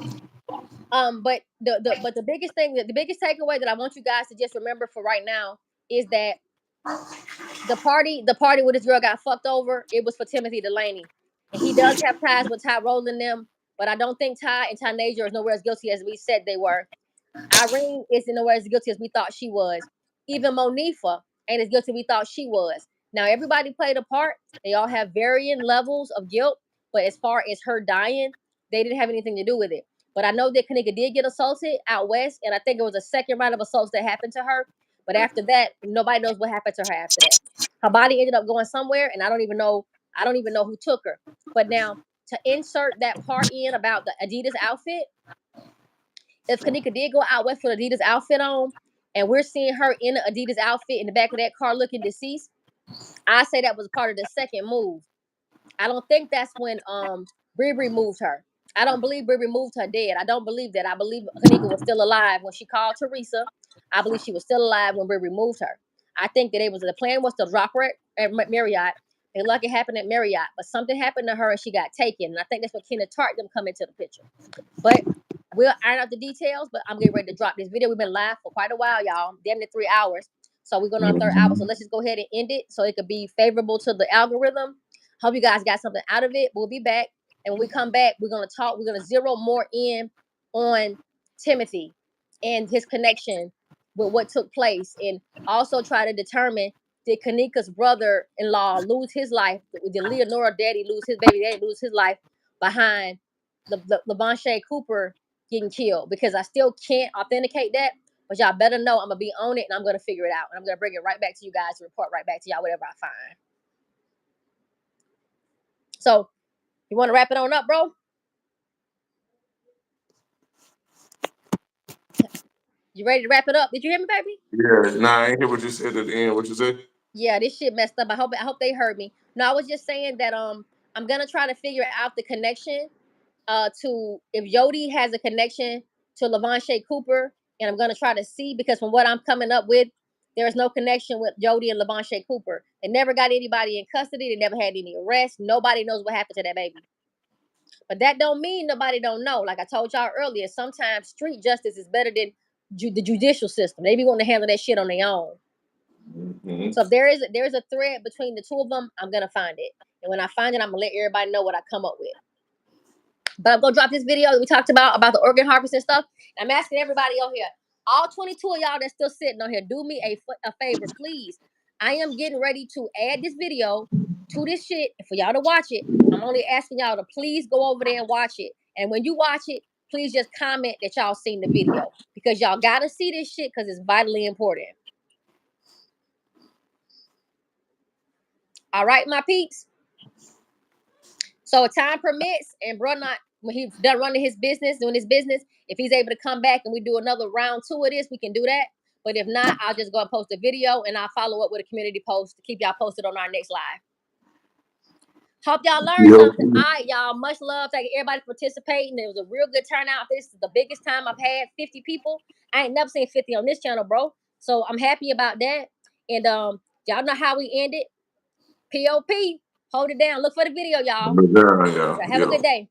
but the biggest thing, the biggest takeaway that I want you guys to just remember for right now is that the party where this girl got fucked over, it was for Timothy Delaney, and he does have ties with Ty Rowland them, but I don't think Ty and Tynasia is nowhere as guilty as we said they were. Irene isn't nowhere as guilty as we thought she was. Even Monifa ain't as guilty as we thought she was. Now everybody played a part. They all have varying levels of guilt, but as far as her dying, they didn't have anything to do with it. But I know that Kenneka did get assaulted out west, and I think it was a second round of assaults that happened to her. But after that, nobody knows what happened to her after that. Her body ended up going somewhere, and I don't even know who took her. But now to insert that part in about the Adidas outfit, if Kenneka did go out west with Adidas outfit on, and we're seeing her in an Adidas outfit in the back of that car looking deceased, I say that was part of the second move. I don't think that's when Bree moved her. I don't believe Bree moved her dead. I don't believe that. I believe Kenneka was still alive when she called Teresa. I believe she was still alive when Bree moved her. I think that the plan was to drop her at Marriott. And luck it happened at Marriott, but something happened to her and she got taken. And I think that's when Kenneth Tart them come into the picture. But we'll iron out the details. But I'm getting ready to drop this video. We've been live for quite a while, y'all. Damn near 3 hours. So we're going on our third hour. So let's just go ahead and end it so it could be favorable to the algorithm. Hope you guys got something out of it. We'll be back. And when we come back, we're going to talk. We're going to zero more in on Timothy and his connection with what took place. And also try to determine, did Kenneka's brother-in-law lose his life? Did Leonora daddy lose his baby daddy lose his life behind the Levonshay Cooper getting killed? Because I still can't authenticate that. But y'all better know I'm going to be on it and I'm going to figure it out. And I'm going to bring it right back to you guys to report right back to y'all whatever I find. So, you want to wrap it on up, bro? You ready to wrap it up? Did you hear me, baby? Yeah, nah, I ain't hear what you said at the end. What you said? Yeah, this shit messed up. I hope they heard me. No, I was just saying that I'm gonna try to figure out the connection to if Jody has a connection to Levonshay Cooper, and I'm gonna try to see, because from what I'm coming up with, there's no connection with Jody and Levonshay Cooper. They never got anybody in custody. They never had any arrests. Nobody knows what happened to that baby. But that don't mean nobody don't know. Like I told y'all earlier, sometimes street justice is better than the judicial system. They be wanting to handle that shit on their own. Mm-hmm. So if there is a thread between the two of them, I'm gonna find it. And when I find it, I'm gonna let everybody know what I come up with. But I'm gonna drop this video that we talked about the organ harvesting stuff. And I'm asking everybody on here, all 22 of y'all that's still sitting on here, do me a favor, please. I am getting ready to add this video to this shit for y'all to watch it. I'm only asking y'all to please go over there and watch it. And when you watch it, please just comment that y'all seen the video, because y'all gotta see this shit because it's vitally important. All right, my peeps. So if time permits, and bro not when he's done running his business, doing his business, if he's able to come back and we do another round 2 of this, we can do that. But if not, I'll just go and post a video and I'll follow up with a community post to keep y'all posted on our next live. Hope y'all learned something. All right, y'all. Much love. Thank everybody for participating. It was a real good turnout. This is the biggest time I've had 50 people. I ain't never seen 50 on this channel, bro. So I'm happy about that. And y'all know how we end it. POP. Hold it down. Look for the video, y'all. Yeah, Have a good day.